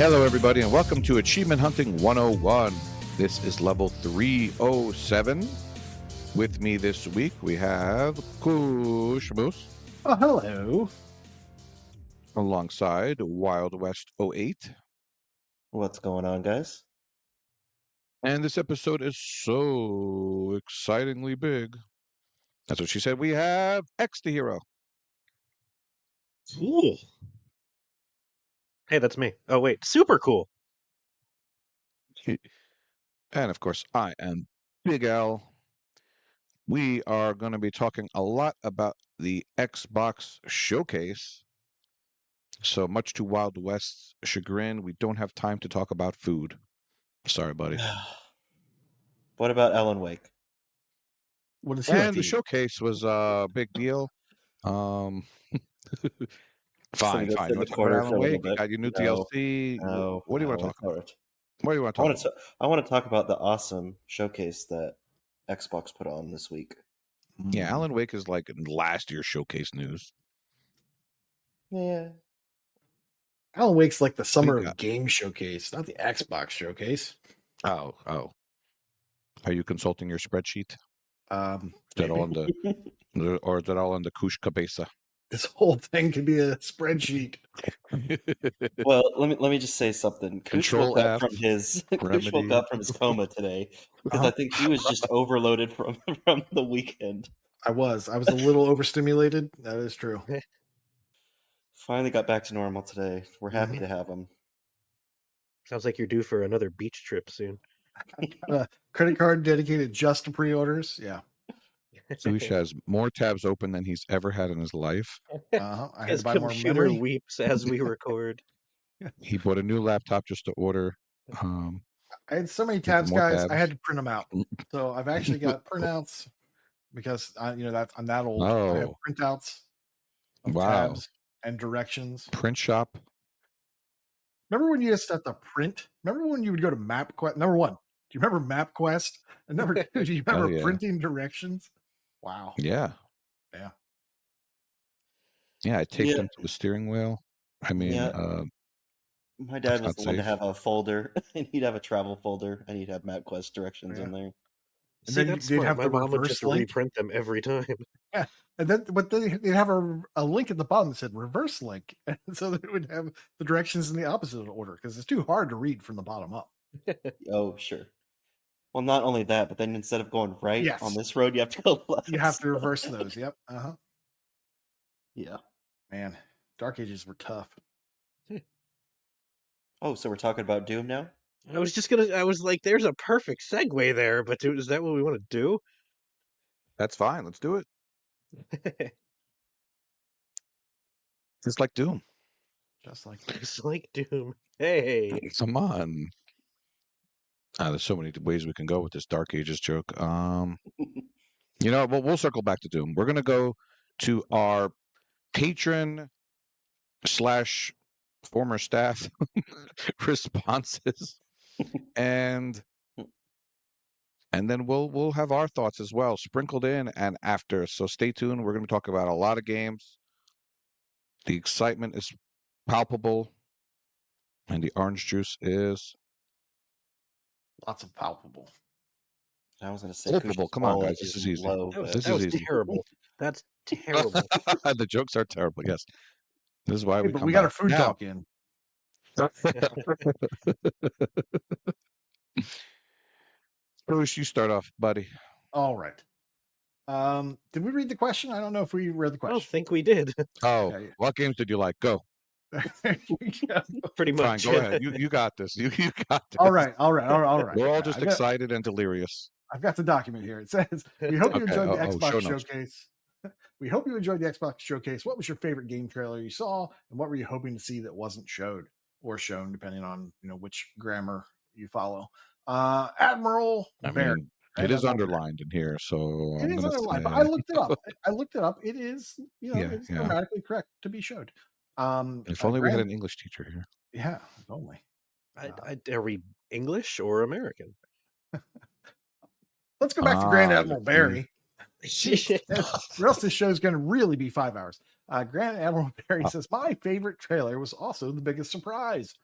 Hello, everybody, and welcome to Achievement Hunting 101. This is level 307. With me this week, we have KooshMoose. Oh, hello. Alongside Wild West 08. What's going on, guys? And this episode is so excitingly big. That's what she said. We have Exe the Hero. Cool. Hey, that's me. Oh, wait. Super cool. And, of course, I am Big L. We are going to be talking a lot about the Xbox Showcase. So much to Wild West's chagrin, we don't have time to talk about food. Sorry, buddy. What about Alan Wake? What is he And the showcase was a big deal. Fine. Sit You in want the to talk about corner for Alan a little Wake? You bit. got your new No, DLC. No, What do you want to talk about? about? What do you want to talk about? I want to talk about the awesome showcase that Xbox put on this week. Yeah, Alan Wake is like last year's showcase news. Yeah. Alan Wake's like the Summer got? of Game Showcase, not the Xbox Showcase. Oh. Are you consulting your spreadsheet? Is that all Maybe. or is that all in the Koosh Cabeza? This whole thing could be a spreadsheet. Well, let me just say something. Koosh Control woke up F, from his Koosh woke remedy. up from his coma today because I think he was just overloaded from the weekend. I was a little overstimulated. That is true. Finally got back to normal today. We're happy to have him. Sounds like you're due for another beach trip soon. A credit card dedicated just to pre-orders. Yeah. Koosh has more tabs open than he's ever had in his life. I had His to buy more computer memory. weeps as we record. He bought a new laptop just to order. I had so many tabs, more guys. tabs. I had to print them out. So I've actually got printouts because I'm that old. I have Oh. printouts of Wow. tabs and directions. Print shop. Remember when you just had to print? Remember when you would go to MapQuest? Number one, do you remember MapQuest? And number two, do you remember yeah. printing directions? Wow. Yeah. Yeah. Yeah, I taped Yeah. them to the steering wheel. I mean, Yeah. My dad was not the one to safe. have a folder, and he'd have a travel folder, and he'd have MapQuest directions in there. And See, then that's they'd smart. have My the mom would reverse just link. reprint them every time. Yeah. And then they'd have a link at the bottom that said reverse link. And so they would have the directions in the opposite order because it's too hard to read from the bottom up. Oh, sure. Well, not only that, but then instead of going right Yes. on this road, you have to go left. You have to reverse those. Yep. Yeah. Man, Dark Ages were tough. Oh, so we're talking about Doom now? I was like, there's a perfect segue there, but is that what we want to do? That's fine. Let's do it. It's like Doom. Just like It's like Doom. Hey. Come on. There's so many ways we can go with this Dark Ages joke. We'll circle back to Doom. We're gonna go to our patron / former staff responses, and then we'll have our thoughts as well sprinkled in and after. So stay tuned. We're going to talk about a lot of games. The excitement is palpable, and the orange juice is lots of palpable. I was going to say, palpable. Come on, guys. This is easy. Low, That was easy. terrible. That's terrible. The jokes are terrible. Yes, this is why But we got our food talk in. Bruce, you start off, buddy. All right. Did we read the question? I don't know if we read the I question. don't think we did. Oh, Okay. what games did you like? Go. Pretty Fine, much. go ahead. You got this. You got this. All right. We're all just excited and delirious. I've got the document here. It says, we hope you enjoyed the Xbox show notes. Showcase. We hope you enjoyed the Xbox Showcase. What was your favorite game trailer you saw? And what were you hoping to see that wasn't showed or shown, depending on which grammar you follow? Admiral Barry. It is underlined in here, so it is underlined, but I looked it up. It is, it's grammatically correct to be showed. If only we had an English teacher here. Yeah, if only. Are we English or American? Let's go back to Grand Admiral Barry. Or else this show is going to really be 5 hours. Grand Admiral Barry says, my favorite trailer was also the biggest surprise.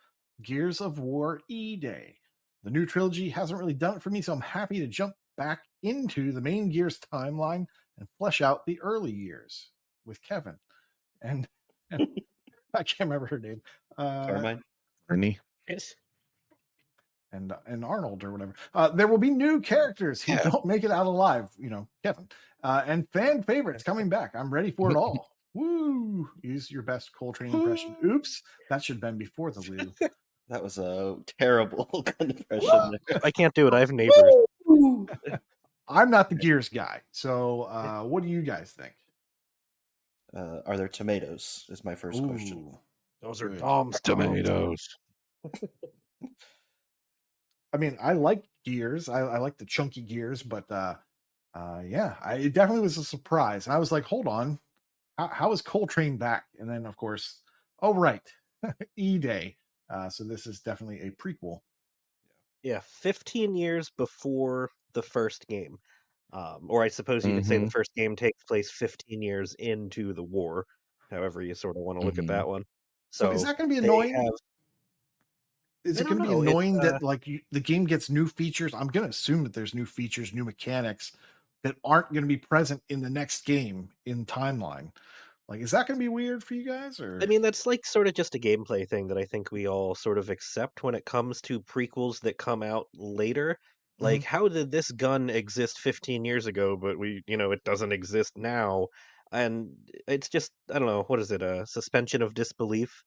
Gears of War E-Day. The new trilogy hasn't really done it for me, so I'm happy to jump back into the main Gears timeline and flesh out the early years with Kevin. And I can't remember her name. Carmine? Ernie. Yes. And Arnold or whatever. There will be new characters who Yeah. don't make it out alive, Kevin. And fan favorites coming back. I'm ready for it all. Woo! Use your best Coltrane impression. Oops, that should have been before the woo. That was a terrible impression. I can't do it. I have neighbors. I'm not the Gears guy. So what do you guys think? Are there tomatoes? Is my first question. Ooh, Those are good. Dom's Tomatoes. I mean, I like Gears. I like the chunky Gears, but it definitely was a surprise. And I was like, hold on, how is Coltrane back? And then, of course, oh, right, E-Day. So this is definitely a prequel. Yeah, 15 years before the first game. Or I suppose you could say the first game takes place 15 years into the war, however you sort of want to look at that one. So is that going to be they annoying? Is I it going to don't be know, annoying that the game gets new features? I'm going to assume that there's new features, new mechanics that aren't going to be present in the next game in timeline. Like, is that going to be weird for you guys? Or I mean, that's like sort of just a gameplay thing that I think we all sort of accept when it comes to prequels that come out later. Like, how did this gun exist 15 years ago, but it doesn't exist now? And it's just, I don't know, what is it, a suspension of disbelief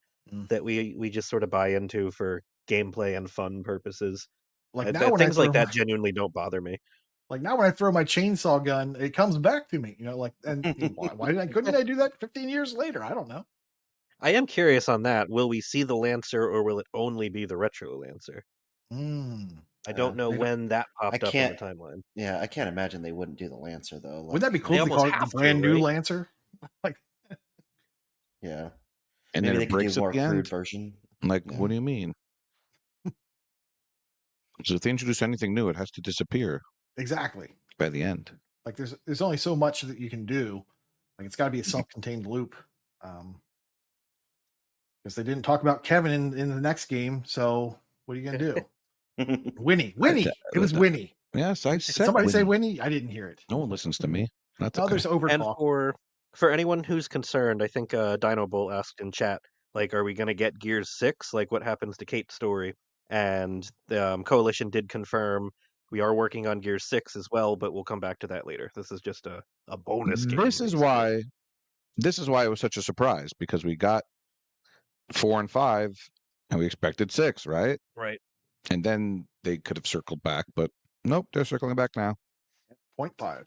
that we just sort of buy into for gameplay and fun purposes. like now when I Things like throw that genuinely don't bother me. like now when I throw my chainsaw gun, it comes back to me. Why couldn't I do that 15 years later? I don't know. I am curious on that. Will we see the Lancer or will it only be the Retro Lancer? I don't know when that popped up in the timeline. Yeah, I can't imagine they wouldn't do the Lancer though. Wouldn't that be cool They if they call almost it the have to, brand new right? Lancer? Like, Yeah. And Maybe then they it could breaks do a more at the crude end. version. Like, Yeah. what do you mean? So if they introduce anything new, it has to disappear exactly. by the end. Like there's only so much that you can do. Like it's got to be a self-contained loop. Because they didn't talk about Kevin in the next game. So what are you gonna do? Winnie. It was Winnie. Yes, I said Somebody say Winnie. Winnie. I didn't hear it. No one listens to me. That's Oh, okay. there's And overtalk. for anyone who's concerned, I think Dino Bull asked in chat, like, are we going to get Gears 6? Like, what happens to Kate's story? And the Coalition did confirm we are working on Gears 6 as well, but we'll come back to that later. This is just a bonus game. This is why it was such a surprise, because we got 4 and 5 and we expected 6, right? Right. And then they could have circled back, but nope, they're circling back now. 0.5.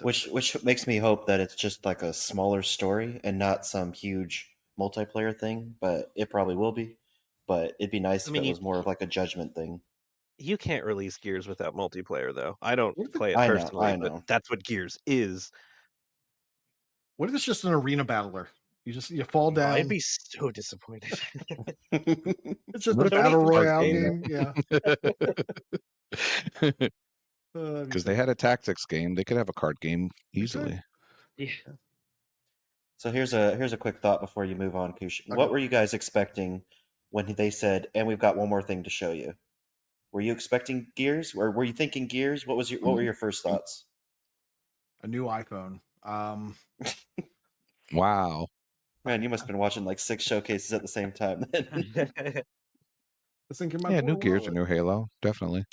Which makes me hope that it's just like a smaller story and not some huge multiplayer thing, but it probably will be. But it'd be nice if it was more of like a judgment thing. You can't release Gears without multiplayer, though. I don't play it I know, personally, but that's what Gears is. What if it's just an arena battler? You fall down. I'd be so disappointed. It's just a battle royale game. Yeah. Because they had a tactics game, they could have a card game easily. Yeah. So here's a quick thought before you move on, Koosh. Okay. What were you guys expecting when they said, "And we've got one more thing to show you"? Were you expecting Gears, or were you thinking Gears? What were your first thoughts? A new iPhone. Wow. Man, you must have been watching like 6 showcases at the same time then. I was thinking new Gears or new Halo, definitely.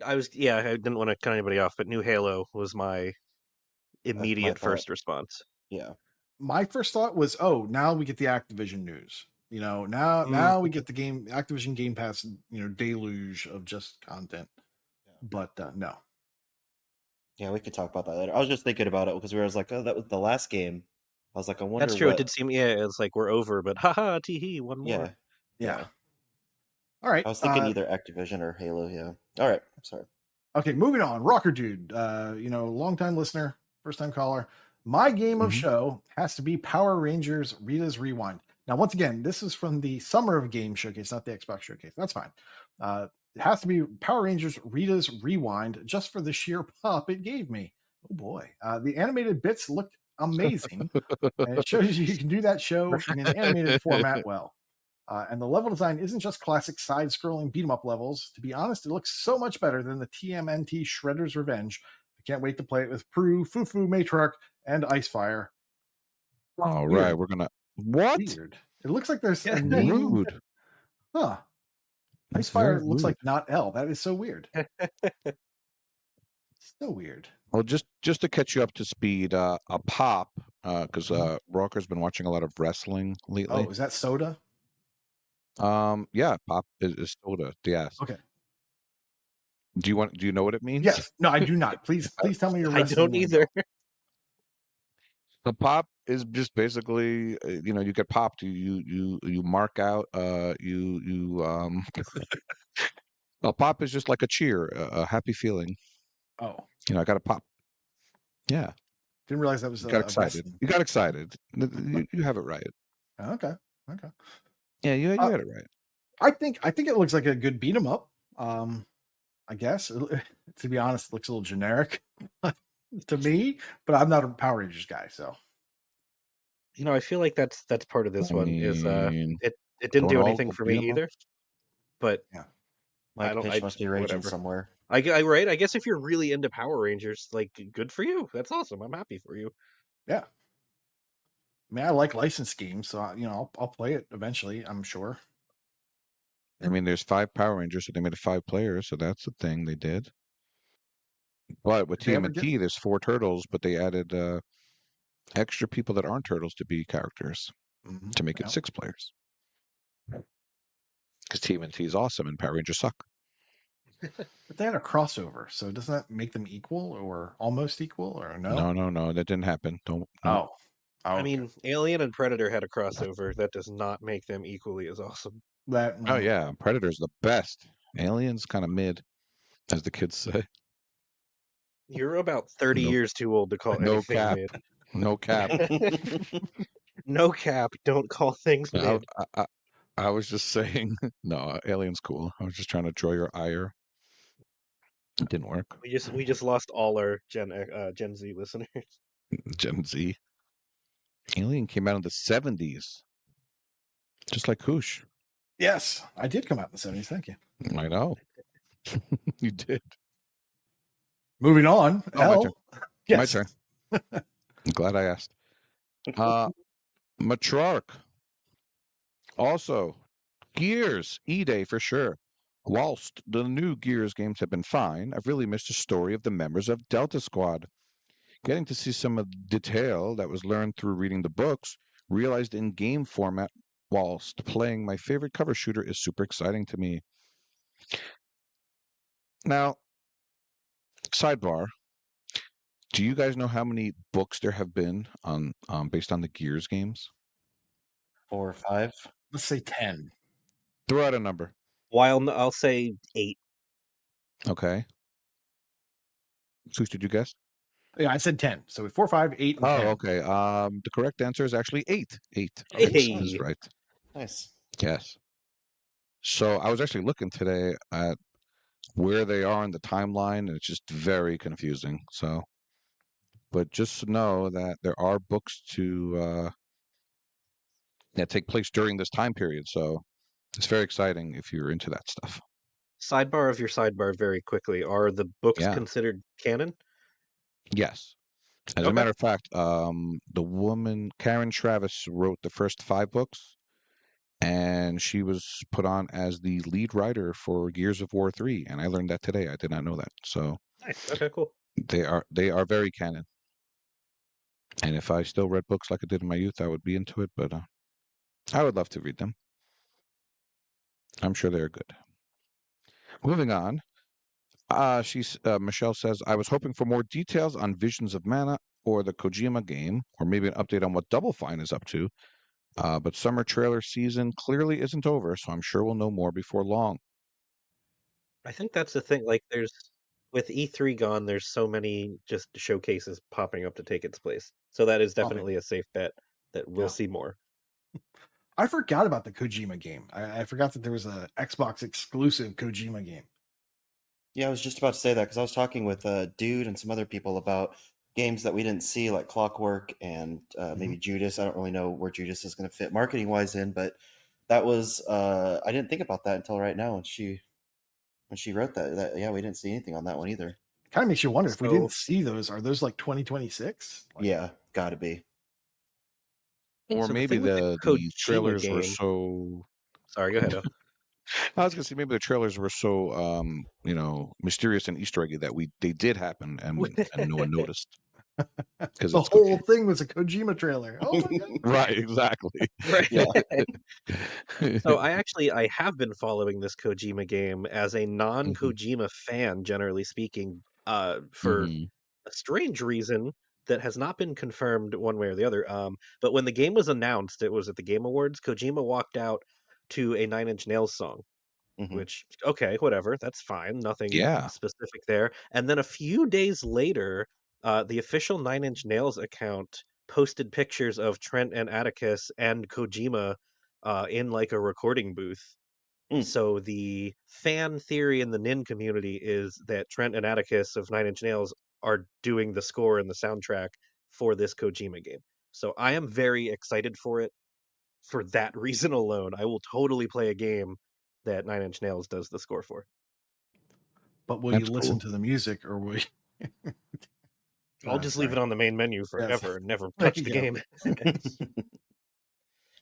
I didn't want to cut anybody off, but new Halo was my immediate first response. Yeah. My first thought was, oh, now we get the Activision news. Now we get the Activision Game Pass, deluge of just content. Yeah. But no. Yeah, we could talk about that later. I was just thinking about it because we were like, oh, that was the last game. I was like, I wonder. That's true. It did seem, it's like we're over, but haha, teehee, one more. Yeah. All right. I was thinking either Activision or Halo. Yeah. All right. I'm sorry. Okay, moving on. Rocker Dude, longtime listener, first time caller. My game of show has to be Power Rangers Rita's Rewind. Now, once again, this is from the Summer of Game Showcase, not the Xbox Showcase. That's fine. It has to be Power Rangers Rita's Rewind just for the sheer pop it gave me. Oh boy. The animated bits looked amazing. And it shows you can do that show in an animated format well. And the level design isn't just classic side-scrolling beat-em-up levels. To be honest, it looks so much better than the TMNT Shredder's Revenge. I can't wait to play it with Prue, Fufu, Matriarch, and Icefire. All right, Weird. we're gonna what? Weird. It looks like there's a Yeah. name. Rude. Huh. That's very Icefire looks rude. like not L. That is so weird. So weird. Well, just to catch you up to speed, a pop, because Rocker's been watching a lot of wrestling lately. Oh, is that soda? Yeah, pop is soda. Yes. Okay. Do you know what it means? Yes. No, I do not. Please tell me your I wrestling don't either. lingo. The pop is just basically, you get popped. You mark out. A pop is just like a cheer, a happy feeling. Oh, I got a pop. Yeah, didn't realize that was you got a excited. wrestling. You got excited. You have it right. Okay. Okay. Yeah, you Uh, had it right. I think it looks like a good beat 'em up. I guess to be honest, it looks a little generic to me, but I'm not a Power Rangers guy, so I feel like that's part of this I one is mean, it didn't don't do all anything go for beat me 'em either. ups? But yeah. Mike I Fish must be raging whatever. somewhere. Right? I guess if you're really into Power Rangers, like good for you. That's awesome. I'm happy for you. Yeah. I mean, I like license games, so I'll play it eventually, I'm sure. I mean, there's 5 Power Rangers, so they made it 5 players, so that's the thing they did. But with Did they ever get TMNT, there's 4 turtles, but they added extra people that aren't turtles to be characters to make it yeah. 6 players. Because TMNT is awesome and Power Rangers suck. But they had a crossover, so doesn't that make them equal or almost equal or no? No, that didn't happen. Don't. No. Oh. I Okay. mean, Alien and Predator had a crossover. That does not make them equally as awesome. That Oh yeah, Predator's the best. Alien's kind of mid, as the kids say. You're about 30 No, years too old to call no anything cap. mid. No cap. No cap. Don't call things I, mid. I was just saying, no, Alien's cool. I was just trying to draw your ire. It didn't work. We just lost all our Gen Z listeners. Gen Z. Alien came out in the 70s, just like Koosh. Yes, I did come out in the 70s. Thank you. I know. You did. Moving on. Oh, my turn. Yes. My turn. I'm glad I asked. Metroidvania. Also, Gears, E-Day for sure. Whilst the new Gears games have been fine, I've really missed the story of the members of Delta Squad. Getting to see some of the detail that was learned through reading the books, realized in game format whilst playing my favorite cover shooter is super exciting to me. Now, sidebar, do you guys know how many books there have been on based on the Gears games? 4 or 5. Let's say 10. Throw out a number. While I'll say 8. Okay. Seuss, did you guess? Yeah, I said 10. So 4, 5, 8, and 10. Oh, okay. The correct answer is actually 8. 8 Okay. books Hey. is right. Nice. Yes. So I was actually looking today at where they are in the timeline, and it's just very confusing. So, but just know that there are books that take place during this time period. So it's very exciting if you're into that stuff. Sidebar of your sidebar very quickly. Are the books Yeah. considered canon? Yes. As a Okay. matter of fact, the woman Karen Travis wrote the first 5 books, and she was put on as the lead writer for Gears of War 3, and I learned that today. I did not know that. So Nice. Okay, cool. they are very canon. And if I still read books like I did in my youth, I would be into it, but I would love to read them. I'm sure they're good. Moving on. Michelle says, I was hoping for more details on Visions of Mana or the Kojima game, or maybe an update on what Double Fine is up to. But summer trailer season clearly isn't over, so I'm sure we'll know more before long. I think that's the thing. Like, with E3 gone, there's so many just showcases popping up to take its place. So that is definitely a safe bet that we'll see more. I forgot about the Kojima game. I forgot that there was a Xbox exclusive Kojima game. Yeah, I was just about to say that because I was talking with Dude and some other people about games that we didn't see, like Clockwork and maybe Judas. I don't really know where Judas is going to fit marketing-wise in, but That was I didn't think about that until right now when she wrote that. Yeah, we didn't see anything on that one either. Kind of makes you wonder if we So- didn't see those. Are those like 2026? Yeah, gotta be. Or So the maybe thing with the Kojima trailers were game- so. Sorry, go ahead. Al. I was gonna say maybe the trailers were so mysterious and Easter eggy that they did happen and no one noticed because The it's whole Kojima. thing was a Kojima trailer. Oh my god! Right, exactly. Right. Yeah. So I have been following this Kojima game as a Mm-hmm. non-Kojima fan, generally speaking, for Mhm. a strange reason that has not been confirmed one way or the other. But when the game was announced, it was at the Game Awards. Kojima walked out to a Nine Inch Nails song, Mhm. which okay, whatever, that's fine, nothing Yeah. specific there. And then a few days later, the official Nine Inch Nails account posted pictures of Trent and Atticus and Kojima in like a recording booth. Mm. So the fan theory in the Nin community is that Trent and Atticus of Nine Inch Nails are doing the score and the soundtrack for this Kojima game. So I am very excited for it for that reason alone. I will totally play a game that Nine Inch Nails does the score for. But will That's you listen cool. to the music or will you? I'll just leave it on the main menu forever and never There touch you the go. game.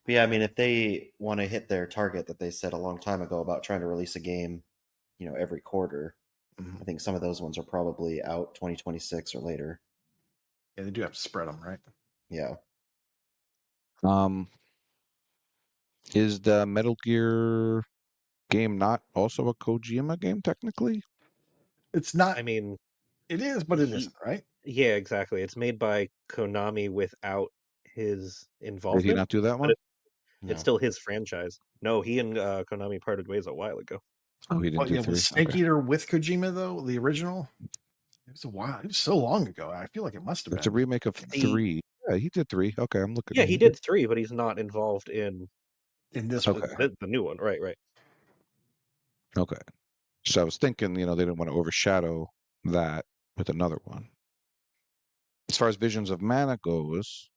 But yeah, I mean, if they want to hit their target that they set a long time ago about trying to release a game, every quarter, Mhm. I think some of those ones are probably out 2026 or later. Yeah, they do have to spread them, right? Yeah. Is the Metal Gear game not also a Kojima game technically? It's not. I mean, It is, but it he- isn't, right? yeah, exactly. It's made by Konami without his Did he involvement, not do that but one? No. it's still his franchise. No, he and Konami parted ways a while ago. Oh, he didn't But do yeah, three. was Snake Okay. Eater with Kojima though? The original? It was a while. It was so long ago. I feel like it must have That's a been. remake of The- three. Yeah, he did three. Okay, I'm looking. Yeah, he did 3, but he's not involved in In this Okay. one. the new one. Right, right. Okay. So I was thinking, they didn't want to overshadow that with another one. As far as Visions of Mana goes,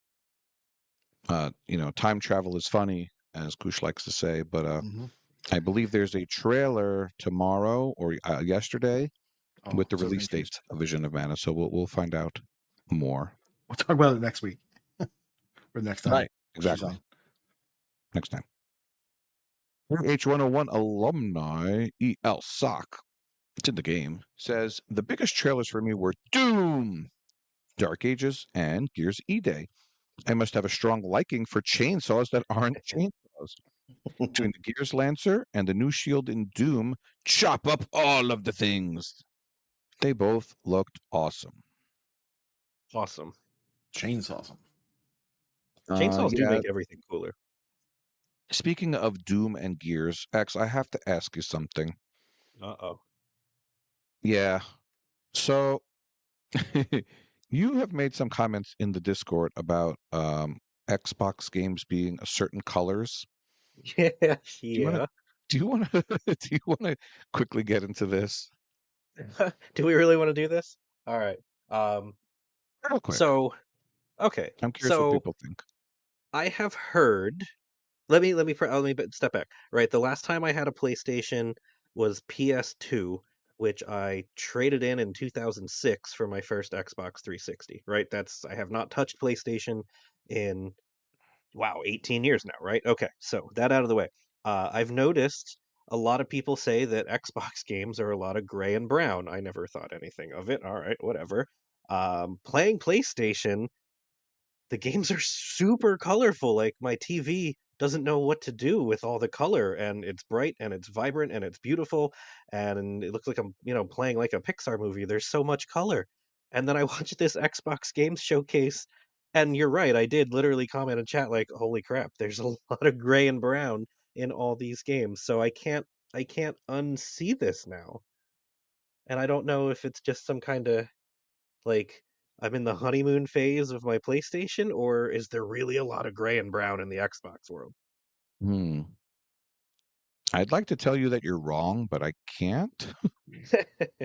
time travel is funny, as Koosh likes to say, but Mhm. I believe there's a trailer tomorrow or yesterday Oh, with the so release date confused. of Vision of Mana. So we'll find out more. We'll talk about it next week. Or next time. Right. she's Exactly. on. Next time. H101 alumni EL Sock. It's in the game. Says the biggest trailers for me were Doom, Dark Ages, and Gears E-Day. I must have a strong liking for chainsaws that aren't chainsaws. Between the Gears Lancer and the new shield in Doom, chop up all of the things. They both looked awesome. Awesome. Chainsaws them. Chainsaws do Yeah. make everything cooler. Speaking of Doom and Gears, X, I have to ask you something. Uh-oh. Yeah. So you have made some comments in the Discord about Xbox games being a certain colors. Yeah, you wanna- yeah. Do you want to do you want to quickly get into this Do we really want to do this? All right. real quick? So, okay. I'm curious what So people think. I have heard. Let me step back. Right, the last time I had a PlayStation was PS2, which I traded in 2006 for my first Xbox 360. Right, I have not touched PlayStation in 18 years now. Right, okay. So that out of the way. I've noticed a lot of people say that Xbox games are a lot of gray and brown. I never thought anything of it. All right, whatever. Playing PlayStation, the games are super colorful. Like my TV doesn't know what to do with all the color, and it's bright and it's vibrant and it's beautiful, and it looks like I'm, playing like a Pixar movie. There's so much color. And then I watched this Xbox Games Showcase, and you're right, I did literally comment in chat like, "Holy crap, there's a lot of gray and brown in all these games." So I can't unsee this now. And I don't know if it's just some kind of like, I'm in the honeymoon phase of my PlayStation, or is there really a lot of gray and brown in the Xbox world? Hmm. I'd like to tell you that you're wrong, but I can't.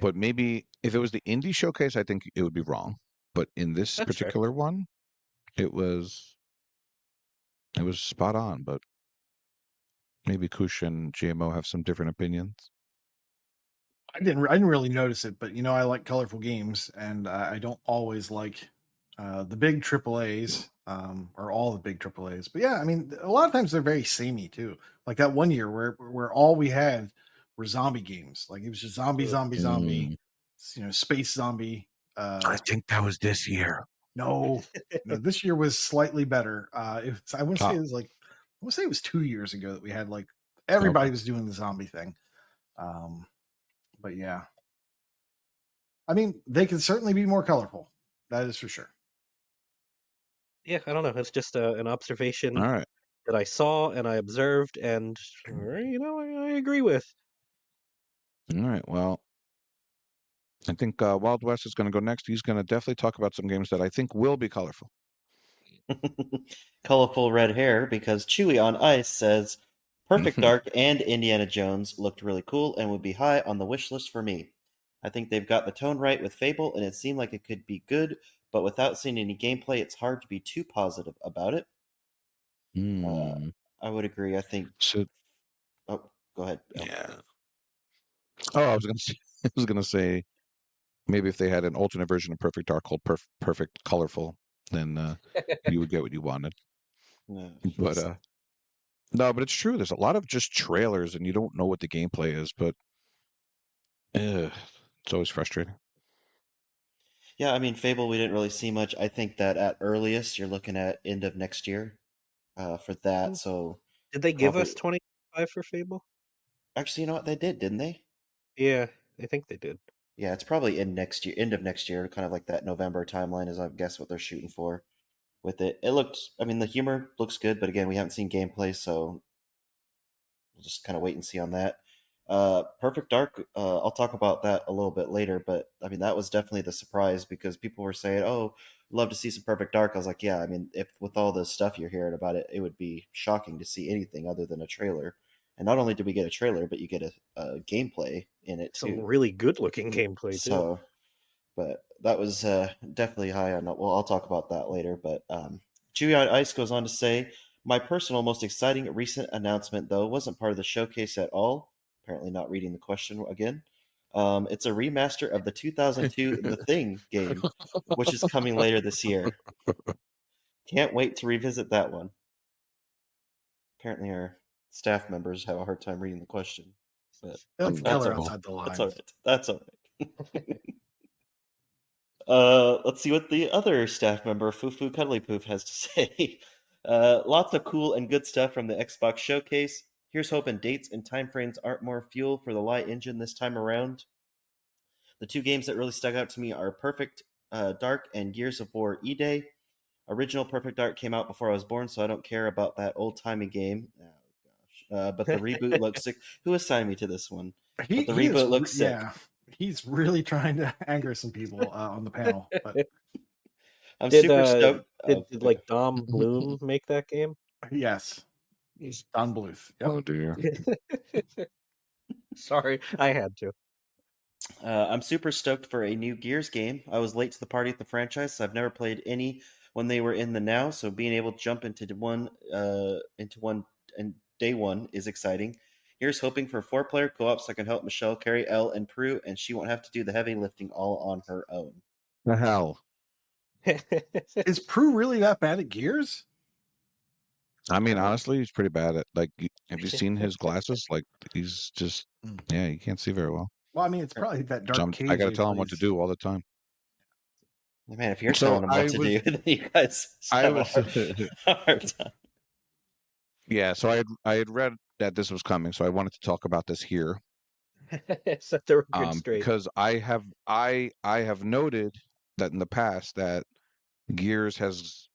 But maybe if it was the indie showcase, I think it would be wrong. But in this That's fair. particular one, it was spot on. But maybe Koosh and GMO have some different opinions. I didn't really notice it, but I like colorful games, and I don't always like the big triple A's, or all the big triple A's. But yeah, I mean, a lot of times they're very samey too. Like that one year where all we had were zombie games. Like it was just zombie, zombie, zombie, space zombie. I think that was this year. No, this year was slightly better. I want to say Oh, it was like I want to say it was 2 years ago that we had like everybody was doing the zombie thing. But yeah, I mean, they can certainly be more colorful. That is for sure. Yeah, I don't know. It's just an observation all right. that I saw and I observed, and I agree with. All right. Well, I think Wild West is going to go next. He's going to definitely talk about some games that I think will be colorful. Colorful red hair because Chewy on Ice says Perfect Dark and Indiana Jones looked really cool and would be high on the wish list for me. I think they've got the tone right with Fable and it seemed like it could be good, but without seeing any gameplay, it's hard to be too positive about it. I would agree. I think. So, Oh, go ahead, Bill. yeah. Oh, I was going to say, I was going to say maybe if they had an alternate version of Perfect Dark called Perfect Colorful, then you would get what you wanted. But no, but it's true. There's a lot of just trailers, and you don't know what the gameplay is. But it's always frustrating. Yeah, I mean, Fable, we didn't really see much. I think that at earliest, you're looking at end of next year for that. So Did they give us probably 25 for Fable? actually, you know what they did, didn't they? Yeah, I think they did. Yeah, it's probably in next year, end of next year, kind of like that November timeline is I guess what they're shooting for with it. It looked, I mean, the humor looks good, but again, we haven't seen gameplay, so we'll just kind of wait and see on that. Perfect Dark, I'll talk about that a little bit later, but I mean, that was definitely the surprise because people were saying, oh, love to see some Perfect Dark. I was like, yeah, I mean, if with all the stuff you're hearing about it, it would be shocking to see anything other than a trailer. And not only do we get a trailer, but you get a gameplay in it Some too. really good looking gameplay too. So, but that was definitely high on. Well, I'll talk about that later. But Chewy on Ice goes on to say, my personal most exciting recent announcement, though, wasn't part of the showcase at all. Apparently, not reading the question again. It's a remaster of the 2002 The Thing game, which is coming later this year. Can't wait to revisit that one. Apparently, our staff members have a hard time reading the question, but That's that's color all, outside the lines. that's all right. That's all right. Let's see what the other staff member, Fufu Cuddly Poof, has to say. Lots of cool and good stuff from the Xbox showcase. Here's hoping dates and timeframes aren't more fuel for the light engine this time around. The two games that really stuck out to me are Perfect Dark and Gears of War E-Day. Original Perfect Dark came out before I was born, so I don't care about that old-timey game. Oh, gosh. But the reboot looks sick. Who assigned me to this one? But the reboot looks sick. Yeah, he's really trying to anger some people on the panel. But I'm super stoked. Did like Dom Bloom make that game? Yes, Don Bluth. Yep. Oh dear. Sorry, I had to. I'm super stoked for a new Gears game. I was late to the party at the franchise, so I've never played any when they were in the now. So being able to jump into one and day one is exciting. Here's hoping for 4-player co-op so I can help Michelle carry Elle and Prue, and she won't have to do the heavy lifting all on her own. The hell. Is Prue really that bad at Gears? I mean, honestly, he's pretty bad at have you seen his glasses? Like he's just yeah, you can't see very well. Well, I mean, it's probably that dark So cage. I got to tell him what to do all the time. Man, if you're So telling them what to do, then you guys have a hard time. Yeah, so I had read that this was coming, so I wanted to talk about this here. Set the record straight. Because I have noted that in the past that Gears has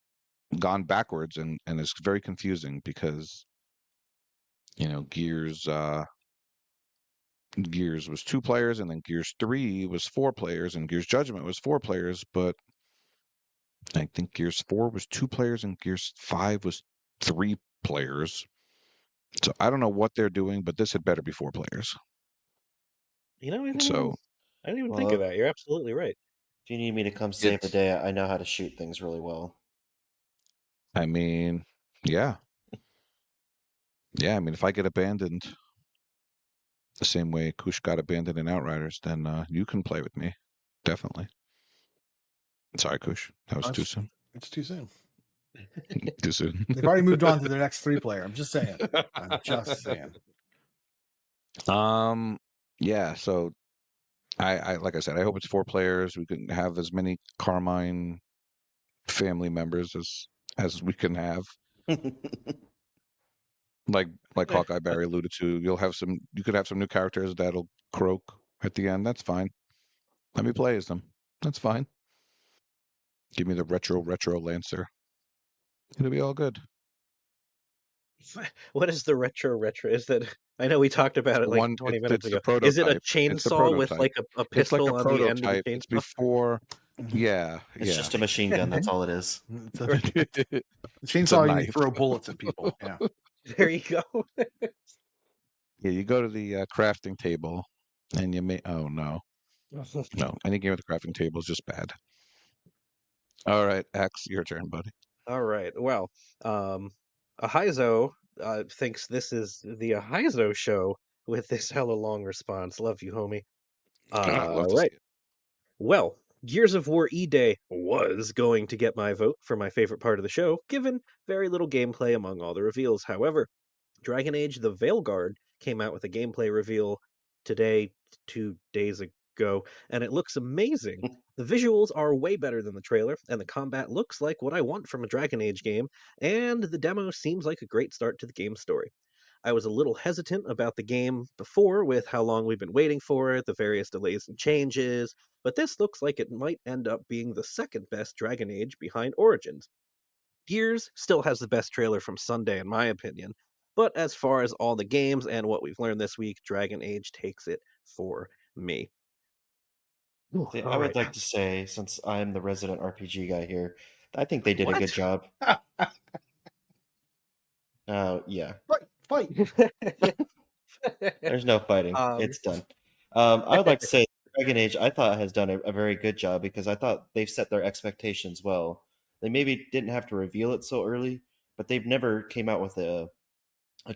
gone backwards and is very confusing because Gears was 2 players, and then Gears 3 was 4 players, and Gears Judgment was 4 players, but I think Gears 4 was 2 players and Gears 5 was 3 players. So I don't know what they're doing, but this had better be 4 players. I didn't So even think of that. You're absolutely right. If you need me to come save the day, I know how to shoot things really well. I mean, yeah. Yeah, I mean, if I get abandoned the same way Koosh got abandoned in Outriders, then you can play with me. Definitely. Sorry, Koosh. That was too soon. It's too soon. Too soon. They've already moved on to their next 3-player. I'm just saying. I'm just saying. Yeah, so I like I said, I hope it's 4 players. We can have as many Carmine family members as we can have. Like Hawkeye Barry alluded to, you could have some new characters that'll croak at the end. That's fine. Let me play as them. That's fine. Give me the retro Lancer. It'll be all good. What is the retro? Is that? I know we talked It's about it the like one. 20 minutes It's the ago. Is it a prototype. It's the chainsaw with prototype. like a It's like a pistol on the end of the prototype. It's chainsaw? before. Mhm. Yeah, It's yeah. just a machine gun. That's all it is. It's a It's a chainsaw. You knife. throw bullets at people. Yeah. There you go. Yeah, you go to the crafting table, and you may. Oh no, no. Any game with a crafting table is just bad. All right, Axe, your turn, buddy. All right. Well, Ahizo thinks this is the Ahizo show with this hella long response. Love you, homie. I'd love to see Right. it. Well, Gears of War E-Day was going to get my vote for my favorite part of the show, given very little gameplay among all the reveals. However, Dragon Age The Veilguard came out with a gameplay reveal today, 2 days ago, and it looks amazing. The visuals are way better than the trailer, and the combat looks like what I want from a Dragon Age game, and the demo seems like a great start to the game's story. I was a little hesitant about the game before with how long we've been waiting for it, the various delays and changes, but this looks like it might end up being the second best Dragon Age behind Origins. Gears still has the best trailer from Sunday, in my opinion, but as far as all the games and what we've learned this week, Dragon Age takes it for me. Ooh, See, I all would right. like to say, since I'm the resident RPG guy here, I think they did a good What? job. Yeah, Fight. there's no fighting. um, It's done. I would like to say Dragon Age, I thought, has done a very good job because I thought they've set their expectations well. They maybe didn't have to reveal it so early, but they've never came out with a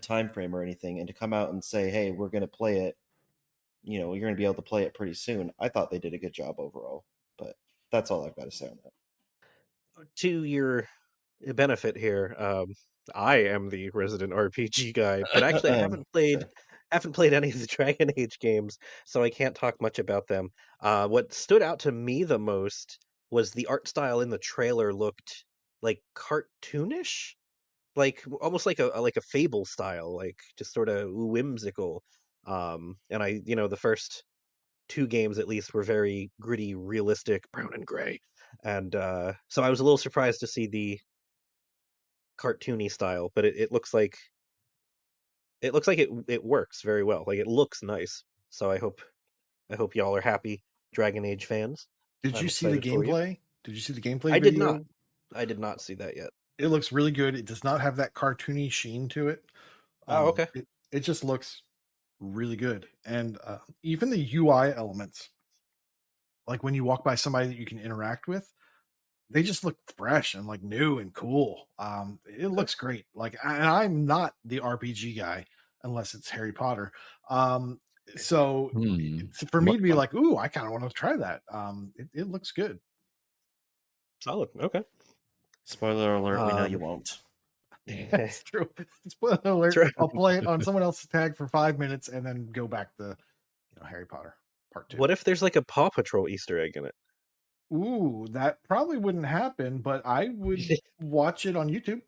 time frame or anything. And to come out and say, "Hey, we're going to play it," you're going to be able to play it pretty soon. I thought they did a good job overall. But that's all I've got to say on that. to your benefit here, I am the resident RPG guy, but actually I Sure. haven't played any of the Dragon Age games, so I can't talk much about them. What stood out to me the most was the art style in the trailer looked like cartoonish, like almost like a Fable style, like just sort of whimsical. And the first two games at least were very gritty, realistic, brown and gray, and so I was a little surprised to see the cartoony style, but it works very well. Like it looks nice. So I hope y'all are happy, Dragon Age fans. Did I'm you see the excited for you. gameplay? Did you see the gameplay I did not. video? I did not see that yet. It looks really good. It does not have that cartoony sheen to it. Oh, okay. It just looks really good, and even the UI elements, like when you walk by somebody that you can interact with, they just look fresh and like new and cool. It looks great. And I'm not the RPG guy unless it's Harry Potter. So Hmm. for me to be What? like, ooh, I kind of want to try that. It looks good. Solid. Okay. Spoiler alert, we know you Um, won't. That's true. Spoiler alert. true. I'll play it on someone else's tag for 5 minutes and then go back to Harry Potter Part 2. What if there's like a Paw Patrol Easter egg in it? Ooh, that probably wouldn't happen, but I would watch it on YouTube.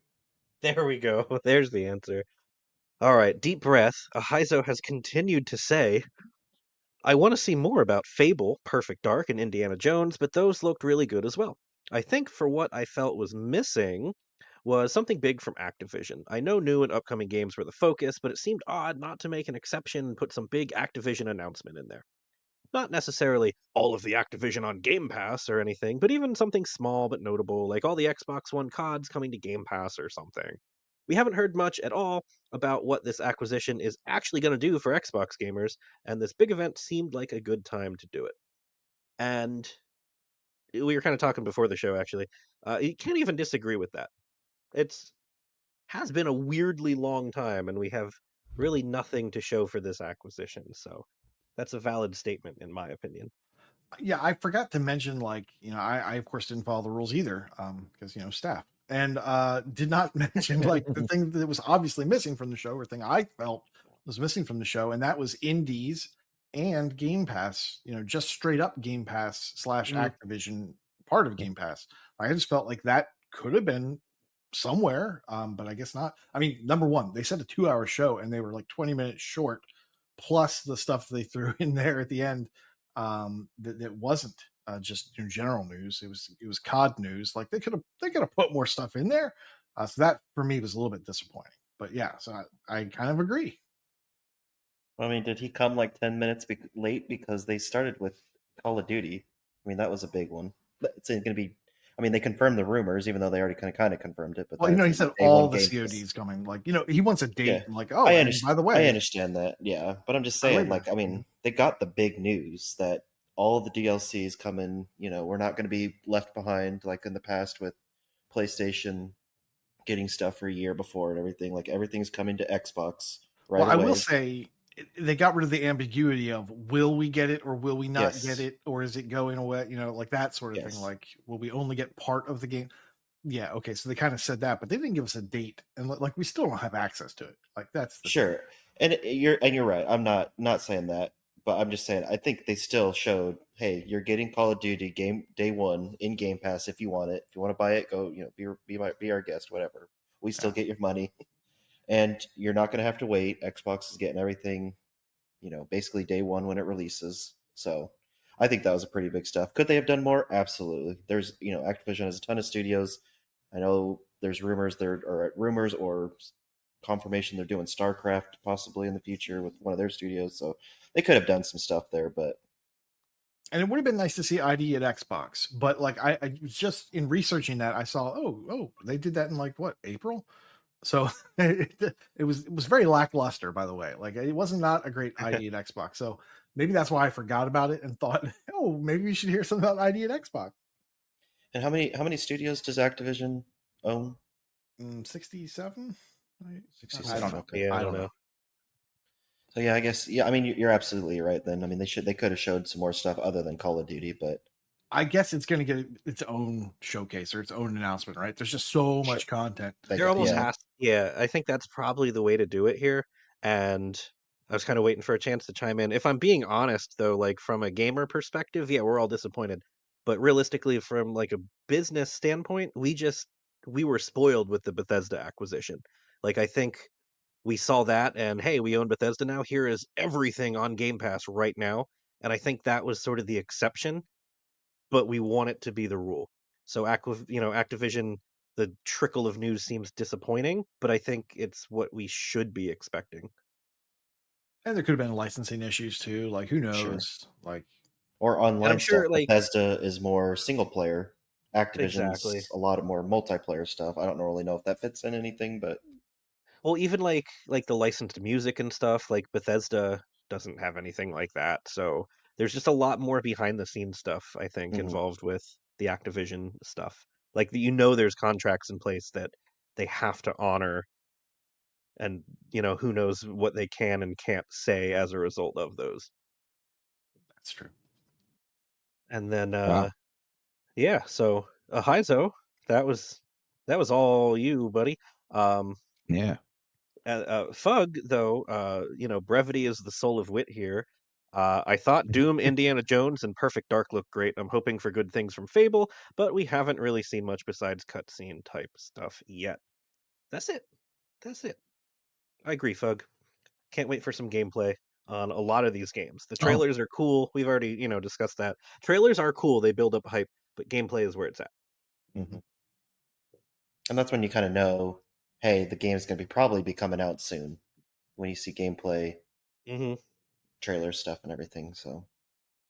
There we go. There's the answer. All right, deep breath. Ahizo has continued to say, I want to see more about Fable, Perfect Dark, and Indiana Jones, but those looked really good as well. I think for what I felt was missing was something big from Activision. I know new and upcoming games were the focus, but it seemed odd not to make an exception and put some big Activision announcement in there. Not necessarily all of the Activision on Game Pass or anything, but even something small but notable, like all the Xbox One CODs coming to Game Pass or something. We haven't heard much at all about what this acquisition is actually going to do for Xbox gamers, and this big event seemed like a good time to do it. And we were kind of talking before the show, actually. You can't even disagree with that. It's has been a weirdly long time, and we have really nothing to show for this acquisition. So that's a valid statement, in my opinion. Yeah, I forgot to mention, like, I of course didn't follow the rules either, because staff, and did not mention like the thing that was obviously missing from the show, or thing I felt was missing from the show, and that was indies and Game Pass. Just straight up Game Pass slash Mm. Activision part of Game Pass. I just felt like that could have been somewhere, but I guess not. I mean, number one, they said a 2-hour show, and they were like 20 minutes short, plus the stuff they threw in there at the end, that wasn't just general news. It was COD news. Like they could have put more stuff in there. So that for me was a little bit disappointing. But yeah, so I kind of agree. I mean, did he come like 10 minutes late because they started with Call of Duty? I mean, that was a big one. But it's going to be. I mean, they confirmed the rumors, even though they already kind of confirmed it. But Well, that's he gonna said be day all one the game. CODs coming. Like, he wants a date. Yeah. And like, oh, I and understand. by the I way, understand that. Yeah, but I'm just by the way, saying, like, I mean, they got the big news that all the DLCs coming. We're not going to be left behind like in the past with PlayStation getting stuff for a year before and everything. Like, everything's coming to Xbox right well, I away. will say they got rid of the ambiguity of will we get it or will we not Yes. get it, or is it going away? Like that sort of Yes. thing. Like, will we only get part of the game? Yeah, okay. So they kind of said that, but they didn't give us a date, and like we still don't have access to it. Like that's the Sure. And you're right. I'm not saying that, but I'm just saying I think they still showed, hey, you're getting Call of Duty game day one in Game Pass if you want it. If you want to buy it, go, be our guest, whatever. We still get your money. And you're not gonna have to wait. Xbox is getting everything, basically day one when it releases. So I think that was a pretty big stuff. Could they have done more? Absolutely. There's Activision has a ton of studios. I know there's rumors or confirmation they're doing StarCraft possibly in the future with one of their studios. So they could have done some stuff there, but And it would have been nice to see ID at Xbox, but like I was just in researching that, I saw, oh, they did that in like what, April? So it was very lackluster, by the way. Like it wasn't not a great ID at Xbox. So maybe that's why I forgot about it and thought, oh, maybe we should hear something about ID at Xbox. And how many studios does Activision own? 67? 67. I don't know. Okay. Yeah, I don't know. So yeah, I guess I mean you're absolutely right. Then I mean they could have showed some more stuff other than Call of Duty, but I guess it's going to get its own showcase or its own announcement, right? There's just so much content. There almost yeah. has. Yeah, I think that's probably the way to do it here. And I was kind of waiting for a chance to chime in. If I'm being honest, though, like from a gamer perspective, yeah, we're all disappointed. But realistically, from like a business standpoint, we were spoiled with the Bethesda acquisition. Like I think we saw that, and hey, we own Bethesda now. Here is everything on Game Pass right now. And I think that was sort of the exception, but we want it to be the rule. So Activision, the trickle of news seems disappointing, but I think it's what we should be expecting. And there could have been licensing issues too. Like, who Sure. knows? Like, Or online I'm sure, stuff. like Bethesda is more single player. Activision's exactly. a lot more multiplayer stuff. I don't really know if that fits in anything, but Well, even like the licensed music and stuff, like Bethesda doesn't have anything like that. So there's just a lot more behind the scenes stuff, I think, Mhm. involved with the Activision stuff. Like there's contracts in place that they have to honor, and who knows what they can and can't say as a result of those. that's true. And then Wow. yeah, so Heizo, that was all you, buddy. um Yeah. Fug, though, brevity is the soul of wit here. I thought Doom, Indiana Jones, and Perfect Dark looked great. I'm hoping for good things from Fable, but we haven't really seen much besides cutscene type stuff yet. That's it. That's it. I agree, Fug. Can't wait for some gameplay on a lot of these games. The Oh, trailers are cool. We've already, discussed that. Trailers are cool. They build up hype, but gameplay is where it's at. Mhm. And that's when you kind of know, hey, the game's going to probably be coming out soon when you see gameplay, hmm trailer stuff, and everything. So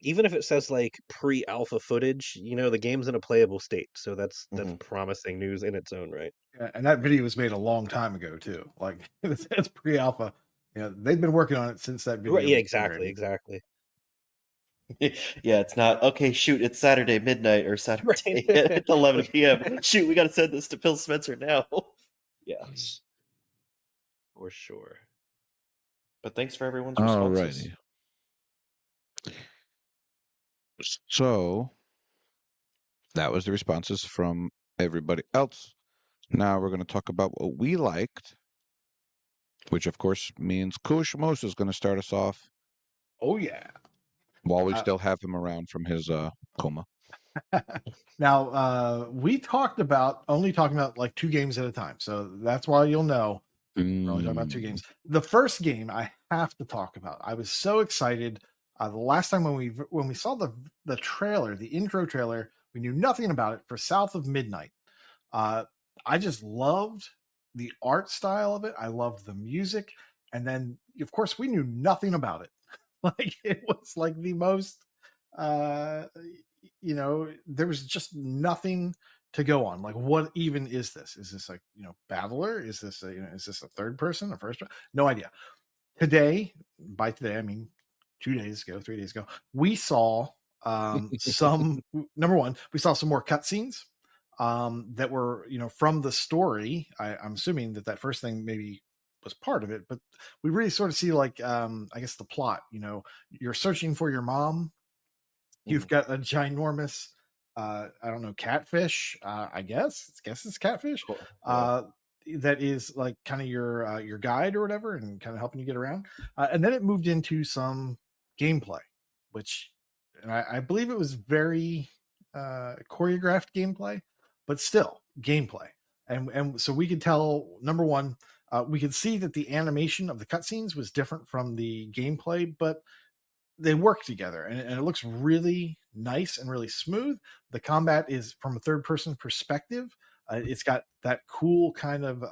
Even if it says like pre-alpha footage, the game's in a playable state, so that's Mhm. promising news in its own right. Yeah, and that video was made a long time ago too. Like it's pre-alpha. They've been working on it since that Right? video Yeah, was exactly, generated. exactly. Yeah, it's not okay. Shoot, it's Saturday midnight or Saturday Right. at 11 p.m. Shoot, we got to send this to Phil Spencer now. Yeah, for sure. But thanks for everyone's responses. Alrighty. So that was the responses from everybody else. Now we're going to talk about what we liked, which of course means KooshMoose is going to start us off Oh yeah. while we Uh, still have him around from his coma. Now we talked about only talking about like 2 games at a time, so that's why you'll know we're only talking about 2 games. The first game I have to talk about. I was so excited the last time when we saw the trailer, the intro trailer. We knew nothing about it for South of Midnight. I just loved the art style of it. I loved the music, and then of course we knew nothing about it. Like it was like the most uh there was just nothing to go on. Like, what even is this? Is this like, battler? Is this is this a third person, a first? No idea. Today, by today I mean 2 days ago, 3 days ago, we saw some number one, we saw some more cutscenes that were from the story. I'm assuming that first thing maybe was part of it, but we really sort of see like I guess the plot. You're searching for your mom. You've got a ginormous I don't know, catfish, I guess it's catfish. Cool. Yeah. That is like kind of your guide or whatever, and kind of helping you get around. And then it moved into some gameplay, which and I believe it was very choreographed gameplay, but still gameplay. And so we could tell, number one, we could see that the animation of the cutscenes was different from the gameplay, but they work together, and it looks really nice and really smooth. The combat is from a third person perspective. It's got that cool kind of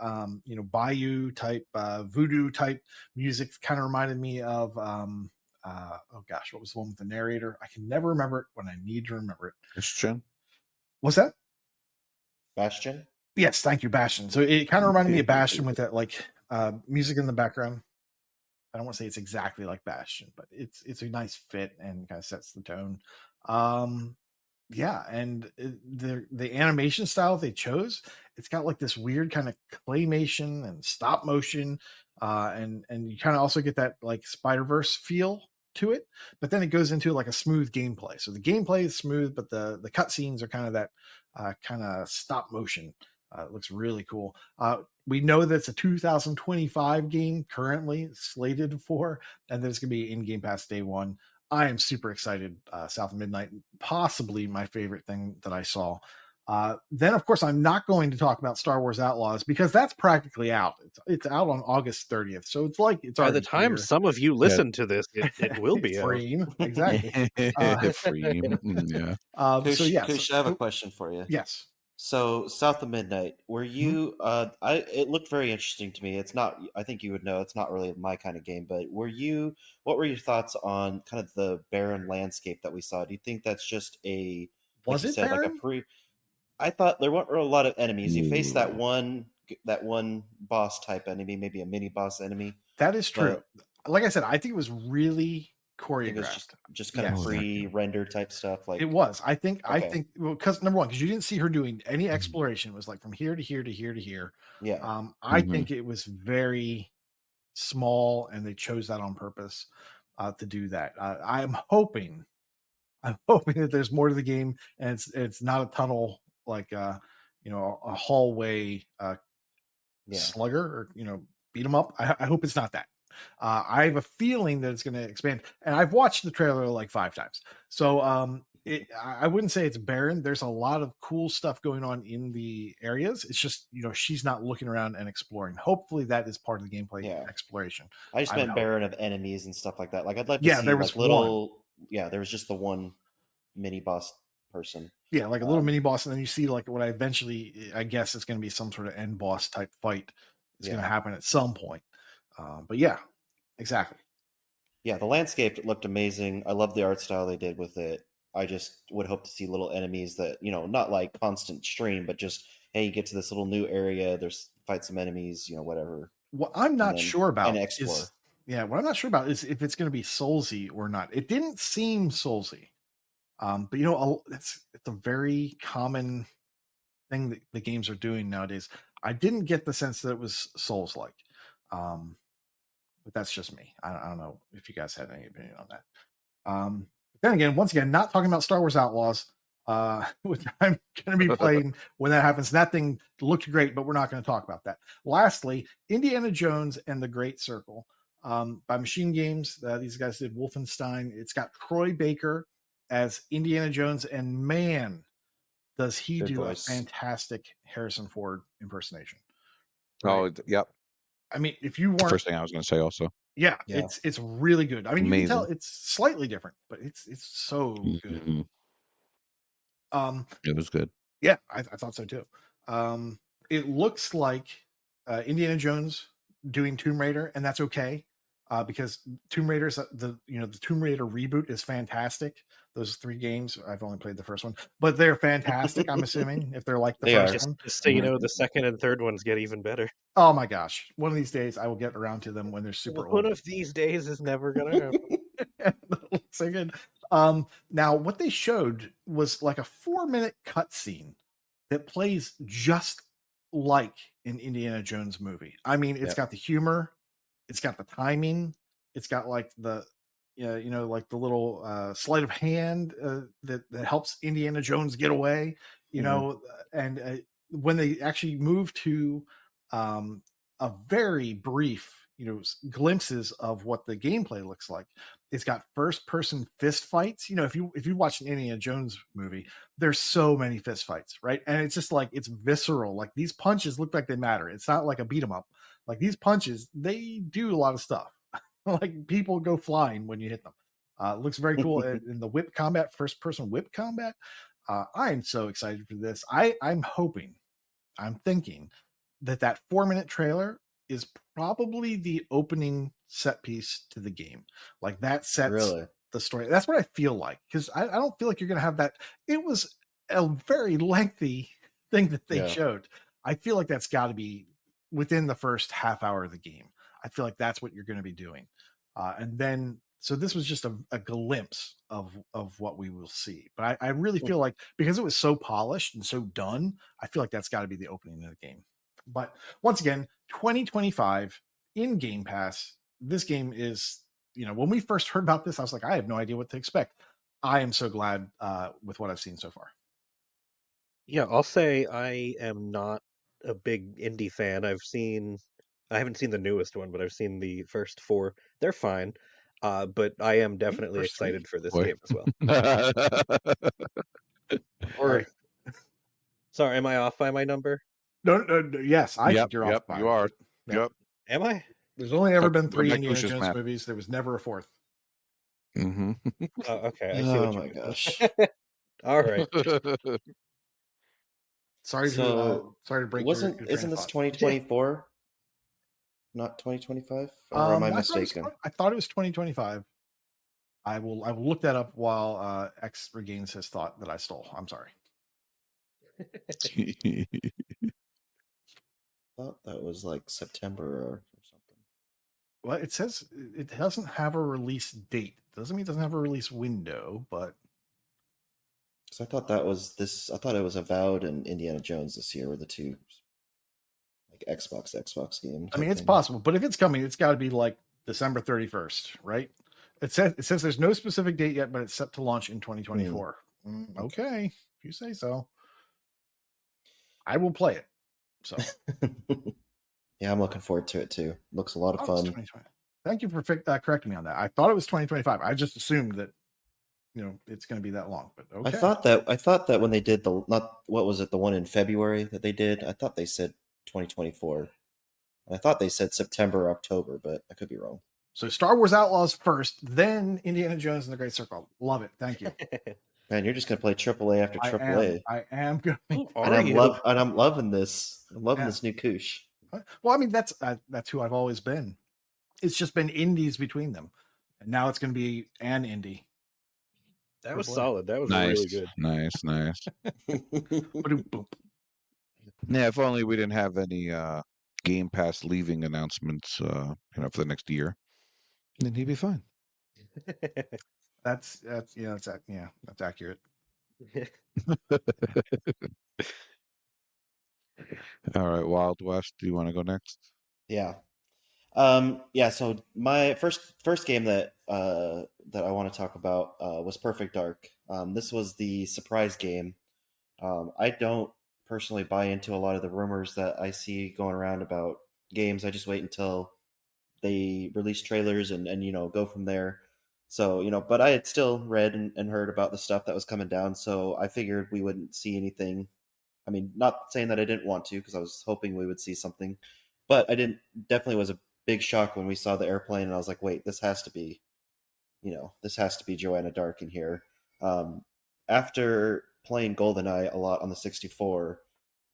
bayou type voodoo type music. Kind of reminded me of oh gosh, what was the one with the narrator? I can never remember it when I need to remember it. Christian? What's that? Bastion? Yes, thank you, Bastion. So it kind of reminded me of Bastion with that like music in the background. I don't want to say it's exactly like Bastion, but it's a nice fit and kind of sets the tone. Yeah, and the animation style they chose, it's got like this weird kind of claymation and stop motion, and you kind of also get that like Spider-Verse feel to it, but then it goes into like a smooth gameplay. So the gameplay is smooth, but the cutscenes are kind of that kind of stop motion. It looks really cool. We know that it's a 2025 game currently slated for, and there's going to be in Game Pass day one. I am super excited. South of Midnight, possibly my favorite thing that I saw. Then, of course, I'm not going to talk about Star Wars Outlaws because that's practically out. It's out on August 30th, so it's like it's By the already time here. some of you listen to this, it will be out. Frame, exactly. Frame, yeah. So yeah, Koosh, I have a question for you. Yes. So South of Midnight, were you? It looked very interesting to me. It's not. I think you would know. It's not really my kind of game. But were you? What were your thoughts on kind of the barren landscape that we saw? Do you think that's just a Was you it said, barren? like a pre? I thought there weren't a lot of enemies. You faced that Ooh. one boss type enemy, maybe a mini boss enemy. That is true. But Like I said, I think it was really I think it was choreographed. just kind Yes. of pre-render type stuff. Like It was. I think Okay. because number one, because you didn't see her doing any exploration. It was like from here to here to here to here. yeah, I Mhm. think it was very small, and they chose that on purpose to do that. I'm hoping that there's more to the game, and it's not a tunnel like a hallway yeah. slugger or beat 'em up. I hope it's not that. I have a feeling that it's going to expand, and I've watched the trailer like 5 times. So I wouldn't say it's barren. There's a lot of cool stuff going on in the areas. It's just she's not looking around and exploring. Hopefully that is part of the gameplay Yeah. exploration. I just I would meant hope. barren of enemies and stuff like that. Like I'd like to Yeah, see there like was one. little. Yeah, there was just the one mini boss person. Yeah, like a little mini boss, and then you see like what I guess it's going to be some sort of end boss type fight. It's going to Yeah. happen at some point. But yeah, exactly. Yeah, the landscape looked amazing. I love the art style they did with it. I just would hope to see little enemies that, not like constant stream, but just, hey, you get to this little new area, there's fight some enemies, whatever. What I'm not sure about explore. is what I'm not sure about is if it's going to be Soulsy or not. It didn't seem Soulsy. But it's a very common thing that the games are doing nowadays. I didn't get the sense that it was Souls like. But that's just me. I don't know if you guys had any opinion on that. Then again, once again, not talking about Star Wars Outlaws, which I'm going to be playing when that happens. That thing looked great, but we're not going to talk about that. Lastly, Indiana Jones and the Great Circle by Machine Games. These guys did Wolfenstein. It's got Troy Baker as Indiana Jones, and man, does he Good do voice. a fantastic Harrison Ford impersonation. Oh, yep. I mean, if you weren't, First thing I was going to say also. yeah, Yeah. it's really good. I mean, you can tell Amazing. it's slightly different, but it's so good. Mhm. It was good. Yeah, I thought so too. It looks like Indiana Jones doing Tomb Raider, and that's okay because Tomb Raider's the Tomb Raider reboot is fantastic. Those 3 games, I've only played the first one, but they're fantastic. I'm assuming if they're like the They first are. one. Just so you know, the second and third ones get even better. Oh my gosh! One of these days, I will get around to them when they're super One old. of these days is never gonna happen. That looks so good. Now what they showed was like a 4-minute cutscene that plays just like an Indiana Jones movie. I mean, it's got the humor, it's got the timing, it's got like the like the little sleight of hand that helps Indiana Jones get away. And when they actually move to a very brief glimpses of what the gameplay looks like, it's got first person fist fights. If you watch an Indiana Jones movie, there's so many fist fights, right? And it's just like, it's visceral. Like, these punches look like they matter. It's not like a beat 'em up. Like, these punches, they do a lot of stuff. Like, people go flying when you hit them. It looks very cool. In the whip combat, first person whip combat, I am so excited for this. I'm thinking that 4-minute trailer is probably the opening set piece to the game. Like, that sets Really? the story. That's what I feel like, because I don't feel like you're going to have that. It was a very lengthy thing that they showed. I feel like that's got to be within the first half hour of the game. I feel like that's what you're going to be doing. And then, so this was just a glimpse of what we will see. But I really feel like, because it was so polished and so done, I feel like that's got to be the opening of the game. But once again, 2025 in Game Pass. This game is, when we first heard about this, I was like, I have no idea what to expect. I am so glad with what I've seen so far. Yeah, I'll say I am not a big indie fan. I haven't seen the newest one, but I've seen the first 4. They're fine. But I am definitely First 3? excited for this Boy. game as well. Sorry. Sorry, am I off by my number? No, yes, I Yep, think you're off by you it. are. Yep. Yep. Am I? There's only ever been By 3 Indiana Koosh's Jones math. movies. There was never a 4th. Mm-hmm. Oh, okay, I see what Oh you my mean. gosh. All right. Sorry So to break your train isn't of this thought. 2024? Not 2025? Or am I mistaken? I thought it was 2025. I will look that up while X regains his thought that I stole. I'm sorry. Thought that was like September or something. Well, it says it doesn't have a release date. Doesn't mean it doesn't have a release window, but Because I thought that was this. I thought it was Avowed and Indiana Jones this year were the 2 like Xbox game. I mean, it's thing. possible. But if it's coming, it's got to be like December 31st, right? It says there's no specific date yet, but it's set to launch in 2024. Okay, if you say so. I will play it. So yeah, I'm looking forward to it too. Looks a lot of fun. Thank you for correcting me on that. I thought it was 2025. I just assumed that it's going to be that long. But okay. I thought that when they did the one in February that they did, I thought they said 2024. And I thought they said September, October, but I could be wrong. So Star Wars Outlaws first, then Indiana Jones and the Great Circle. Love it. Thank you. Man, you're just gonna play AAA after AAA. I am going. And I'm loving this. I'm loving this new Koosh. Well, I mean, that's who I've always been. It's just been indies between them, and now it's going to be an indie. That was solid. That was really good. Nice. Yeah, if only we didn't have any Game Pass leaving announcements, for the next year, then he'd be fine. That's accurate. All right, Wild West. Do you want to go next? Yeah. Yeah. So my first game that that I want to talk about was Perfect Dark. This was the surprise game. I don't personally buy into a lot of the rumors that I see going around about games. I just wait until they release trailers and go from there. So but I had still read and heard about the stuff that was coming down. So I figured we wouldn't see anything. I mean, not saying that I didn't want to, because I was hoping we would see something, but I didn't. Definitely was a big shock when we saw the airplane, and I was like, wait, this has to be, this has to be Joanna Dark in here. Um, After playing GoldenEye a lot on the 64,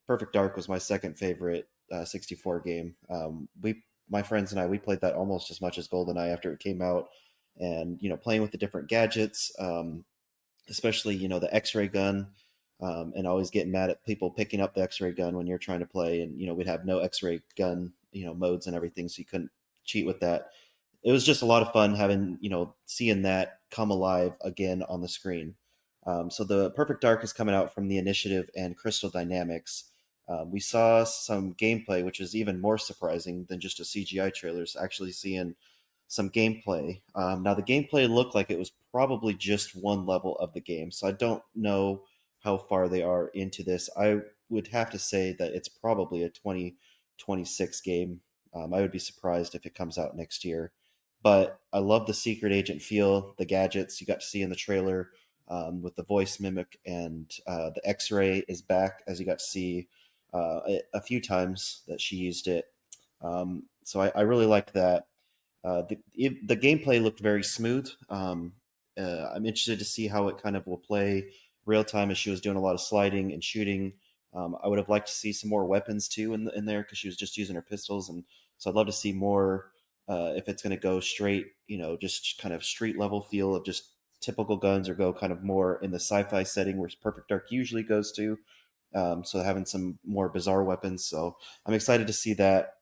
Perfect Dark was my second favorite 64 game. My friends and I, we played that almost as much as GoldenEye after it came out, and playing with the different gadgets, especially the X-ray gun, and always getting mad at people picking up the X-ray gun when you're trying to play, and we'd have no X-ray gun modes and everything, so you couldn't cheat with that. It was just a lot of fun having seeing that come alive again on the screen. So the Perfect Dark is coming out from the Initiative and Crystal Dynamics. We saw some gameplay, which is even more surprising than just a CGI trailer. Is actually seeing some gameplay. Now the gameplay looked like it was probably just one level of the game, so I don't know how far they are into this. I would have to say that it's probably a 2026 game. I would be surprised if it comes out next year. But I love the secret agent feel, the gadgets you got to see in the trailer, with the voice mimic, and the X-ray is back, as you got to see a few times that she used it. So I really liked that. The gameplay looked very smooth. I'm interested to see how it kind of will play real time, as she was doing a lot of sliding and shooting. I would have liked to see some more weapons too in there, because she was just using her pistols, and so I'd love to see more. If it's going to go straight, just kind of street level feel of just typical guns, or go kind of more in the sci-fi setting where Perfect Dark usually goes to. So having some more bizarre weapons. So I'm excited to see that,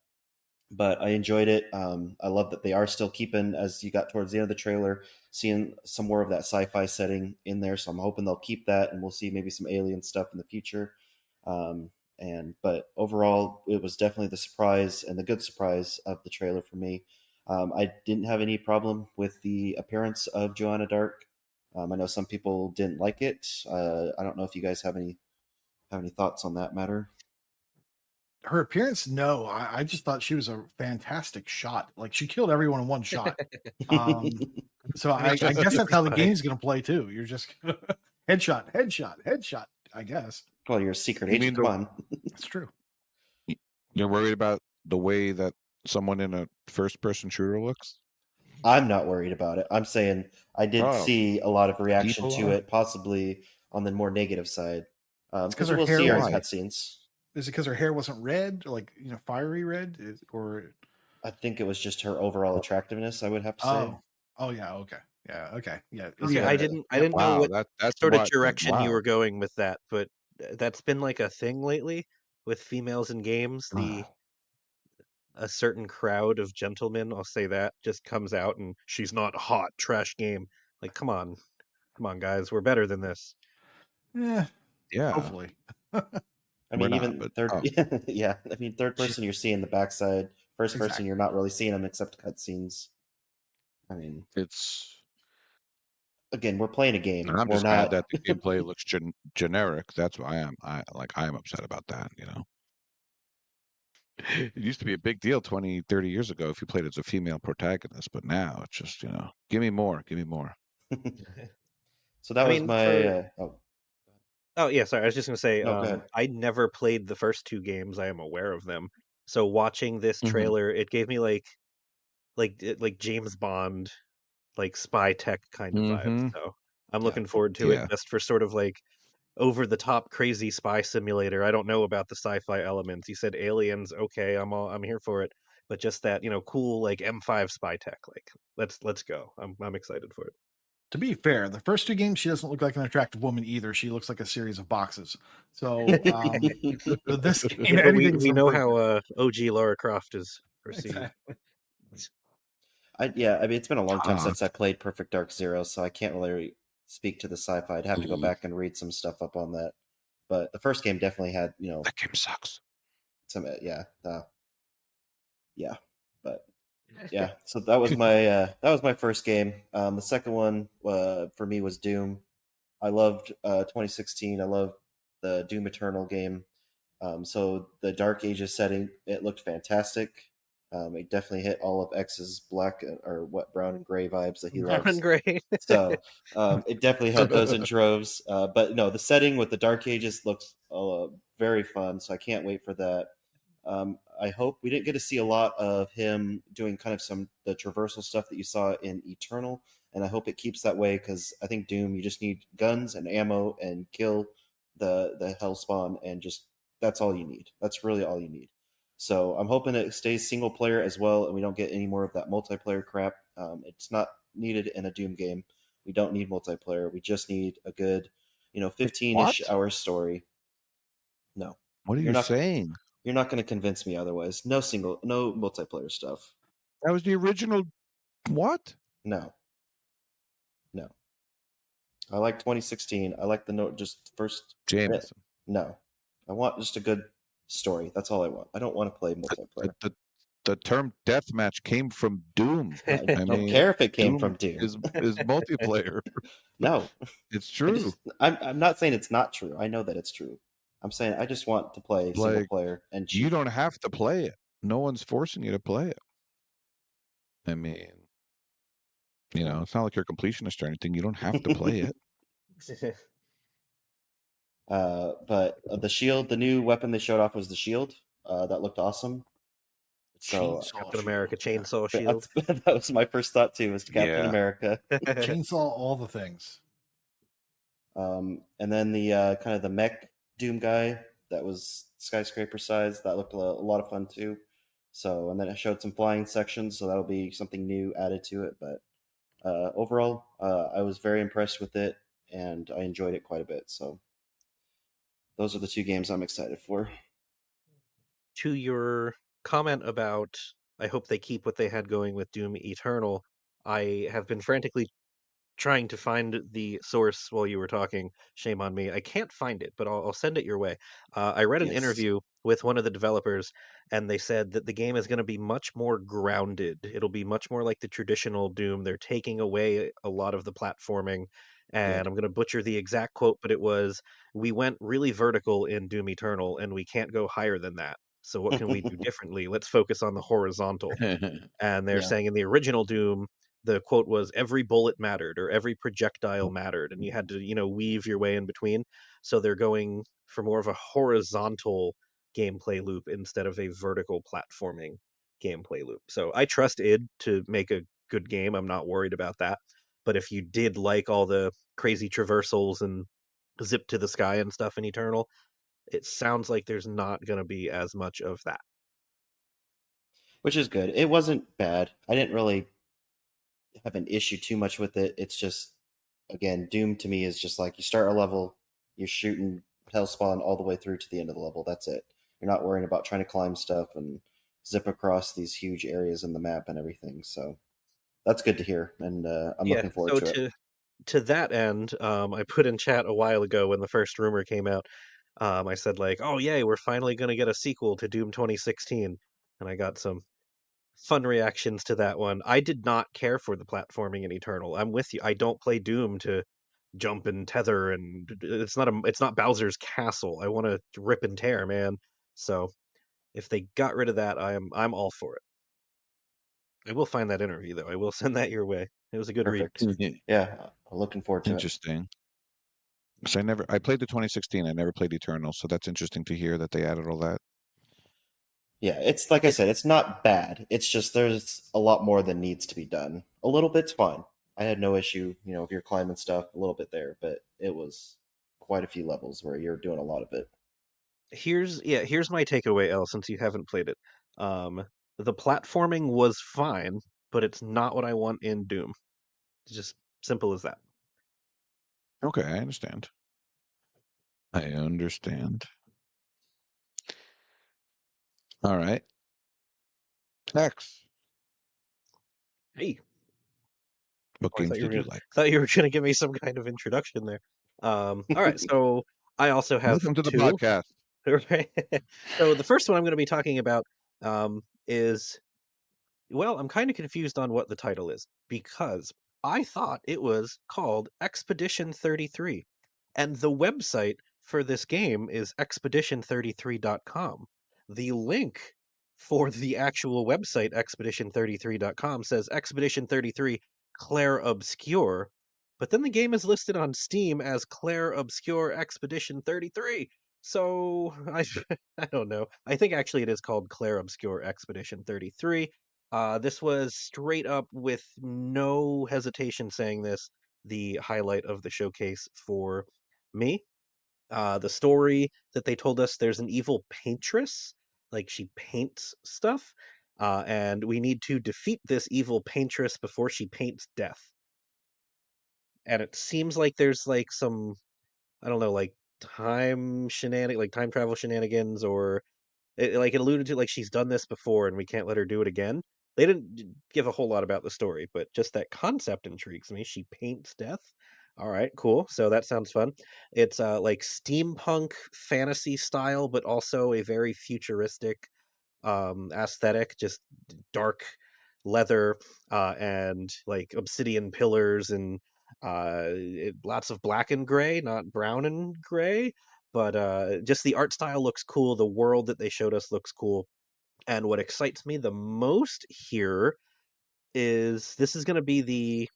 but I enjoyed it. I love that they are still keeping, as you got towards the end of the trailer, seeing some more of that sci-fi setting in there. So I'm hoping they'll keep that, and we'll see maybe some alien stuff in the future. Um, but overall, it was definitely the surprise, and the good surprise of the trailer for me. I didn't have any problem with the appearance of Joanna Dark. I know some people didn't like it. I don't know if you guys have any thoughts on that matter. Her appearance, no, I just thought she was a fantastic shot. Like, she killed everyone in one shot. So I mean, I just guess that's how the fine. game's going to play too. You're just headshot, headshot, headshot. I guess Well, you're a secret You agent. mean Come on. that's true. you're worried about the way that someone in a first-person shooter looks? I'm not worried about it. I'm saying I did Oh, see a lot of reaction people to are. it, possibly on the more negative side, It's because because her we'll hair see her in Why? wasn't. cutscenes. Is it because her hair wasn't red, like fiery red, or I think it was just her overall attractiveness, I would have to say. oh, oh yeah, okay, yeah, okay, yeah. Is Okay, what I it is. didn't I Yep. didn't know Wow, what that's sort of what. direction you Wow. were going with that, but that's been like a thing lately with females in games. A certain crowd of gentlemen, I'll say that, just comes out and she's not hot, trash game. Like, come on, guys, we're better than this. Yeah, Yeah, hopefully. I we're mean, not, even but third, oh, yeah. I mean, third She, person, you're seeing the backside. First person, exactly. you're not really seeing them except cutscenes. I mean, it's. again, we're playing a game. I'm We're just mad not. that the gameplay looks generic. That's why I am upset about that. It used to be a big deal 20, 30 years ago if you played as a female protagonist, but now it's just, give me more, give me more. So that I was mean, my. for oh yeah, sorry, I was just gonna say, No, go ahead. I never played the first two games. I am aware of them. So watching this Hmm. trailer, it gave me like James Bond, like spy tech kind of vibes. Hmm. So I'm Yeah. looking forward to it Yeah. just for sort of like over the top crazy spy simulator. I don't know about the sci-fi elements. You said aliens, okay, I'm here for it. But just that, cool like M5 spy tech, like let's go. I'm excited for it. To be fair, the first two games, she doesn't look like an attractive woman either. She looks like a series of boxes. So with this Yeah, game, but we anything's we an know improvement. how OG Lara Croft is perceived. Exactly. Yeah, I mean, it's been a long time Talk. since I played Perfect Dark Zero, so I can't really speak to the sci-fi. I'd have to go Ooh, back and read some stuff up on that. But the first game definitely had, that game sucks. some, yeah, yeah. But Yeah, so that was my first game. The second one for me was Doom. I loved 2016. I loved the Doom Eternal game. So the Dark Ages setting, it looked fantastic. It definitely hit all of X's black or what brown and gray vibes that he Brown and loves. gray. So it definitely had those in droves. But no, the setting with the Dark Ages looks very fun. So I can't wait for that. I hope we didn't get to see a lot of him doing kind of the traversal stuff that you saw in Eternal, and I hope it keeps that way because I think Doom, you just need guns and ammo and kill the Hellspawn, and just that's all you need. That's really all you need. So I'm hoping it stays single player as well, and we don't get any more of that multiplayer crap. It's not needed in a Doom game. We don't need multiplayer. We just need a good, 15-ish What? hour story. No, What are you're you not. saying? You're not going to convince me otherwise. No multiplayer stuff. That was the original. What? No, no. I like 2016. I like the note just first. Jameson. No, I want just a good story. That's all I want. I don't want to play The, multiplayer. the term deathmatch came from Doom. I I don't mean, care if it came Doom from Doom. is multiplayer. No, It's true. I'm not saying it's not true. I know that it's true. I'm saying I just want to play single Like, player and you cheat. don't have to play it. No one's forcing you to play it. I mean, it's not like you're a completionist or anything. You don't have to play it. But the shield, the new weapon they showed off was the shield. That looked awesome. So Chainsaw Captain shield, America yeah. chainsaw shield. that was my first thought too. Was Captain Yeah. America. Chainsaw all the things. And then the kind of the mech Doom guy that was skyscraper size. That looked a lot of fun too. So, and then it showed some flying sections, so that'll be something new added to it. But overall, I was very impressed with it, and I enjoyed it quite a bit. So, those are the two games I'm excited for. To your comment about, I hope they keep what they had going with Doom Eternal, I have been frantically trying to find the source while you were talking. Shame on me. I can't find it, but I'll send it your way. I read an Yes. interview with one of the developers, and they said that the game is going to be much more grounded. It'll be much more like the traditional Doom. They're taking away a lot of the platforming. And Good. I'm going to butcher the exact quote, but it was, "We went really vertical in Doom Eternal, and we can't go higher than that. So what can we do differently? Let's focus on the horizontal." And they're Yeah. saying in the original Doom, the quote was, "Every bullet mattered, or every projectile mattered, and you had to, weave your way in between." So they're going for more of a horizontal gameplay loop instead of a vertical platforming gameplay loop. So I trust id to make a good game. I'm not worried about that. But if you did like all the crazy traversals and zip to the sky and stuff in Eternal, it sounds like there's not going to be as much of that. Which is good. It wasn't bad. I didn't really have an issue too much with it. It's just, again, Doom to me is just like you start a level, you're shooting Hellspawn all the way through to the end of the level. That's it. You're not worrying about trying to climb stuff and zip across these huge areas in the map and everything. So that's good to hear, and I'm Yeah. looking forward So to it. to that end, I put in chat a while ago when the first rumor came out. I said like, "Oh yay, we're finally going to get a sequel to Doom 2016," and I got some fun reactions to that one. I did not care for the platforming in Eternal. I'm with you. I don't play Doom to jump and tether, and it's not Bowser's Castle. I want to rip and tear, man. So if they got rid of that, I'm all for it. I will find that interview though. I will send that your way. It was a good read. Perfect. Yeah, I'm looking forward to it. Interesting. So I played the 2016. I never played Eternal, so that's interesting to hear that they added all that. Yeah, it's like I said, it's not bad. It's just there's a lot more that needs to be done. A little bit's fine. I had no issue, if you're climbing stuff, a little bit there, but it was quite a few levels where you're doing a lot of it. Here's my takeaway, El, since you haven't played it. The platforming was fine, but it's not what I want in Doom. It's just simple as that. Okay, I understand. I understand. All right. X. Hey, What I games did you like? thought you were gonna give me some kind of introduction there. All right, so I also have Welcome to the two. podcast. Right? So the first one I'm going to be talking about is Well, I'm kind of confused on what the title is because I thought it was called Expedition 33. And the website for this game is expedition33.com. The link for the actual website, expedition33.com, says Expedition 33 Clair Obscur, but then the game is listed on Steam as Clair Obscur Expedition 33. So I don't know. I think actually it is called Clair Obscur Expedition 33. This was straight up with no hesitation saying this, the highlight of the showcase for me. The story that they told us, there's an evil paintress, like she paints stuff, and we need to defeat this evil paintress before she paints death. And it seems like there's like some, I don't know, like time travel shenanigans, or it alluded to like she's done this before and we can't let her do it again. They didn't give a whole lot about the story, but just that concept intrigues me. She paints death. All right, cool. So that sounds fun. It's like steampunk fantasy style, but also a very futuristic aesthetic, just dark leather and like obsidian pillars and lots of black and gray, not brown and gray. But just the art style looks cool. The world that they showed us looks cool. And what excites me the most here is this is going to be the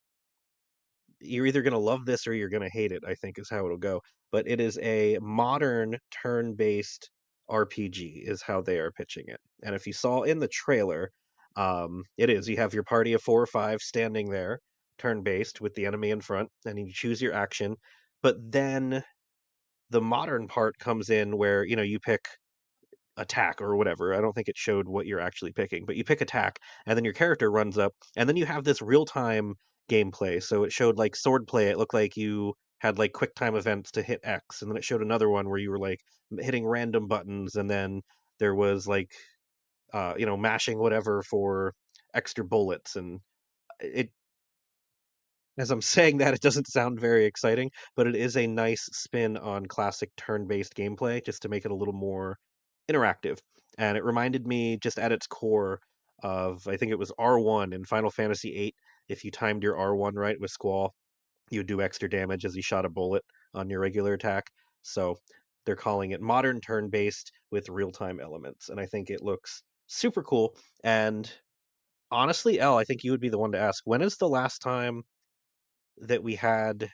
you're either going to love this or you're going to hate it, I think is how it'll go. But it is a modern turn-based RPG is how they are pitching it. And if you saw in the trailer, it is you have your party of 4 or 5 standing there, turn-based with the enemy in front, and you choose your action. But then the modern part comes in where, you pick attack or whatever. I don't think it showed what you're actually picking, but you pick attack and then your character runs up and then you have this real-time gameplay. So it showed like sword play. It looked like you had like quick time events to hit X, and then it showed another one where you were like hitting random buttons, and then there was like mashing whatever for extra bullets. And it as I'm saying that, it doesn't sound very exciting, but it is a nice spin on classic turn-based gameplay just to make it a little more interactive. And it reminded me, just at its core, of I think it was R1 in Final Fantasy VIII. If you timed your R1 right with Squall, you would do extra damage as you shot a bullet on your regular attack. So they're calling it modern turn-based with real-time elements, and I think it looks super cool. And honestly, Elle, I think you would be the one to ask, when is the last time that we had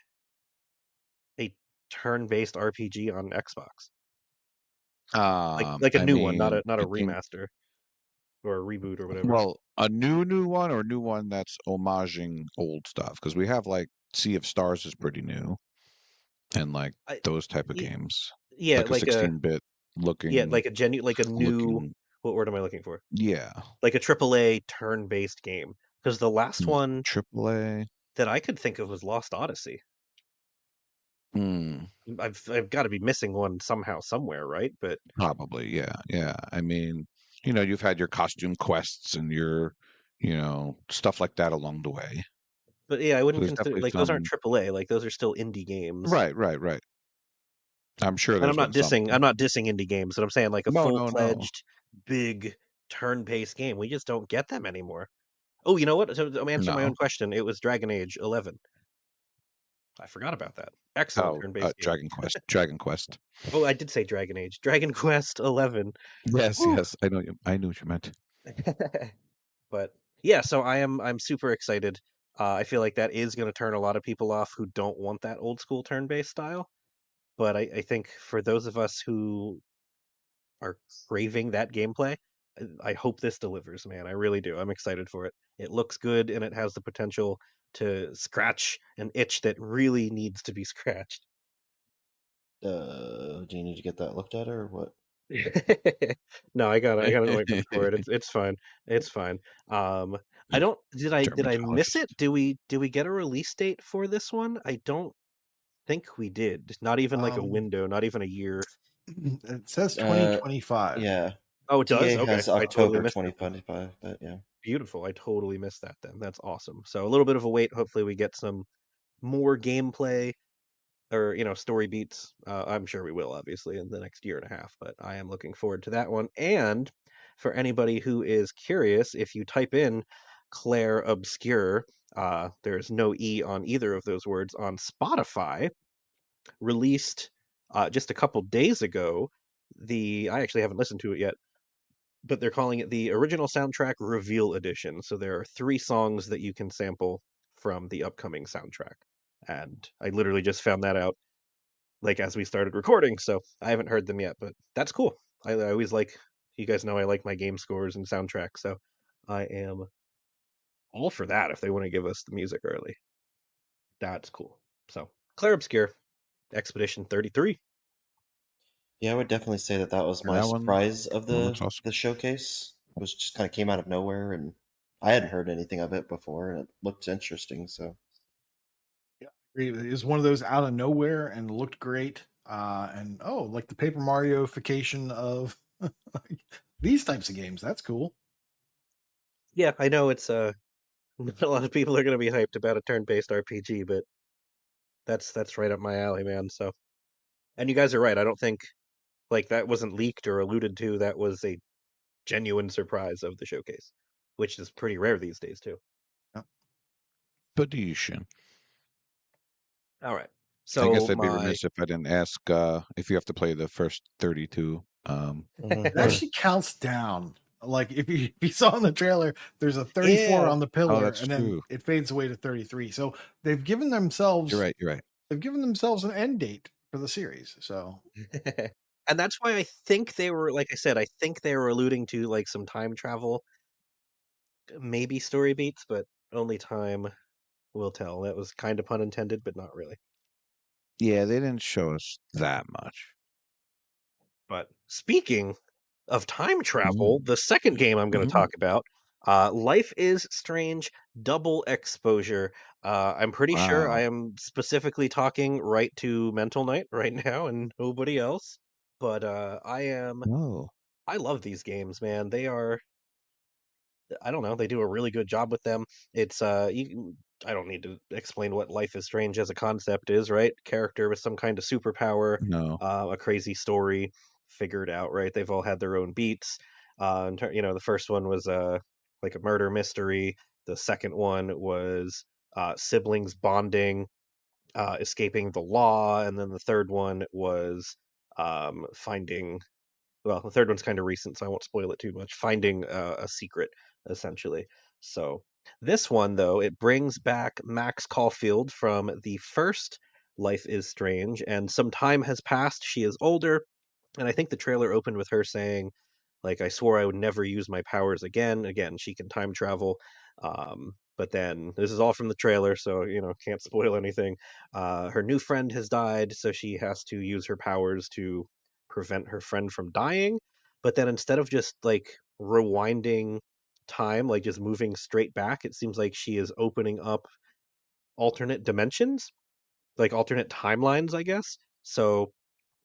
a turn-based RPG on Xbox? Like a I new one, not mean, a I think, remaster or a reboot or whatever. well, a new one or a new one that's homaging old stuff because we have like Sea of Stars is pretty new and like I those type of y games, yeah, like a 16-bit looking like a like a new, looking. what word am I looking for? Yeah. Like a AAA turn-based game. Because the last one Triple A. that I could think of was Lost Odyssey. I've got to be missing one somehow, somewhere, right? Probably, yeah, yeah. I mean, you've had your costume quests and your, stuff like that along the way. But yeah, I So wouldn't there's consider definitely like those aren't some. AAA. Like those are still indie games. Right, right, right. I'm sure And there's been something. I'm not dissing indie games, but I'm saying like a No, no, no, full-fledged big turn-based game. We just don't get them anymore. Oh, you know what? So I'm answering my own no. question. It was Dragon Age 11. I forgot about that. Excellent Oh, turn-based game. Dragon Quest, Dragon Quest. Oh, I did say Dragon Age. Dragon Quest 11. Yes, Woo. yes. I know you. I knew what you meant. But yeah, so I'm super excited. I feel like that is going to turn a lot of people off who don't want that old school turn-based style. But I think for those of us who are craving that gameplay, I hope this delivers, man. I really do. I'm excited for it. It looks good and it has the potential to scratch an itch that really needs to be scratched. Do you need to get that looked at or what? No, I got an ointment for it. It's fine. It's fine. I don't did I miss it? Dermatologist. Do we get a release date for this one? I don't think we did. Not even like a Um, window, not even a year. it says Uh, 2025. yeah. Oh, it does? TA Okay. has I totally October missed it then. 2025, but yeah. Beautiful. I totally missed that then. That's awesome. So a little bit of a wait. Hopefully we get some more gameplay or, story beats. I'm sure we will, obviously, in the next year and a half, but I am looking forward to that one. And for anybody who is curious, if you type in Clair Obscur, there's no E on either of those words, on Spotify, released just a couple days ago. I actually haven't listened to it yet, but they're calling it the Original Soundtrack Reveal Edition. So there are 3 songs that you can sample from the upcoming soundtrack. And I literally just found that out like as we started recording, so I haven't heard them yet, but that's cool. I always like, you guys know I like my game scores and soundtracks, so I am all for that if they want to give us the music early. That's cool. So, Clair Obscur, Expedition 33. Yeah, I would definitely say that was my That one, surprise of that looks the awesome. showcase. It was just kind of came out of nowhere, and I hadn't heard anything of it before, and it looked interesting. So Yeah, I agree. It was one of those out of nowhere and looked great. And like the Paper Mario-fication of these types of games. That's cool. Yeah, I know it's not a lot of people are going to be hyped about a turn-based RPG, but that's right up my alley, man. So, and you guys are right. I don't think like that wasn't leaked or alluded to. That was a genuine surprise of the showcase, which is pretty rare these days too. Yeah. Petition. All right. I guess So I'd be remiss if I didn't ask if you have to play the first 32. It actually counts down. Like if you saw in the trailer, there's a 34 Yeah. on the Oh, pillar, that's and then true. it fades away to 33. So they've given You're themselves right. You're right. an end date for the series. So And that's why I think they were, like I said, I think they were alluding to like some time travel, maybe story beats, but only time will tell. That was kind of pun intended, but not really. Yeah, they didn't show us that much. But speaking of time travel, Mm. the second game I'm going to Mhm. talk about, Life is Strange Double Exposure. I'm pretty sure I Wow. am specifically talking right to Mental Knight right now and nobody else. But Oh, I love these games, man. They are, I don't know, they do a really good job with them. It's I don't need to explain what Life is Strange as a concept is, right? Character with some kind of superpower, no. a crazy story figured out, right? They've all had their own beats. The first one was like a murder mystery. The second one was siblings bonding, escaping the law, and then the third one was finding, well, the third one's kind of recent, so I won't spoil it too much. Finding a secret, essentially. So this one, though, it brings back Max Caulfield from the first Life is Strange, and some time has passed. She is older, and I think the trailer opened with her saying, like, I swore I would never use my powers again. Again, she can time travel. But then this is all from the trailer, so can't spoil anything. Her new friend has died, so she has to use her powers to prevent her friend from dying. But then instead of just like rewinding time, like just moving straight back, it seems like she is opening up alternate dimensions, like alternate timelines, I guess. So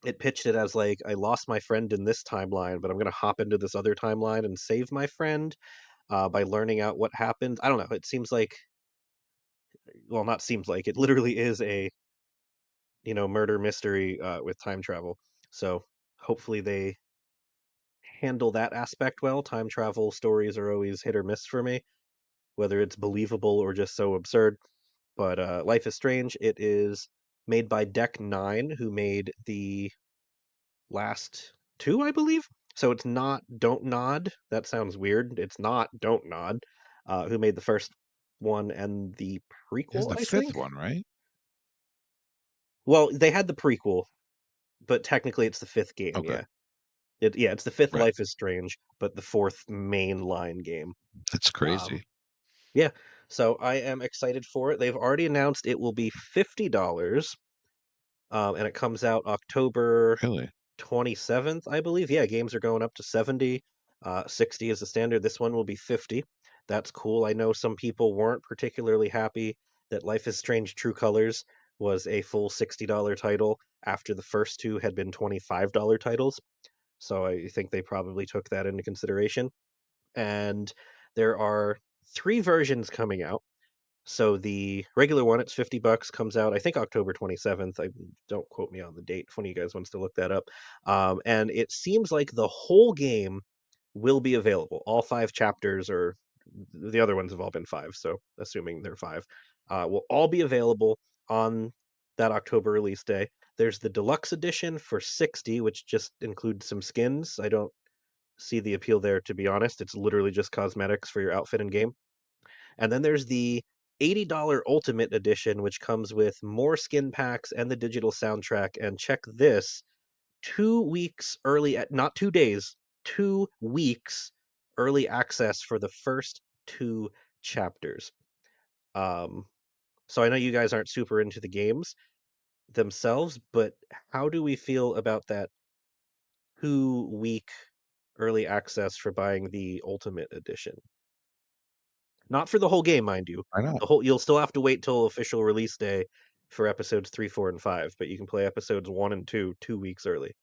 it pitched it as like, I lost my friend in this timeline, but I'm gonna hop into this other timeline and save my friend by learning out what happened. I don't know. It seems like, well, not seems like, it literally is a murder mystery with time travel. So hopefully they handle that aspect well. Time travel stories are always hit or miss for me, whether it's believable or just so absurd. But Life is Strange, it is made by Deck Nine, who made the last two, I believe. So it's not Don't Nod. That sounds weird. It's not Don't Nod, who made the first one and the This is prequel, the I fifth think. one, right? Well, they had the prequel, but technically it's the fifth game. Okay. Yeah, it's the fifth Right. Life is Strange, but the fourth main line game. That's Um, crazy. yeah, so I am excited for it. They've already announced it will be $50, and it comes out October Really? 27th, I believe. Yeah, games are going up to 70. 60 is the standard. This one will be 50. That's cool. I know some people weren't particularly happy that Life is Strange True Colors was a full $60 title after the first two had been $25 titles. So I think they probably took that into consideration. And there are 3 versions coming out. So the regular one, it's $50, comes out I think October 27th. I don't quote me on the date if one of you guys wants to look that up. And it seems like the whole game will be available. All 5 chapters, or the other ones have all been 5, so assuming they're 5, will all be available on that October release day. There's the deluxe edition for 60, which just includes some skins. I don't see the appeal there, to be honest. It's literally just cosmetics for your outfit in game. And then there's the $80 Ultimate Edition, which comes with more skin packs and the digital soundtrack. And check this, 2 weeks early, not 2 days, 2 weeks early access for the first 2 chapters. So I know you guys aren't super into the games themselves, but how do we feel about that 2 week early access for buying the Ultimate Edition? Not for the whole game, mind you. I know. You'll still have to wait till official release day for episodes 3, 4, and 5, but you can play episodes 1 and 2 2 weeks early.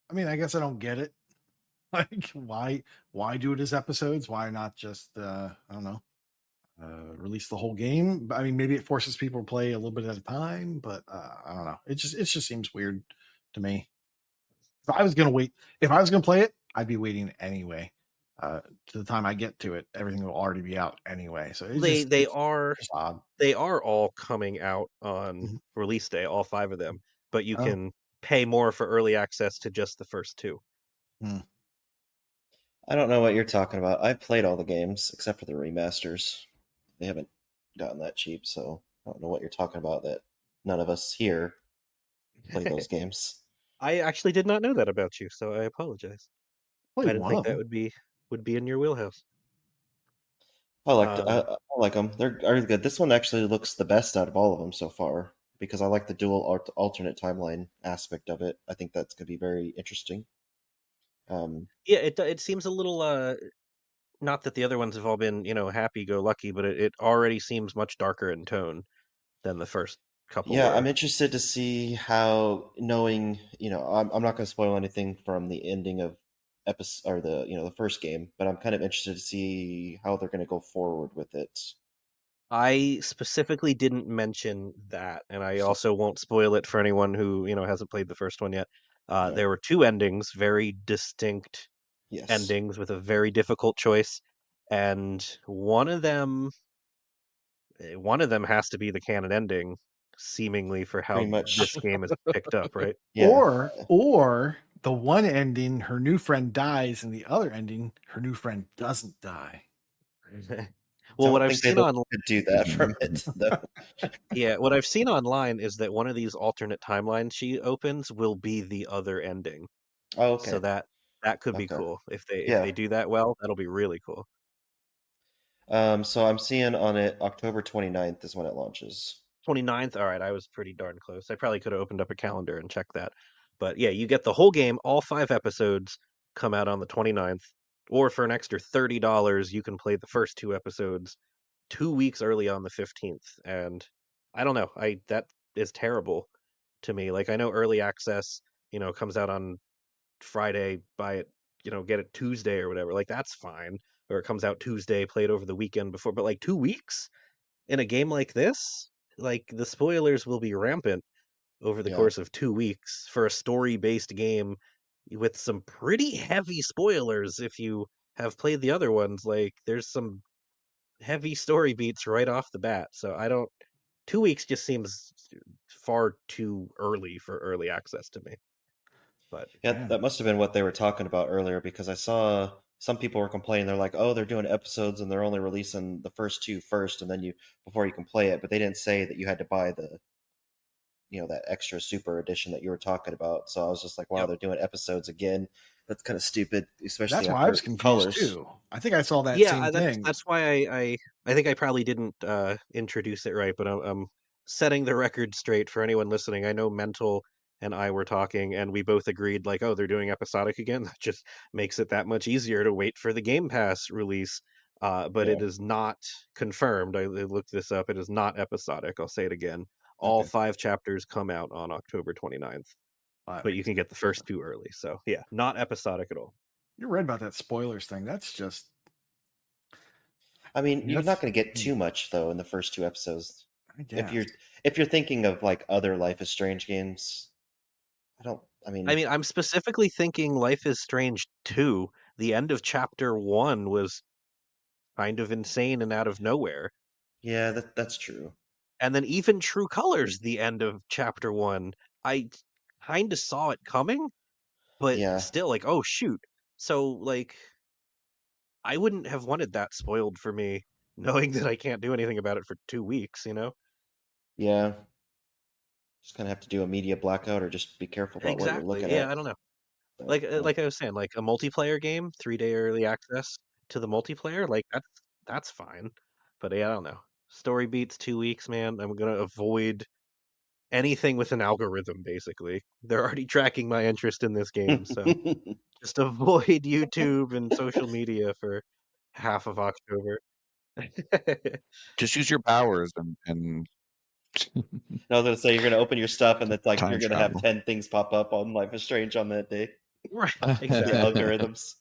I mean, I guess I don't get it. Like, why do it as episodes? Why not just I don't know, release the whole game? I mean, maybe it forces people to play a little bit at a time, but I don't know. It just seems weird to me. If I was gonna wait, if I was gonna play it, I'd be waiting anyway. To the time I get to it, everything will already be out anyway. So They are just odd. they are all coming out on Mhm. release day, all 5 of them, but you Oh, can pay more for early access to just the first 2. hmm. I don't know what you're talking about. I've played all the games except for the remasters. They haven't gotten that cheap, so I don't know what you're talking about that none of us here play those games. I actually did not know that about you, so I apologize. Play I didn't one think of that them. would be in your wheelhouse. I like them. They're good. This one actually looks the best out of all of them so far because I like the dual alternate timeline aspect of it. I think that's going to be very interesting. Yeah, it seems a little not that the other ones have all been, happy go lucky, but it already seems much darker in tone than the first couple Yeah, I'm were. interested to see how knowing, I'm not going to spoil anything from the ending of episode or the first game, but I'm kind of interested to see how they're going to go forward with it. I specifically didn't mention that, and I So, also won't spoil it for anyone who, hasn't played the first one yet. yeah. There were 2 endings, very distinct Yes. endings with a very difficult choice, and one of them has to be the canon ending, seemingly for how Pretty much. this game is picked up, right? Yeah. Or the one ending, her new friend dies, and the other ending, her new friend doesn't die. Well, what Don't I've think they seen could on do that from it though. yeah, what I've seen online is that one of these alternate timelines she opens will be the other ending. Oh, So okay. that could be Okay. cool. If they Yeah. do that well, that'll be really cool. So I'm seeing on it October 29th is when it launches. 29th. All right, I was pretty darn close. I probably could have opened up a calendar and checked that. But yeah, you get the whole game, all 5 episodes come out on the 29th, or for an extra $30, you can play the first 2 episodes 2 weeks early on the 15th. And I don't know, I that is terrible to me. Like I know early access, comes out on Friday, buy it, get it Tuesday or whatever. Like that's fine. Or it comes out Tuesday, play it over the weekend before. But like 2 weeks in a game like this, like the spoilers will be rampant over the Yeah. course of 2 weeks for a story-based game with some pretty heavy spoilers. If you have played the other ones, like there's some heavy story beats right off the bat. So I don't. 2 weeks just seems far too early for early access to me. But Yeah, Man, that must have been what they were talking about earlier because I saw some people were complaining. They're like, "Oh, they're doing episodes and they're only releasing the first two first, and then you before you can play it." But they didn't say that you had to buy that extra super edition that you were talking about. So I was just like, "Wow, yep. they're doing episodes again." That's kind of stupid, especially that's why I was after confused colors. too. I think I saw that Yeah, same that's thing. that's why I think I probably didn't introduce it right, but I'm setting the record straight for anyone listening. I know Mental and I were talking, and we both agreed, like, oh, they're doing episodic again. That just makes it that much easier to wait for the Game Pass release. But Yeah. it is not confirmed. I looked this up. It is not episodic. I'll say it again. All Okay, 5 chapters come out on October 29th, well, that but you makes can get the sense. first 2 early. So yeah, not episodic at all. You're right about that spoilers thing. That's just, I I mean, mean, you're that's, not going to get too much though in the first two episodes. I If guess. you're thinking of like other Life is Strange games, I don't. I I mean, mean, I'm specifically thinking Life is Strange 2. the end of chapter 1 was kind of insane and out of nowhere. Yeah, that's true. And then even True Colors, the end of chapter 1, I kind of saw it coming, but Yeah. still, like, oh shoot. So, like, I wouldn't have wanted that spoiled for me, knowing that I can't do anything about it for 2 weeks, you know? Yeah. Just kind of have to do a media blackout or just be careful about what you're Exactly. looking Yeah, at. I don't know. But, yeah. Like I was saying, like a multiplayer game, 3-day early access to the multiplayer, like that's fine. But yeah, I don't know. Story beats 2 weeks, man. I'm gonna avoid anything with an algorithm, basically. They're already tracking my interest in this game, so just avoid YouTube and social media for half of October. Just use your powers and I was gonna say you're gonna open your stuff and it's like time you're gonna have travel. 10 things pop up on Life is Strange on that day. Right, The exactly. algorithms.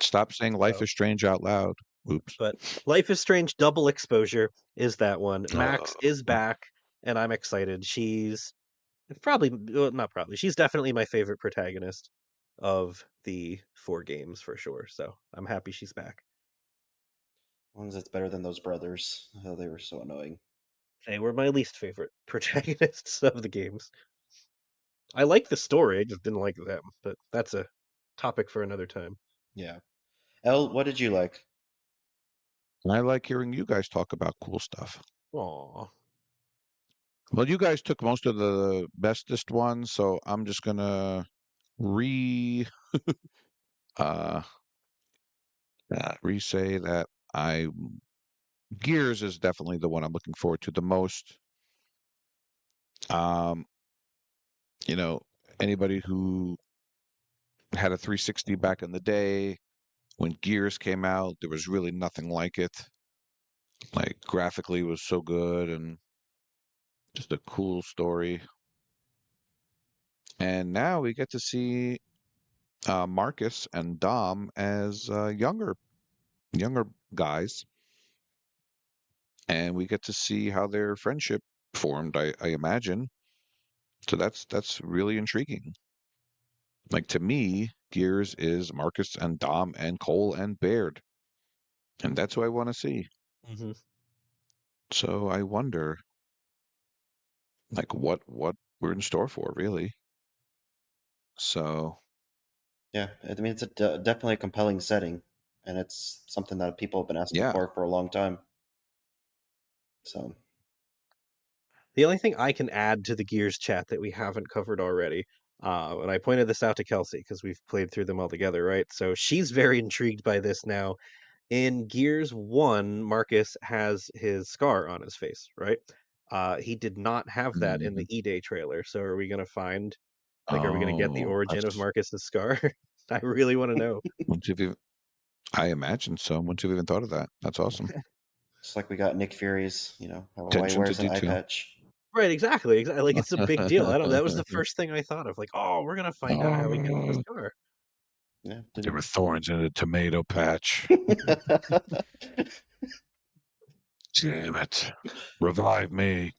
Stop saying life So, is strange out loud. Oops. but Life is Strange Double Exposure is that one. Max is Uh, back, and I'm excited. She's probably, well, not probably, she's definitely my favorite protagonist of the 4 games for sure. So I'm happy she's back. As long as it's better than those brothers. Oh, they were so annoying. They were my least favorite protagonists of the games. I like the story, I just didn't like them, but that's a topic for another time. Yeah. Elle, what did you like? I like hearing you guys talk about cool stuff. Aw. Well, you guys took most of the bestest ones, so I'm just gonna re uh, re-say that I Gears is definitely the one I'm looking forward to the most. Um, you know, anybody who had a 360 back in the day when Gears came out, there was really nothing like it. Like graphically, it was so good and just a cool story. And now we get to see Marcus and Dom as younger guys, and we get to see how their friendship formed. I imagine. So that's really intriguing. Like to me, Gears is Marcus and Dom and Cole and Baird, and that's who I want to see. Hmm. So I wonder, like, what we're in store for, really. So Yeah, I mean it's definitely a compelling setting, and it's something that people have been asking yeah, for a long time. So The only thing I can add to the Gears chat that we haven't covered already, and I pointed this out to Kelsey because we've played through them all together, right? So she's very intrigued by this now. In Gears 1, Marcus has his scar on his face, right? He did not have that in the mhm. E-Day trailer. So are we gonna find, like, are we gonna get the Oh, origin of that's Marcus's scar? I really want to know. once you've even, I imagine so. Once you've even thought of that, that's awesome. just like we got Nick Fury's, why he Attention to wears an eye detail. patch. Right, exactly, exactly. Like it's a big deal. I don't. That was the first thing I thought of. Like, oh, we're gonna find out how he gets the Oh, scar. Yeah, there were didn't. thorns in a tomato patch. Damn it. Revive me.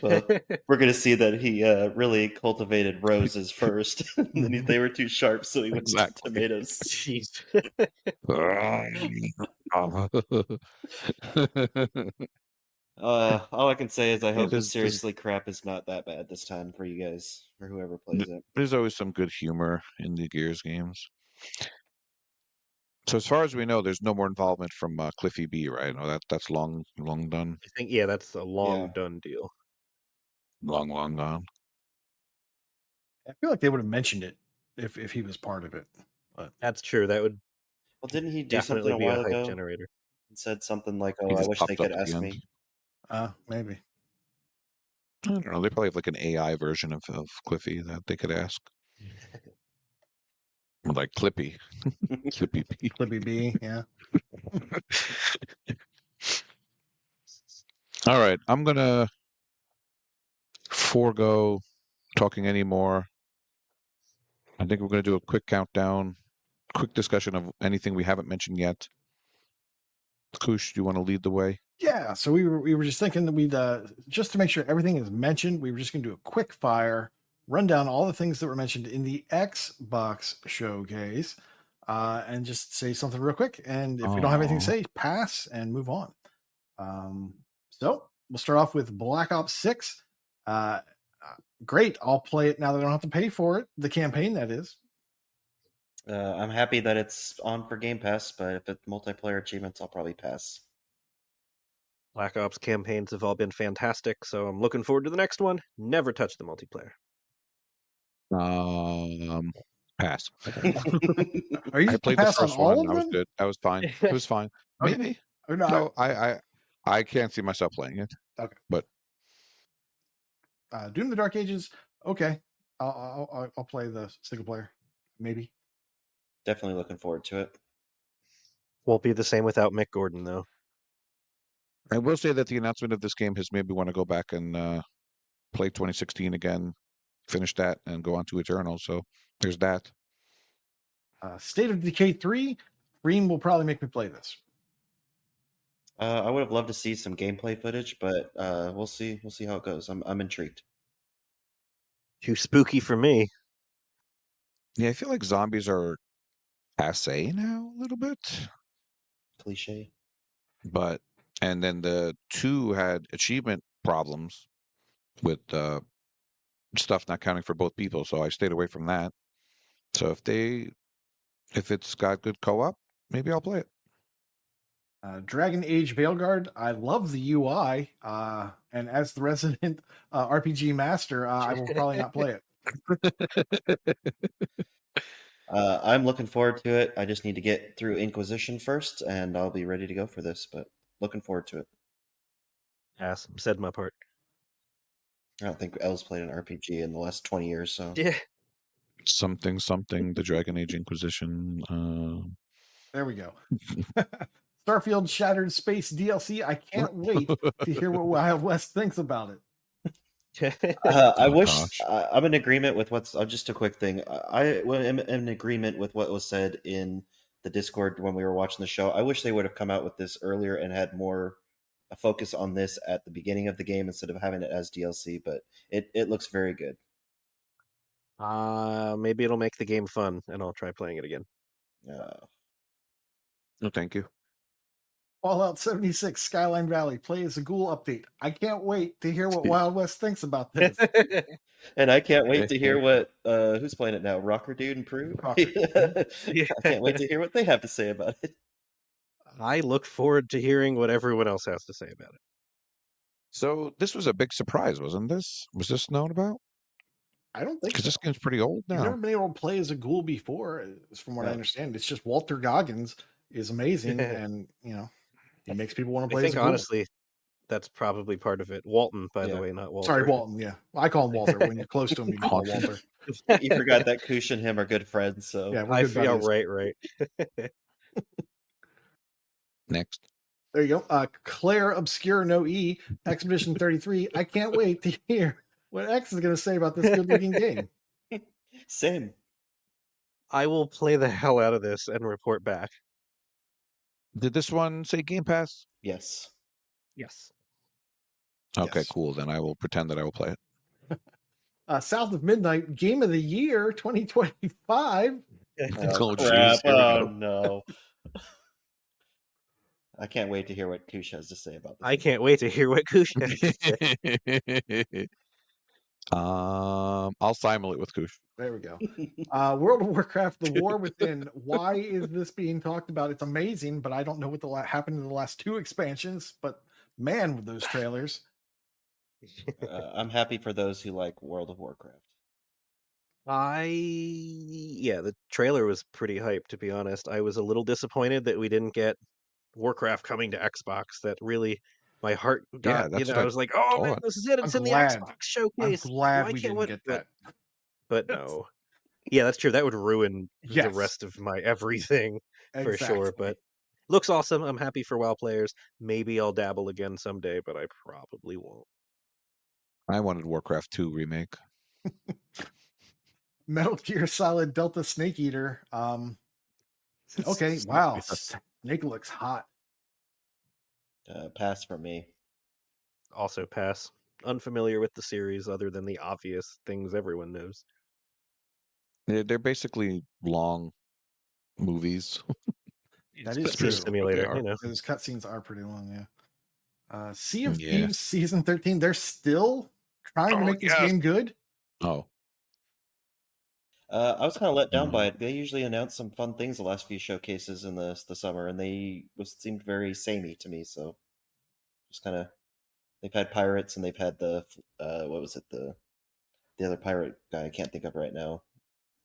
Well, we're gonna see that he really cultivated roses first, and then they were too sharp, so he went to Exactly. tomatoes. Jeez. All I can say is I Yeah, hope the seriously crap is not that bad this time for you guys or whoever plays it. there's always some good humor in the Gears games. So as far as we know, there's no more involvement from Cliffy B, right? No, that's long done, I think yeah, that's a Yeah. long done deal. long gone. I feel like they would have mentioned it if he was part of it. But That's true. That would Well, didn't he do something definitely a be a while hype ago generator. and said something like, He "Oh, I just wish they popped up could at the ask end. me." maybe. I don't know. They probably have like an AI version of Cliffy that they could ask, or like Clippy, Clippy B. Clippy B, yeah. All right, I'm gonna forego talking anymore. I think we're gonna do a quick countdown, quick discussion of anything we haven't mentioned yet. Koosh, do you want to lead the way? Yeah, so we were just thinking that we'd just to make sure everything is mentioned, we were just going to do a quick fire run down all the things that were mentioned in the Xbox showcase. and just say something real quick. And if we don't have anything to say, pass and move on. So we'll start off with Black Ops 6. Great. I'll play it now that I don't have to pay for it. The campaign, that is. I'm happy that it's on for Game Pass, but if it's multiplayer achievements, I'll probably pass. Black Ops campaigns have all been fantastic, so I'm looking forward to the next one. Never touch the multiplayer. Pass. Are you I just played the pass on first all one. of That was them? good. That was fine. It was fine. Okay. Maybe. Or not? No, I can't see myself playing it. Okay. But Doom the Dark Ages. Okay. I'll play the single player. Maybe. Definitely looking forward to it. Won't be the same without Mick Gordon, though. I will say that the announcement of this game has made me want to go back and play 2016 again, finish that, and go on to Eternal. So there's that. State of Decay 3. Reem will probably make me play this. I would have loved to see some gameplay footage, but we'll see. We'll see how it goes. I'm intrigued. Too spooky for me. Yeah, I feel like zombies are passe now a little bit. Cliche. But and then the 2 had achievement problems with stuff not counting for both people, so I stayed away from that. So if it's got good co-op, maybe I'll play it. Dragon Age Veilguard. I love the UI, and as the resident RPG master, I will probably not play it. I'm looking forward to it. I just need to get through Inquisition first, and I'll be ready to go for this. But looking forward to it. Pass. Said my part. I don't think Elle's played an RPG in the last 20 years, so Yeah. Something, the Dragon Age Inquisition. There we go. Starfield Shattered Space DLC. I can't wait to hear what Wild West thinks about it. I Oh, wish gosh. I'm in agreement with what's just a quick thing. I am in agreement with what was said in the Discord when we were watching the show. I wish they would have come out with this earlier and had more a focus on this at the beginning of the game instead of having it as DLC. But it looks very good. Maybe it'll make the game fun, and I'll try playing it again. No, thank you. Fallout 76 Skyline Valley play as a ghoul update. I can't wait to hear what Wild West thinks about this. And I can't wait to hear what who's playing it now, Rocker Dude and Prue. Rocker. I can't wait to hear what they have to say about it. I look forward to hearing what everyone else has to say about it. So this was a big surprise, wasn't this? Was this known about? I don't think Because so. this game's pretty old You've now. never been able to play as a ghoul before, from what I understand. It's just Walter Goggins is amazing, and he makes people want to play I as think a ghoul. honestly, that's probably part of it. Walton, by the way, not Walter. Sorry, Walton. Yeah, I call him Walter. When you're close to him, you can call Walter. You forgot that Koosh and him are good friends, so Yeah, we're good buddies. Right. Next. There you go. Clair, Obscur, no E, Expedition 33. I can't wait to hear what X is going to say about this good-looking game. Same. I will play the hell out of this and report back. Did this one say Game Pass? Yes. Yes. Okay, cool. Then I will pretend that I will play it. South of Midnight, Game of the Year 2025. Oh, crap. jeez. Here we Oh, go. no. I can't wait to hear what Koosh has to say about this. I can't wait to hear what Koosh has to say. I'll simulate with Koosh. There we go. World of Warcraft: The War Within. Why is this being talked about? It's amazing, but I don't know what happened in the last 2 expansions. But man, with those trailers. I'm happy for those who like World of Warcraft. The trailer was pretty hyped, to be honest. I was a little disappointed that we didn't get Warcraft coming to Xbox. That really, my heart got, that's what I was like, oh man, thought. this is it. It's in the Xbox showcase. I'm glad Why we can't didn't get that. But no. Yeah, that's true. That would ruin the Yes. rest of my everything for sure. Exactly. But looks awesome. I'm happy for WoW players. Maybe I'll dabble again someday, but I probably won't. I wanted Warcraft 2 remake. Metal Gear Solid Delta Snake Eater. Okay, wow. Snake looks hot. Pass for me. Also pass. Unfamiliar with the series other than the obvious things everyone knows. They're basically long movies. That is Space true. simulator, you know. Those cutscenes are pretty long, yeah. Sea of Yeah. Thieves Season 13, they're still trying to Oh, make this yes. game good. Oh, I was kind of let down by Mm. it. They usually announce some fun things the last few showcases in the summer, and they seemed very samey to me. So just kind of they've had pirates and they've had the what was it the other pirate guy I can't think of right now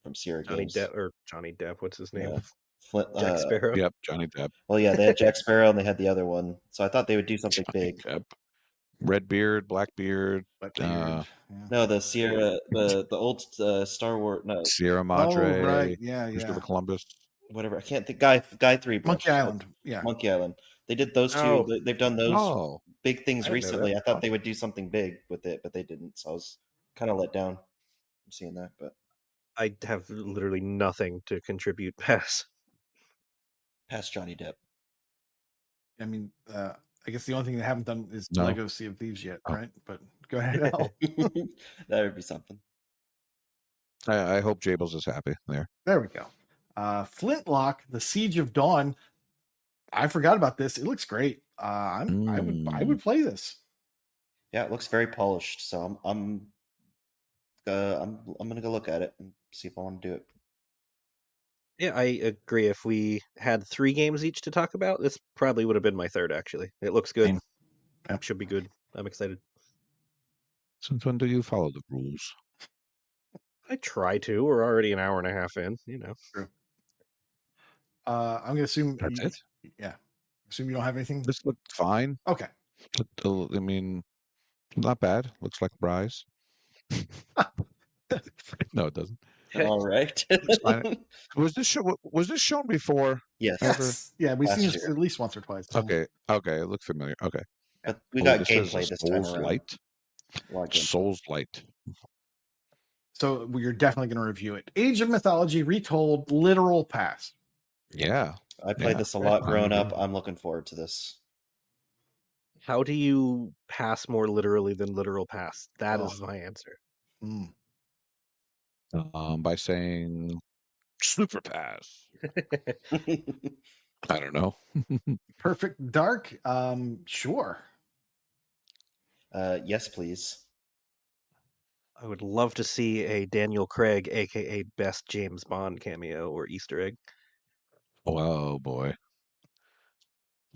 from Sierra Johnny Games. Depp, what's his name? Yeah. Flint, Jack Sparrow. yep, Johnny Depp. Well, yeah, they had Jack Sparrow and they had the other one. So I thought they would do something Johnny big. Depp. Redbeard, Blackbeard, But yeah. No, the Sierra, the old Star Wars, no, Sierra Oh, Madre, right. Yeah, Christopher yeah. Columbus. whatever. I can't think. Guy Three Brush. Monkey Island. Yeah. Monkey Island. They did those two. Oh. They've done those Oh, big things I didn't know recently. that. I thought they would do something big with it, but they didn't. So I was kind of let down from seeing that. But I have literally nothing to contribute past. past Johnny Depp. I mean, I guess the only thing they haven't done is No. Lego Sea of Thieves yet, Oh. right? But go ahead, Al. That would be something. I hope Jables is happy there. There we go. Flintlock, The Siege of Dawn. I forgot about this. It looks great. I would play this. Yeah, it looks very polished. So I'm gonna go look at it and see if I want to do it. Yeah, I agree. If we had 3 games each to talk about, this probably would have been my third, actually. It looks good. Same. Yep. Should be good. I'm excited. Since when do you follow the rules? I try to. We're already an hour and a half in, you know. True. I'm gonna assume That's it? Yeah. Assume you don't have anything. This looked fine. Okay. I mean, not bad. Looks like Bryce. No, it doesn't. All right. It's fine. Was this shown before? Yes. Yes. Yeah, we've Last seen this year. at least once or twice. Okay. Okay. It looked familiar. Okay. But we Oh, got this is a gameplay this time Souls around. Light. A lot of gameplay. Souls Light. So we're definitely going to review it. Age of Mythology Retold, literal past. Yeah. I played Yeah. this a lot I'm growing good. up. I'm looking forward to this. How do you pass more literally than literal pass? That is Oh. my answer. Mm. By saying super pass. I don't know. Perfect Dark. Sure. Yes, please. I would love to see a Daniel Craig, aka Best James Bond cameo or Easter egg. Oh boy.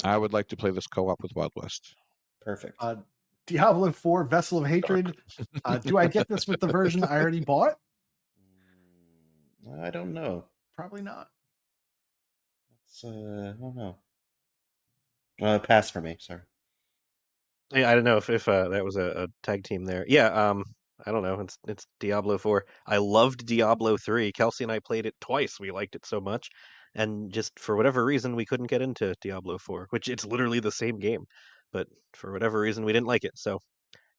I would like to play this co-op with Wild West. Perfect. Diablo 4 Vessel of Hatred. Do I get this with the version I already bought? I don't know. Probably not. I don't know. Pass for me. Sorry. Yeah, I don't know if that was a tag team there. Yeah, I don't know. It's Diablo 4. I loved Diablo 3. Kelsey and I played it twice. We liked it so much, and just for whatever reason, we couldn't get into Diablo 4, which it's literally the same game, but for whatever reason, we didn't like it. So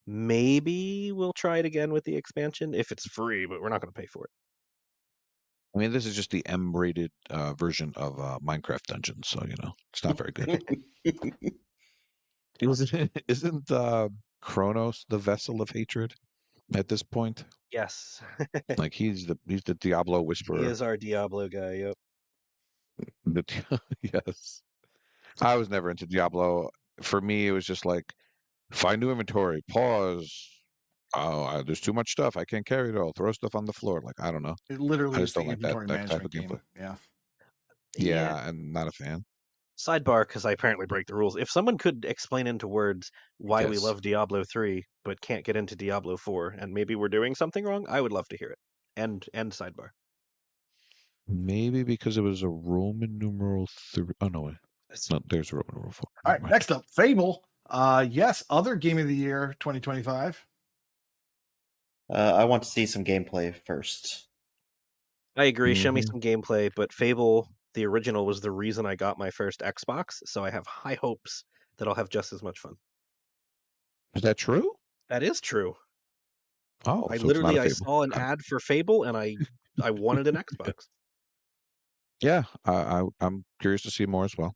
maybe we'll try it again with the expansion if it's free, but we're not going to pay for it. I mean, this is just the M-rated version of Minecraft Dungeons, so it's not very good. Isn't Kronos the Vessel of Hatred at this point? Yes, Like he's the Diablo he Whisperer. is our Diablo guy. Yep. Yes. I was never into Diablo. For me, it was just like find new inventory, pause. Oh, there's too much stuff. I can't carry it all. Throw stuff on the floor. Like I don't know. It literally I is just the don't like that inventory type management of game. gameplay. Yeah. Yeah, I'm not a fan. Sidebar, because I apparently break the rules. If someone could explain into words why we Yes. love Diablo 3 but can't get into Diablo 4, and maybe we're doing something wrong, I would love to hear it. And sidebar. Maybe because it was a Roman numeral 3. Oh no, there's a Roman numeral 4. All right, next up, Fable. Yes, other game of the year 2025. I want to see some gameplay first. I agree. Show me Mhm. some gameplay, but Fable, the original, was the reason I got my first Xbox, so I have high hopes that I'll have just as much fun. Is that true? That is true. Oh, I so it's not a literally Fable. saw an ad for Fable, and I wanted an Xbox. Yeah, I'm curious to see more as well.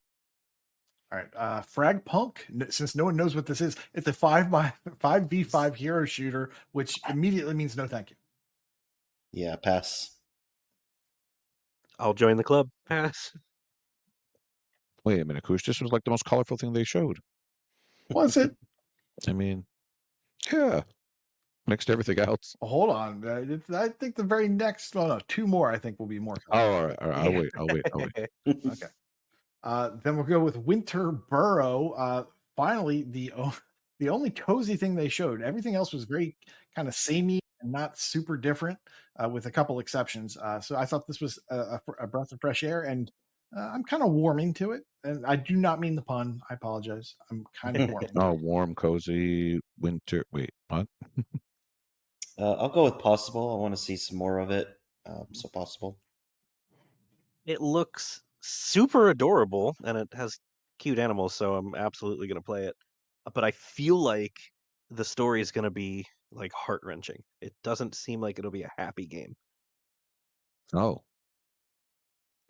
All right, Frag Punk. Since no one knows what this is, it's a 5v5 hero shooter, which immediately means no thank you. Yeah, pass. I'll join the club. Pass. Wait a minute, Koosh. This was like the most colorful thing they showed. Was it? I mean, yeah, next to everything else. Hold on. I think the very next, well, no, two more I think will be more Oh, colorful. all right. I'll wait. I'll wait. I'll wait. Okay. Then we'll go with Winter Burrow. Finally, the only cozy thing they showed. Everything else was very kind of samey and not super different, with a couple exceptions. So I thought this was a breath of fresh air, and I'm kind of warming to it. And I do not mean the pun. I apologize. I'm kind of warming. Oh, warm, cozy, winter. Wait, what? I'll go with possible. I want to see some more of it. So possible. It looks super adorable, and it has cute animals, so I'm absolutely going to play it. But I feel like the story is going to be like heart-wrenching. It doesn't seem like it'll be a happy game. Oh,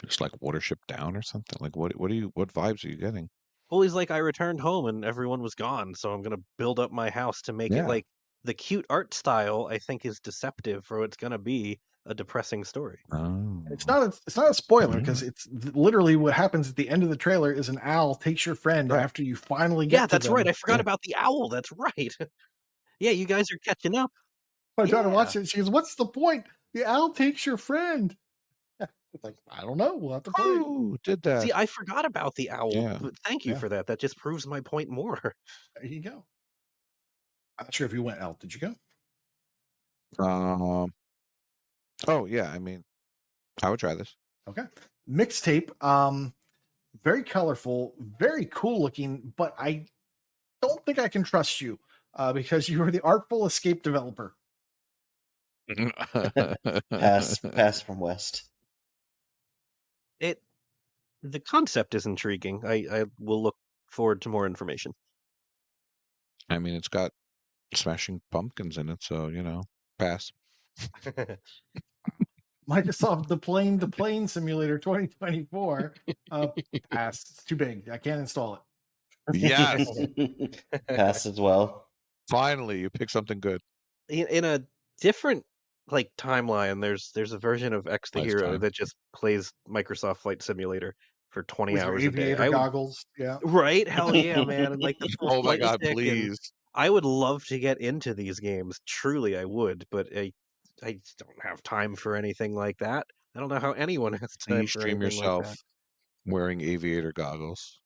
it's like Watership Down or something. Like what? What vibes are you getting? Well, he's like, I returned home and everyone was gone, so I'm going to build up my house to make it Yeah. like the cute art style. I think is deceptive for it's going to be a depressing story. Oh. It's not a spoiler Mm. because it's literally what happens at the end of the trailer is an owl takes your friend Right. after you finally get Yeah, to that's right. them. I forgot Yeah. about the owl. That's right. Yeah, you guys are catching up. My daughter Yeah. watched it. She goes, "What's the point? The owl takes your friend." It's like, I don't know. We'll have to play. Who did that? See, I forgot about the owl, Yeah. but thank you Yeah. for that. That just proves my point more. There you go. I'm not sure if you went out. Did you go? Oh yeah. I mean, I would try this. Okay. Mixtape. Very colorful, very cool looking, but I don't think I can trust you because you are the Artful Escape developer. Pass from West. The concept is intriguing. I will look forward to more information. I mean, it's got Smashing Pumpkins in it, so pass. Microsoft the Plane Simulator 2024. Pass. It's too big. I can't install it. Yes. Pass as well. Finally, you pick something good. In a different like timeline, there's a version of X the Nice Hero time. that just plays Microsoft Flight Simulator for 20 With your hours a day. aviator goggles. Yeah. Right? Hell yeah, man. And like the full Oh my flight God, stick, and please. I would love to get into these games. Truly, I would, but I just don't have time for anything like that. I don't know how anyone has time Please for stream anything like yourself that. wearing aviator goggles.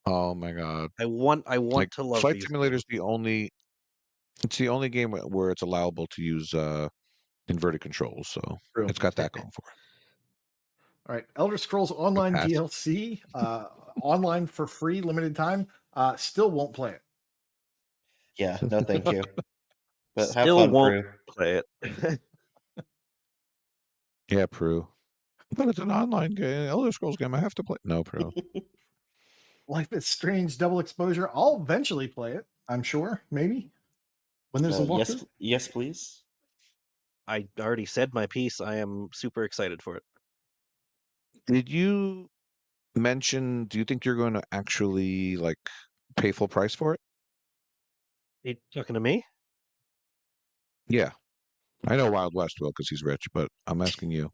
Oh my God. I want Like to love Flight these Simulator is games. it's the only game where it's allowable to use inverted controls, so True. it's got that going for it. All right. Elder Scrolls Online pass. DLC, online for free, limited time. Still won't play it. Yeah, no thank you. But have Still fun, won't Prue. play it. Yeah, Prue. But it's an online game, Elder Scrolls game. I have to play. No, Prue. Life is Strange Double Exposure. I'll eventually play it. I'm sure. Maybe when there's a walkthrough. Yes, please. I already said my piece. I am super excited for it. Did you mention? Do you think you're going to actually like pay full price for it? You talking to me? Yeah, I know Wild West will because he's rich, but I'm asking you.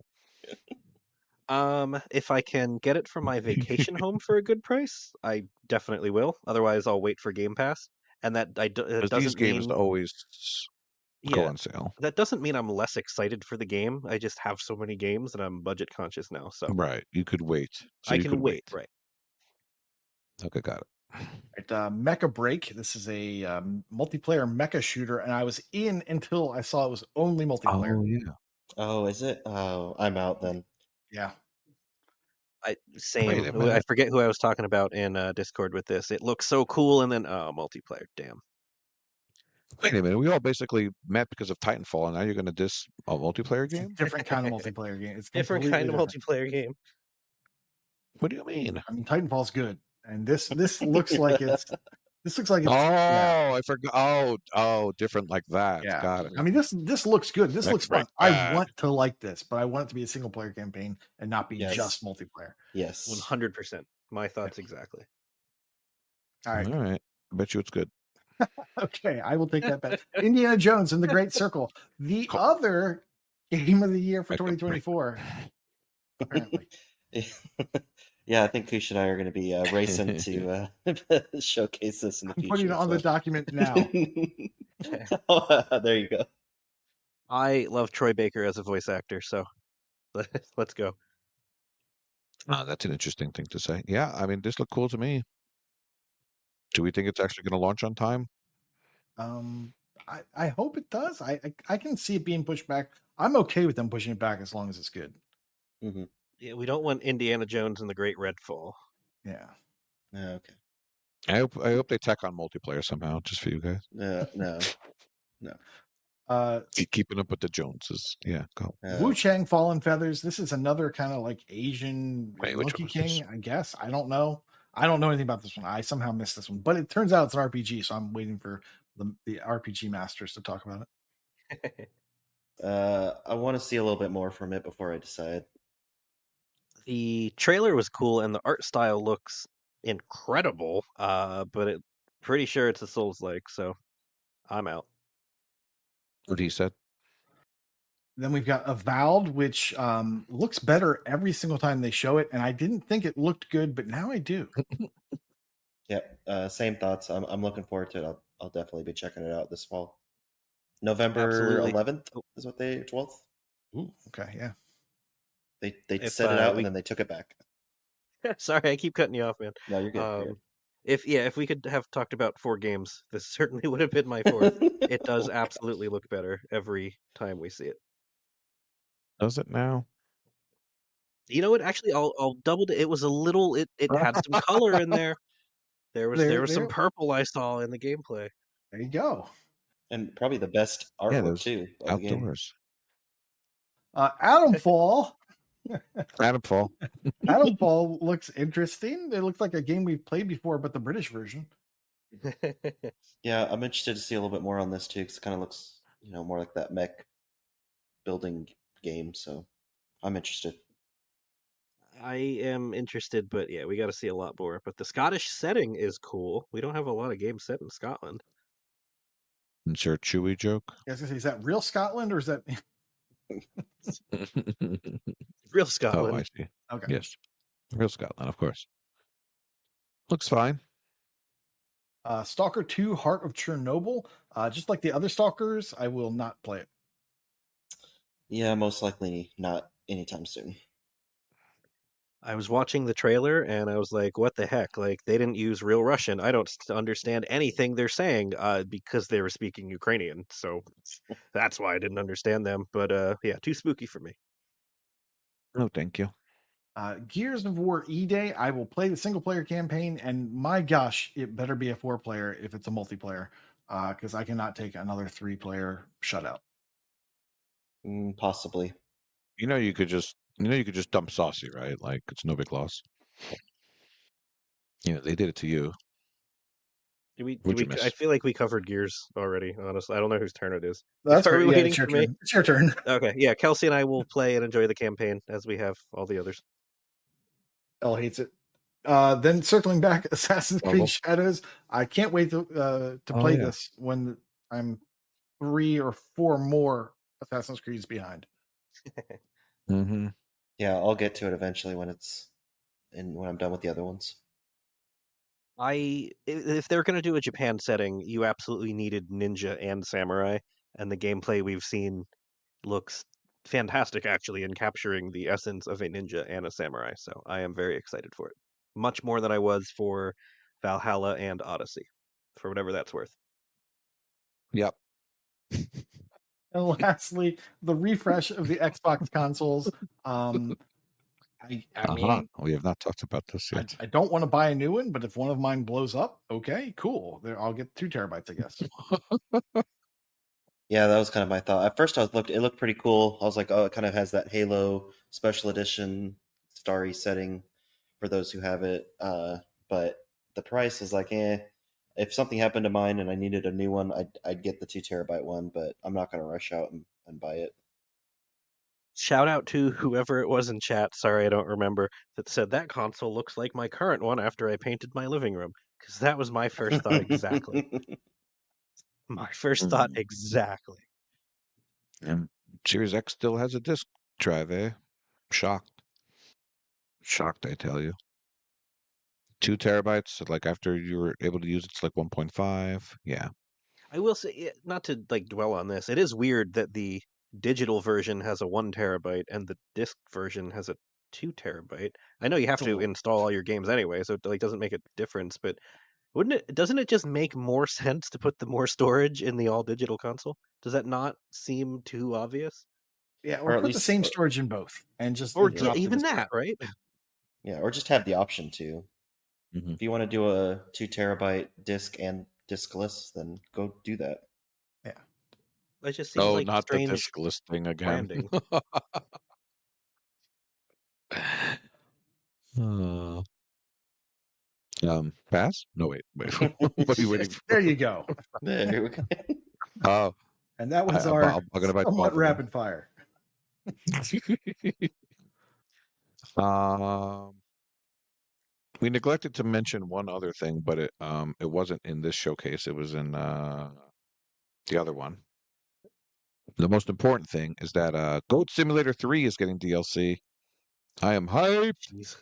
If I can get it from my vacation home for a good price, I definitely will. Otherwise, I'll wait for Game Pass. And that it Because these doesn't games mean always go yeah, on sale. that doesn't mean I'm less excited for the game. I just have so many games and I'm budget conscious now, so Right. You could wait. So I you can could wait. Right. Okay, got it. Right, Mecha Break. This is a multiplayer mecha shooter, and I was in until I saw it was only multiplayer. Oh yeah. Oh, is it? Oh, I'm out then. Yeah. Same. a I minute. forget who I was talking about in Discord with this. It looks so cool, and then multiplayer. Damn. Wait a minute. We all basically met because of Titanfall, and now you're going to diss a multiplayer It's a game? different kind of multiplayer game. It's Different completely kind of different. multiplayer game. What do you mean? I mean, Titanfall's good, and this looks like it's Oh, yeah. I forgot. Oh, different like that. Yeah. Got it. I mean, this looks good. This Mecha looks fun. Break I bad. want to like this, but I want it to be a single player campaign and not be Yes. just multiplayer. Yes. 100%. My thoughts exactly. All right. All right. I bet you it's good. Okay, I will take that bet. Indiana Jones and the Great Circle, the Cool. other game of the year for Mecha Break. 2024. apparently. Yeah, I think Koosh and I are going to be racing to showcase this in the I'm future. putting it on the document now. There you go. I love Troy Baker as a voice actor, so let's go. That's an interesting thing to say. Yeah, I mean, this looked cool to me. Do we think it's actually going to launch on time? I hope it does. I can see it being pushed back. I'm okay with them pushing it back as long as it's good. Hmm. Yeah, we don't want Indiana Jones and the Great Red Fall. Yeah. Okay. I hope they tack on multiplayer somehow, just for you guys. No. Keeping up with the Joneses. Yeah, go. Wu Chang Fallen Feathers. This is another kind of like Asian Wait, which Monkey one was this? King, I guess. I don't know. I don't know anything about this one. I somehow missed this one, but it turns out it's an RPG, so I'm waiting for the RPG masters to talk about it. I want to see a little bit more from it before I decide. The trailer was cool, and the art style looks incredible. But pretty sure it's a Souls-like, so I'm out. What he said. Then we've got Avowed, which looks better every single time they show it, and I didn't think it looked good, but now I do. Yep. Same thoughts. I'm looking forward to it. I'll definitely be checking it out this fall. November Absolutely. 11th is what 12th. Ooh, okay, yeah. They If, set it out we- and then they took it back. Sorry, I keep cutting you off, man. No, you're good. You're good. If we could have talked about 4 games, this certainly would have been my 4th. It does absolutely look better every time we see it. Does it now? You know what? Actually, I'll double it. It was a little. It had some color in there. There was some purple I saw in the gameplay. There you go. And probably the best Yeah, artwork there's too of the game. outdoors. Adamfall. Adamfall. Adamfall looks interesting. It looks like a game we've played before, but the British version. Yeah, I'm interested to see a little bit more on this too, because it kind of looks, more like that mech building game. So I'm interested. I am interested, but yeah, we got to see a lot more. But the Scottish setting is cool. We don't have a lot of games set in Scotland. Insert Chewy joke. I was gonna say, is that real Scotland or is that Real Oh, Scotland. I see. okay? Yes, real Scotland, of course. Looks fine. Stalker 2 Heart of Chernobyl. Just like the other Stalkers, I will not play it. Yeah, most likely not anytime soon. I was watching the trailer and I was like, what the heck? Like, they didn't use real Russian. I don't understand anything they're saying because they were speaking Ukrainian. So that's why I didn't understand them. But yeah, too spooky for me. No, thank you. Gears of War E-Day. I will play the single player campaign, and my gosh, it better be a 4-player if it's a multiplayer, because I cannot take another 3-player shutout. Possibly. You could just dump Saucy, right? Like it's no big loss. They did it to you. What'd you miss? I feel like we covered Gears already, honestly. I don't know whose turn it is. That's Are we great. Yeah, waiting it's your for me? turn. It's your turn. Okay, yeah, Kelsey and I will play and enjoy the campaign as we have all the others. Elle hates it. Then circling back, Assassin's Creed Marvel. Shadows. I can't wait to play yeah. this when I'm 3 or 4 more Assassin's Creeds behind. Mm-hmm. Yeah, I'll get to it eventually when I'm done with the other ones. If they're going to do a Japan setting, you absolutely needed ninja and samurai, and the gameplay we've seen looks fantastic actually in capturing the essence of a ninja and a samurai. So I am very excited for it. Much more than I was for Valhalla and Odyssey, for whatever that's worth. Yep. And lastly, the refresh of the Xbox consoles. I mean, we have not talked about this yet. I don't want to buy a new one, but if one of mine blows up, okay, cool. There, I'll get 2 terabytes, I guess. Yeah, that was kind of my thought. At first, it looked pretty cool. I was like, oh, it kind of has that Halo special edition starry setting for those who have it. But the price is like, if something happened to mine and I needed a new one, I'd get the 2 terabyte one, but I'm not going to rush out and buy it. Shout out to whoever it was in chat, sorry I don't remember, that said that console looks like my current one after I painted my living room. Because that was my first thought exactly. My first thought exactly. And Series X still has a disk drive, eh? Shocked. Shocked, I tell you. 2 terabytes, like after you were able to use it's like 1.5. Yeah. I will say, not to like dwell on this, it is weird that the digital version has a 1 terabyte and the disc version has a 2 terabyte. I know you have It's a to little. install all your games anyway, so it like doesn't make a difference. But wouldn't it? Doesn't it just make more sense to put the more storage in the all digital console? Does that not seem too obvious? Yeah, or or at put the least, same storage in both and just Or Yeah. drop the even disc. that, right? yeah, or just have the option to. Mhm. If you want to do a 2 terabyte disc and diskless, then go do that. Yeah. It just seems Oh, like not the strange discless thing again. branding. Uh, pass? No, wait. What are you waiting for? There you go. There we go. Oh, And that was I'm our gonna buy somewhat 12 of them. rapid fire. Um, we neglected to mention one other thing, but it wasn't in this showcase. It was in the other one. The most important thing is that Goat Simulator 3 is getting DLC. I am hyped. Jeez.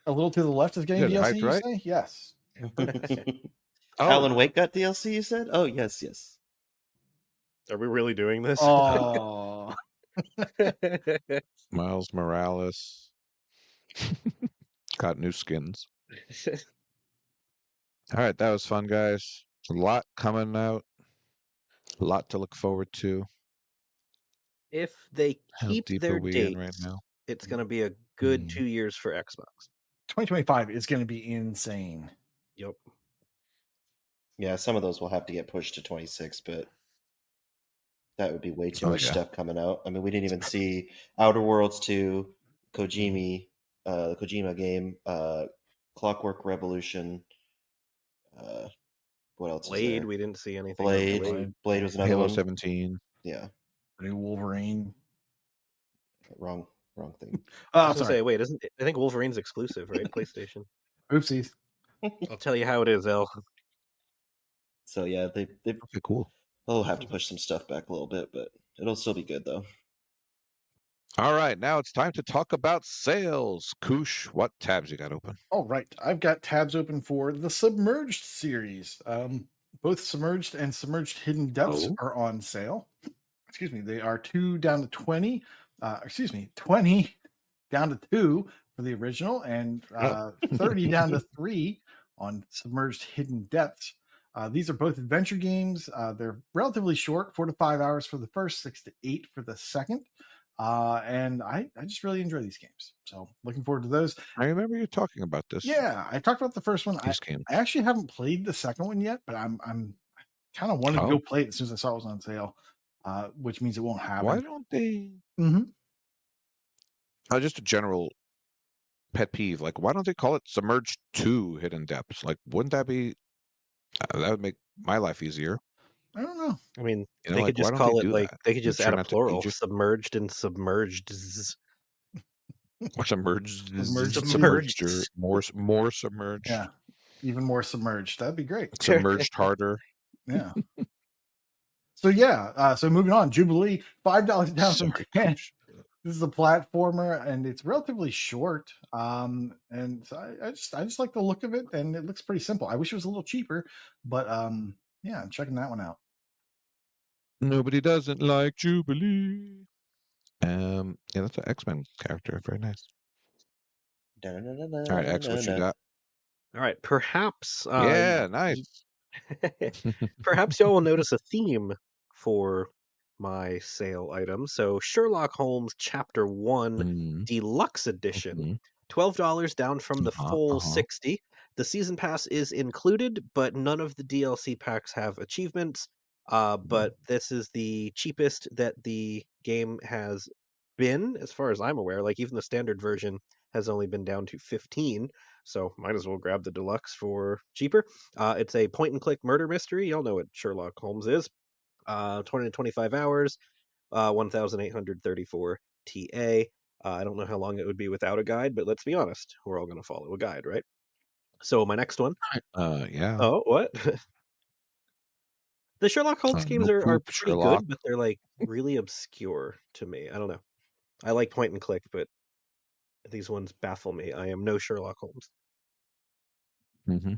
A little to the left is getting You guys are DLC, hyped, you right? say? Yes. Oh, Alan Wake got DLC, you said? Oh, yes, yes. Are we really doing this? Oh. Miles Morales got new skins. All right, that was fun, guys. A lot coming out. A lot to look forward to. If they How keep deep are their we in right dates, now? it's going to be a good Hmm. 2 years for Xbox. 2025 is going to be insane. Yep. Yeah, some of those will have to get pushed to 26, but that would be way too Oh, much yeah. stuff coming out. I mean, we didn't even see Outer Worlds 2, the Kojima game, Clockwork Revolution. What else is Blade, there? we didn't see anything on Blade. Blade. Blade was another Halo one. 17. Yeah, New Wolverine. wrong thing. I Oh, was gonna sorry. say, wait, I think Wolverine's exclusive, right? PlayStation. Oopsies. I'll tell you how it is, El. So yeah, they Okay, cool. will have to push some stuff back a little bit, but it'll still be good though. All right, now it's time to talk about sales. Koosh, what tabs you got open? All right. I've got tabs open for the Submerged series. Both Submerged and Submerged Hidden Depths Oh. are on sale. Excuse me. They are 2 down to 20. 20 down to 2 for the original and 30 down to 3 on Submerged Hidden Depths. These are both adventure games. They're relatively short, 4 to 5 hours for the first, 6 to 8 for the second. And I just really enjoy these games. So looking forward to those. I remember you talking about this. Yeah, I talked about the first one. These games. I actually haven't played the second one yet, but I'm kind of wanted to go play it as soon as I saw it was on sale, which means it won't happen. Why don't they? Mhm. Just a general pet peeve. Like, why don't they call it Submerged 2 Hidden Depths? Like, wouldn't that be? That would make my life easier. I don't know. I mean, You know, they like, could why just don't they call it do like that? they could just Try add a not to plural, injure submerged and submerged. or submerged, Submerged submerged, or Submerged. more submerged. Yeah, even more submerged. That'd be great. Submerged harder. Yeah. So yeah, so moving on, Jubilee, $5 down from Sorry, 10. Koosh. This is a platformer and it's relatively short. And so I just like the look of it and it looks pretty simple. I wish it was a little cheaper, but yeah, I'm checking that one out. Nobody doesn't like Jubilee. Yeah, that's an X-Men character. Very nice. All right, X, what you got? All right, perhaps Yeah, nice. perhaps y'all will notice a theme for my sale item. So Sherlock Holmes Chapter 1 Mhm, Deluxe Edition. mhm. $12 down from the Uh-huh, full uh-huh. 60. The season pass is included, but none of the DLC packs have achievements. But this is the cheapest that the game has been, as far as I'm aware. Like even the standard version has only been down to 15. So might as well grab the deluxe for cheaper. It's a point and click murder mystery. Y'all know what Sherlock Holmes is. 20 to 25 hours, 1,834 TA. I don't know how long it would be without a guide, but let's be honest, we're all going to follow a guide, right? So my next one. Yeah. Oh, what? The Sherlock Holmes games No are poop, pretty Sherlock. good, but they're like really obscure to me. I don't know. I like point and click, but These ones baffle me. I am no Sherlock Holmes. Mm-hmm.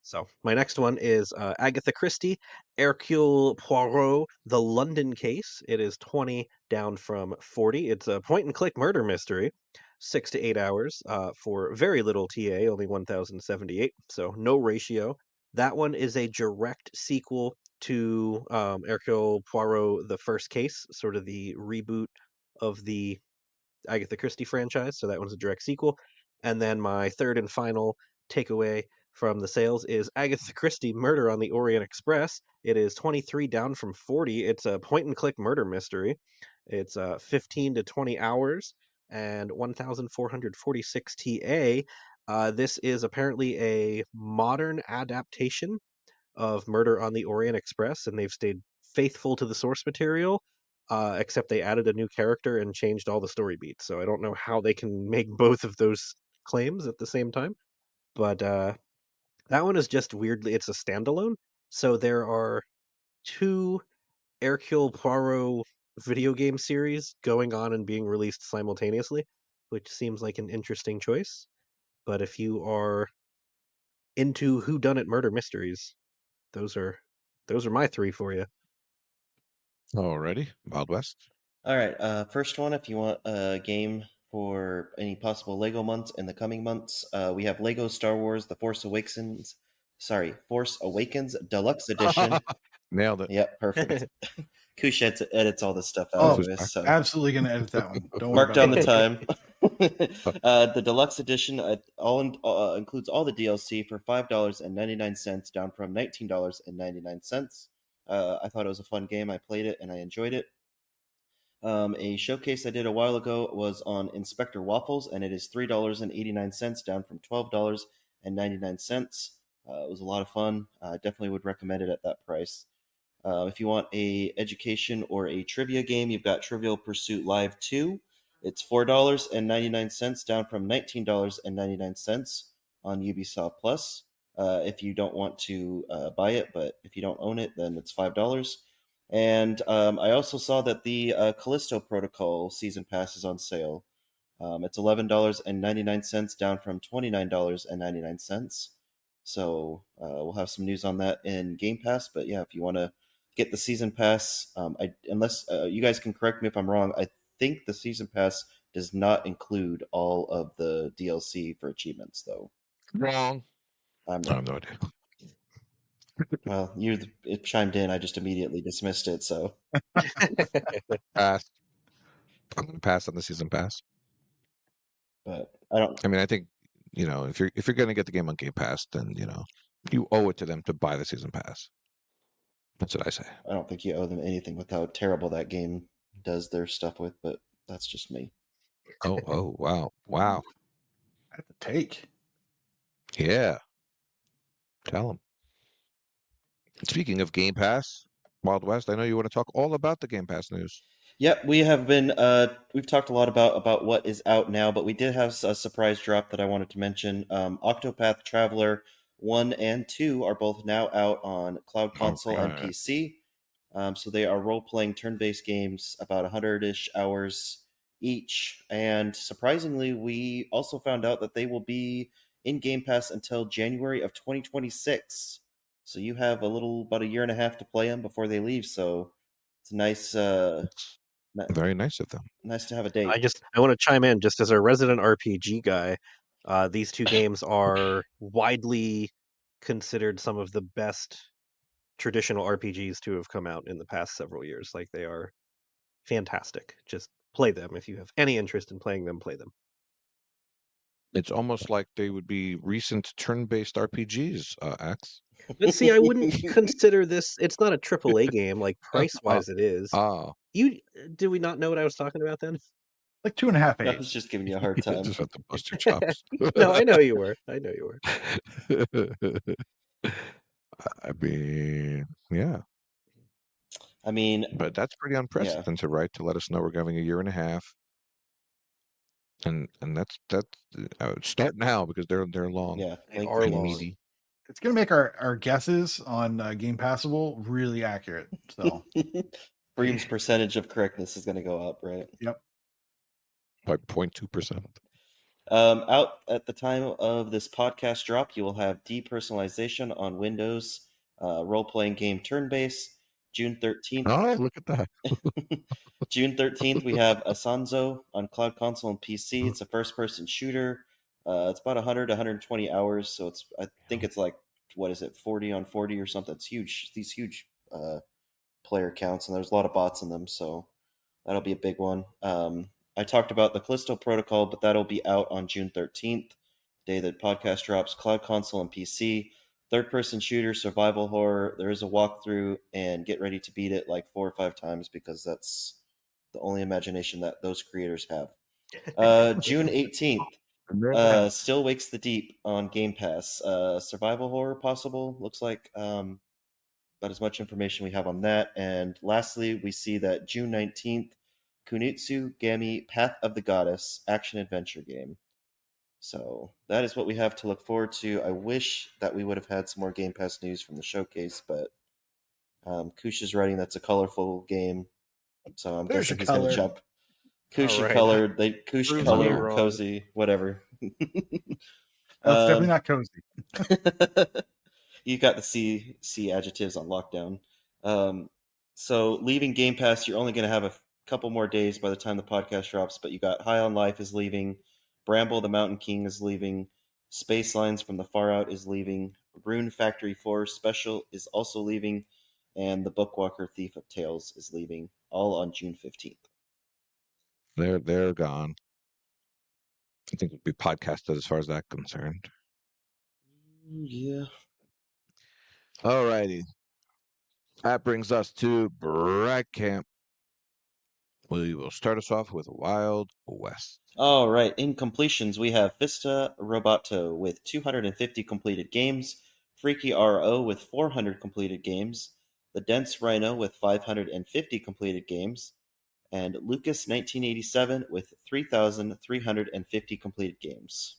So my next one is Agatha Christie, Hercule Poirot, The London Case. It is 20 down from 40. It's a point-and-click murder mystery, 6 to 8 hours for very little TA, only 1,078, so no ratio. That one is a direct sequel to Hercule Poirot, The First Case, sort of the reboot of the Agatha Christie franchise, so that one's a direct sequel. And then my third and final takeaway from the sales is Agatha Christie Murder on the Orient Express. It is 23 down from 40. It's a point and click murder mystery. It's 15 to 20 hours and 1,446 TA. This is apparently a modern adaptation of Murder on the Orient Express, and they've stayed faithful to the source material, except they added a new character and changed all the story beats. So I don't know how they can make both of those claims at the same time. But that one is just weirdly, it's a standalone. So there are two Hercule Poirot video game series going on and being released simultaneously, which seems like an interesting choice. But if you are into whodunit murder mysteries, those are my three for you. Alrighty, Wild West. All right. First one, if you want a game for any possible Lego months in the coming months, we have Lego Star Wars: The Force Awakens. Force Awakens Deluxe Edition. Nailed it. Yep, perfect. Koosh edits all this stuff out Oh, anyways, so absolutely going to edit that one. Don't worry mark about down the it. time. The deluxe edition includes all the DLC for $5.99, down from $19.99. I thought it was a fun game. I played it and I enjoyed it. A showcase I did a while ago was on Inspector Waffles, and it is $3.89, down from $12.99. It was a lot of fun. I definitely would recommend it at that price. If you want a education or a trivia game, you've got Trivial Pursuit Live 2. It's $4.99, down from $19.99 on Ubisoft Plus. If you don't want to buy it, but if you don't own it, then it's $5. And I also saw that the Callisto Protocol Season Pass is on sale. It's $11.99, down from $29.99. So we'll have some news on that in Game Pass. But yeah, if you want to get the Season Pass, unless you guys can correct me if I'm wrong, I think the Season Pass does not include all of the DLC for achievements, though. Wrong. I'm I wrong. have no idea. Well, it chimed in. I just immediately dismissed it. So Pass. I'm going to pass on the season pass. but I don't. I mean, I think if you're going to get the game on Game Pass, then you owe it to them to buy the season pass. That's what I say. I don't think you owe them anything with how terrible that game does their stuff with, but that's just me. Oh, wow. I have to take. Yeah. Tell them. Speaking of Game Pass, Wild West, I know you want to talk all about the Game Pass news. Yep, we have been. We've talked a lot about what is out now, but we did have a surprise drop that I wanted to mention. Octopath Traveler 1 and 2 are both now out on Cloud Console and right. PC. So they are role-playing turn-based games, about 100-ish hours each. And surprisingly, we also found out that they will be in Game Pass until January of 2026. So you have about a year and a half to play them before they leave. So it's nice. It's very nice of them. Nice to have a date. I want to chime in just as a resident RPG guy. These two games are widely considered some of the best traditional RPGs to have come out in the past several years. Like, they are fantastic. Just play them. If you have any interest in playing them, play them. It's almost like they would be recent turn-based RPGs, Axe. But see, I wouldn't consider this. It's not a AAA game. Like, price-wise, it is. Did we not know what I was talking about then? Like 2.5 I A's. was just giving you a hard time. Just have to bust your chops. No, I know you were. I mean, yeah. I mean, But that's pretty unprecedented, right? To let us know we're having a year and a half, and that's start now because they're long. yeah, They are and long. meaty. It's going to make our guesses on Game Passable really accurate. So Bream's percentage of correctness is going to go up, right? Yep. By 0.2%. Out at the time of this podcast drop, you will have depersonalization on Windows, role-playing game turn-based. June 13th. Oh, look at that. June 13th, we have Asanzo on Cloud Console and PC. It's a first-person shooter. It's about 100 to 120 hours, so I think it's like, what is it, 40 on 40 or something. It's huge. These huge player counts, and there's a lot of bots in them, so that'll be a big one. I talked about the Callisto Protocol, but that'll be out on June 13th, day that podcast drops. Cloud Console and PC. Third-person shooter, survival horror. There is a walkthrough, and get ready to beat it like 4 or 5 times because that's the only imagination that those creators have. June 18th, Still Wakes the Deep on Game Pass. Survival horror possible. Looks like about as much information we have on that. And lastly, we see that June 19th, Kunitsu Gami Path of the Goddess action adventure game. So that is what we have to look forward to. I wish that we would have had some more Game Pass news from the showcase, but Koosh is writing that's a colorful game, so I'm There's guessing your he's going to color. jump. Koosh Alright. colored, Koosh Proves me colored, wrong. cozy, whatever. That's definitely not cozy. You got the C adjectives on lockdown. So leaving Game Pass, you're only going to have a couple more days by the time the podcast drops, but you got High on Life is leaving, Bramble the Mountain King is leaving, Space Lines from the Far Out is leaving, Rune Factory 4 Special is also leaving, and the Bookwalker Thief of Tales is leaving, all on June 15th. They're gone. I think it'll be podcasted as far as that's concerned. Yeah. All righty. That brings us to Brag Camp. We will start us off with Wild West. All right, in completions, we have Vista Roboto with 250 completed games, Freaky RO with 400 completed games, The Dense Rhino with 550 completed games, and Lucas 1987 with 3,350 completed games.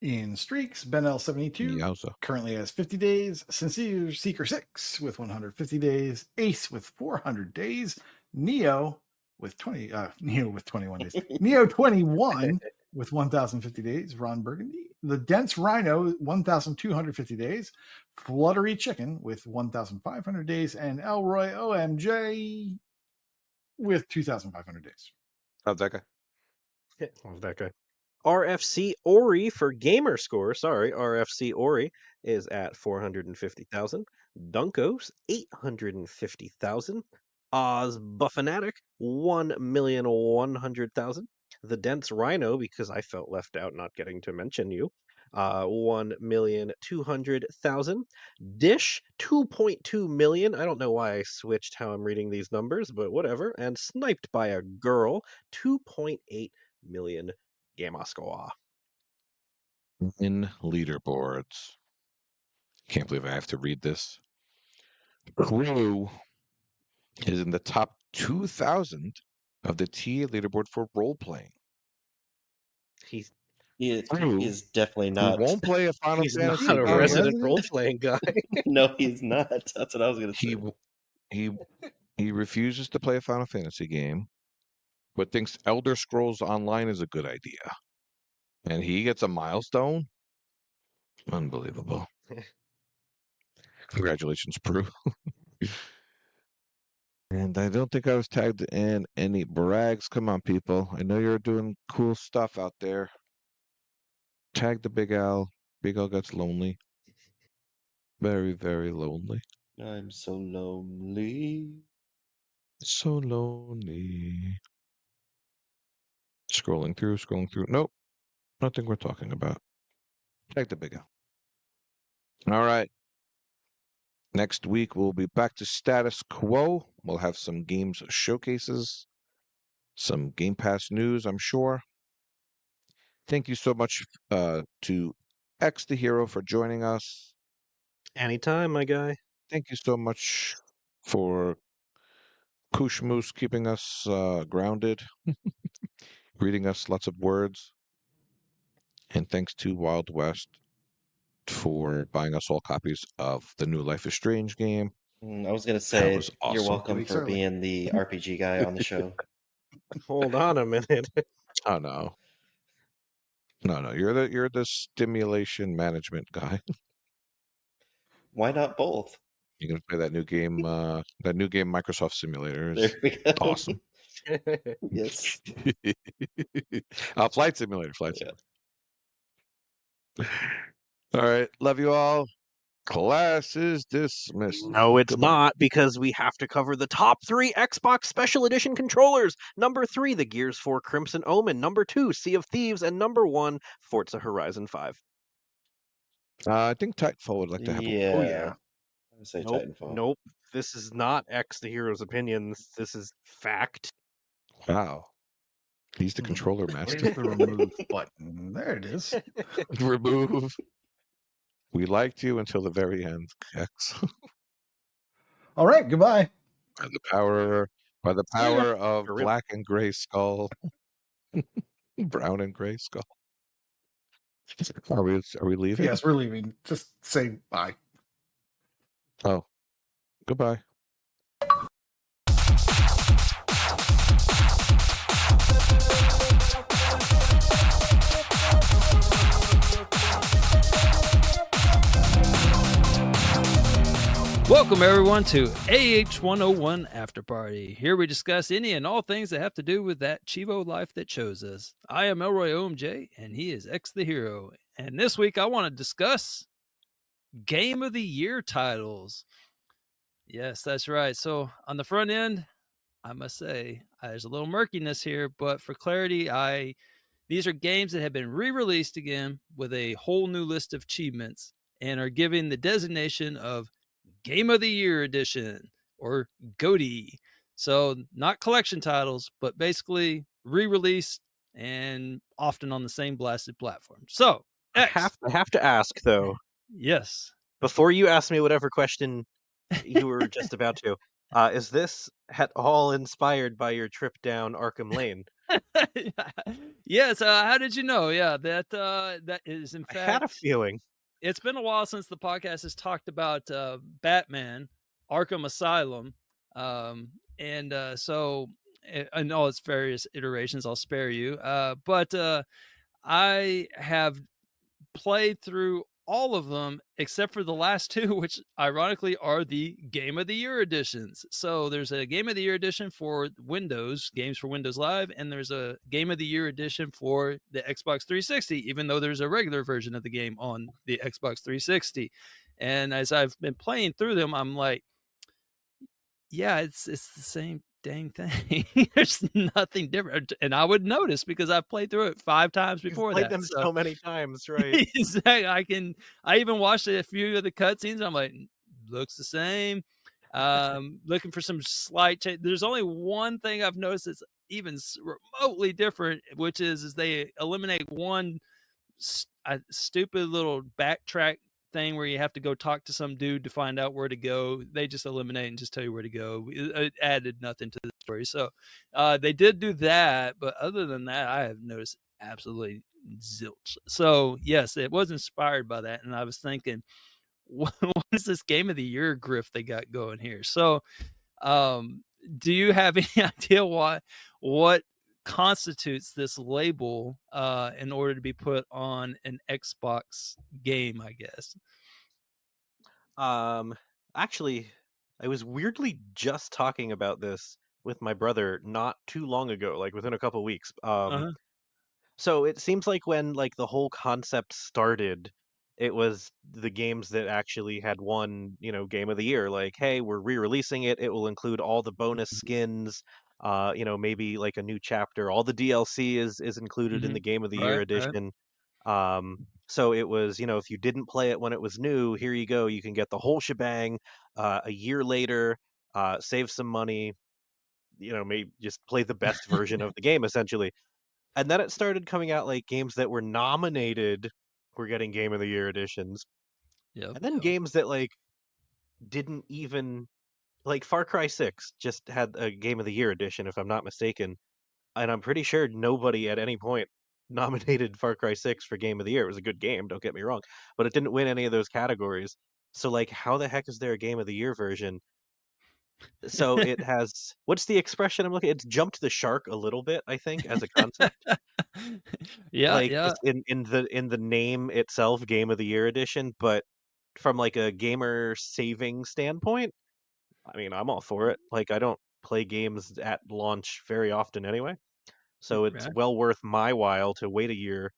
In streaks, Ben L72 Yowza. currently has 50 days. Sincere Seeker 6 with 150 days. Ace with 400 days. Neo with 21 days. Neo 21 with 1,050 days. Ron Burgundy. The Dense Rhino 1,250 days. Fluttery Chicken with 1,500 days, and Elroy OMJ with 2,500 days. How's that guy? Love that guy. RFC Ori for gamer score. Sorry, RFC Ori is at 450,000. Dunkos 850,000. Oz Buffanatic 1,100,000. The Dense Rhino, because I felt left out not getting to mention you, 1,200,000. Dish 2.2 million. I don't know why I switched how I'm reading these numbers, but whatever. And Sniped by a Girl 2.8 million Gamascoa. In leaderboards. Can't believe I have to read this. Crew is in the top 2,000 of the TA leaderboard for role playing. He's He Crew, is definitely who not. won't play a Final he's not Fantasy a game. resident role playing guy. No, he's not. That's what I was going to say. He refuses to play a Final Fantasy game, but thinks Elder Scrolls Online is a good idea. And he gets a milestone? Unbelievable. Congratulations, Prue. And I don't think I was tagged in any brags. Come on, people. I know you're doing cool stuff out there. Tag the Big Al. Big Al gets lonely. Very, very lonely. I'm so lonely. So lonely. Scrolling through. Nope. Nothing we're talking about. Tag the Big Al. All right. Next week, we'll be back to status quo. We'll have some games showcases, some Game Pass news, I'm sure. Thank you so much to X the Hero for joining us. Anytime, my guy. Thank you so much for KooshMoose keeping us grounded, reading us lots of words. And thanks to Wild West for buying us all copies of the new Life is Strange game. I was going to That say, was you're awesome. welcome Weeks for early. being the RPG guy on the show. Hold on a minute. Oh, no. No, you're the stimulation management guy. Why not both? You're gonna play that new game Microsoft Simulator There is we go. awesome. Yes. Flight Simulator, Flight Yeah. Simulator. All right, love you all. Class is dismissed. No, it's Goodbye. not, because we have to cover the top 3 Xbox Special Edition controllers. Number 3, the Gears 4 Crimson Omen. Number 2, Sea of Thieves. And number 1, Forza Horizon 5. I think Titanfall would like to have a Yeah. Oh yeah. I would say Nope, Titanfall. nope. This is not X the Hero's opinion. This is fact. wow. He's the controller Where's master. the remove button? There it is. Remove. We liked you until the very end, X. All right. Goodbye. by the power of For real. black and gray skull. Brown and gray skull. Are we leaving? Yes, we're leaving. Just say bye. Oh. Goodbye. Welcome, everyone, to AH101 After Party. Here we discuss any and all things that have to do with that Chivo life that chose us. I am Elroy OMJ, and he is X the Hero. And this week I want to discuss Game of the Year titles. Yes, that's right. So on the front end, I must say, there's a little murkiness here, but for clarity, these are games that have been re-released again with a whole new list of achievements and are given the designation of Game of the Year edition or GOTY. So not collection titles, but basically re-released and often on the same blasted platform. So X. I have to ask, though, Yes. before you ask me whatever question you were just about to, is this at all inspired by your trip down Arkham Lane? Yes. How did you know? Yeah, that is in I had a fact. feeling. It's been a while since the podcast has talked about Batman, Arkham Asylum, so in all its various iterations, I'll spare you. But I have played through all of them except for the last two, which ironically are the Game of the Year editions. So there's a Game of the Year edition for Windows, games for Windows Live, and there's a Game of the Year edition for the Xbox 360, even though there's a regular version of the game on the Xbox 360. And as I've been playing through them, I'm like, yeah, it's the same dang thing. There's nothing different. And I would notice because I've played through it 5 times You've before played that. them So so many times, right? exactly. I even watched a few of the cutscenes. I'm like, looks the same. Looking for some slight change. There's only one thing I've noticed that's even remotely different, which is they eliminate one stupid little backtrack thing where you have to go talk to some dude to find out where to go. They just eliminate and just tell you where to go. It added nothing to the story. So they did do that, but other than that, I have noticed absolutely zilch. So yes, it was inspired by that, and I was thinking, what is this Game of the Year grift they got going here? So do you have any idea what constitutes this label in order to be put on an Xbox game, I guess? Actually, I was weirdly just talking about this with my brother not too long ago, like within a couple weeks. Uh-huh. So it seems like when the whole concept started, it was the games that actually had won, game of the year. Like, hey, we're re-releasing it. It will include all the bonus skins, maybe like a new chapter. All the DLC is included in Mhm. the game of the year Right, right. edition. So it was, if you didn't play it when it was new, here you go. You can get the whole shebang a year later, save some money, maybe just play the best version of the game essentially. And then it started coming out like games that were nominated were getting Game of the Year editions. Yep, And then yep. games that didn't even like Far Cry 6 just had a Game of the Year edition, if I'm not mistaken. And I'm pretty sure nobody at any point nominated Far Cry 6 for Game of the Year. It was a good game, don't get me wrong, but it didn't win any of those categories. So how the heck is there a Game of the Year version? So it has what's the expression I'm looking? It's jumped the shark a little bit, I think, as a concept. Yeah, Like yeah. just in the name itself, Game of the Year edition, but from like a gamer saving standpoint, I mean, I'm all for it. Like I don't play games at launch very often anyway. So it's Right. well worth my while to wait a year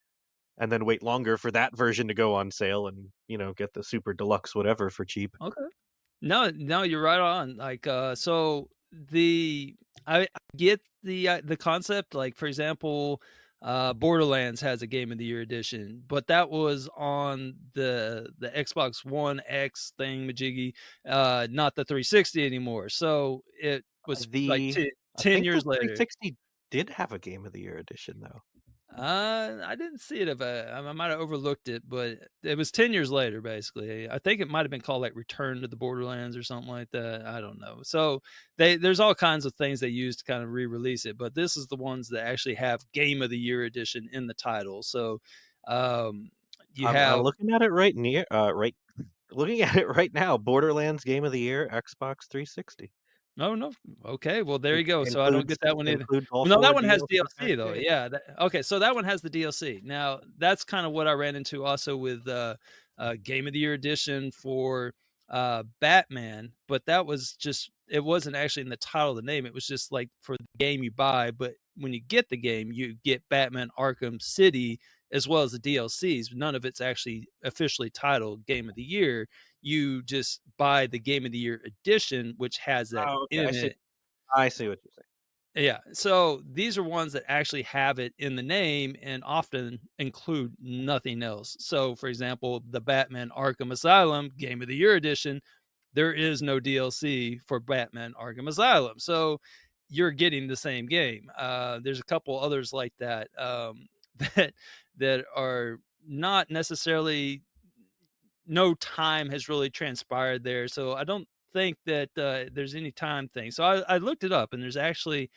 and then wait longer for that version to go on sale and, get the super deluxe whatever for cheap. Okay. No, no, you're right on. Like, so I get the concept. Like, for example, Borderlands has a Game of the Year edition, but that was on the Xbox One X thing, majiggy, not the 360 anymore. So it was like The 10 I think the years later. 360 did have a Game of the Year edition though. I didn't see it. If I might have overlooked it, but it was 10 years later, basically. I think it might have been called like Return to the Borderlands or something like that. I don't know. So there's all kinds of things they use to kind of re-release it, but this is the ones that actually have Game of the Year edition in the title. So um, you I'm have. looking at it looking at it right now. Borderlands Game of the Year, Xbox 360. Oh, no. Okay, well, there In- you go. So I don't includes get that one either. includes all Well, no, that four one has DLC DLC though. packages. Yeah. Okay, so that one has the DLC. Now, that's kind of what I ran into also with Game of the Year edition for Batman, but that was just it wasn't actually in the title of the name. It was just like for the game you buy, but when you get the game, you get Batman Arkham City as well as the DLCs. None of it's actually officially titled Game of the Year. You just buy the Game of the Year edition, which has that Oh, okay. in it. I see what you're saying. Yeah. So these are ones that actually have it in the name and often include nothing else. So, for example, the Batman Arkham Asylum Game of the Year edition, there is no DLC for Batman Arkham Asylum. So you're getting the same game. There's a couple others like that that that are not necessarily no time has really transpired there. So I don't think that there's any time thing. So I looked it up, and there's actually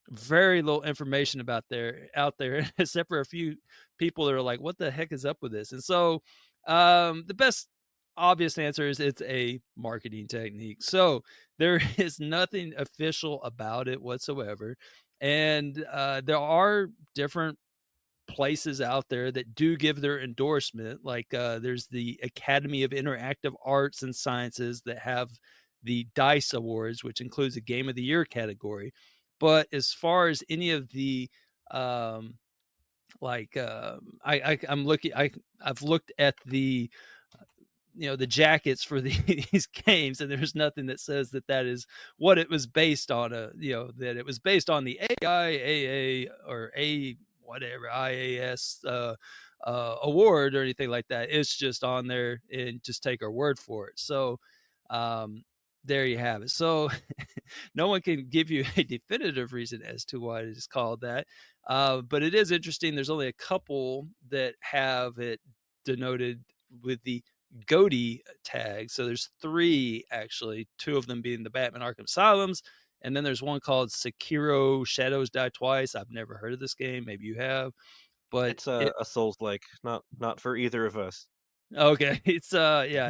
very little information about there out there, except for a few people that are like, "What the heck is up with this?" And so the best obvious answer is it's a marketing technique. So there is nothing official about it whatsoever, and there are different places out there that do give their endorsement. Like there's the Academy of Interactive Arts and Sciences that have the DICE Awards, which includes a Game of the Year category. But as far as any of the um, I'm looking, I've looked at the the jackets for these games, and there's nothing that says that that is what it was based on. That it was based on the AIAA or a whatever IAS award or anything like that. It's just on there, and just take our word for it. So um, there you have it. So no one can give you a definitive reason as to why it is called that, but it is interesting. There's only a couple that have it denoted with the GOTY tag. So there's three actually, two of them being the Batman Arkham Asylums, and then there's one called Sekiro Shadows Die Twice. I've never heard of this game. Maybe you have, but It's a Souls-like, not for either of us. okay, it's yeah,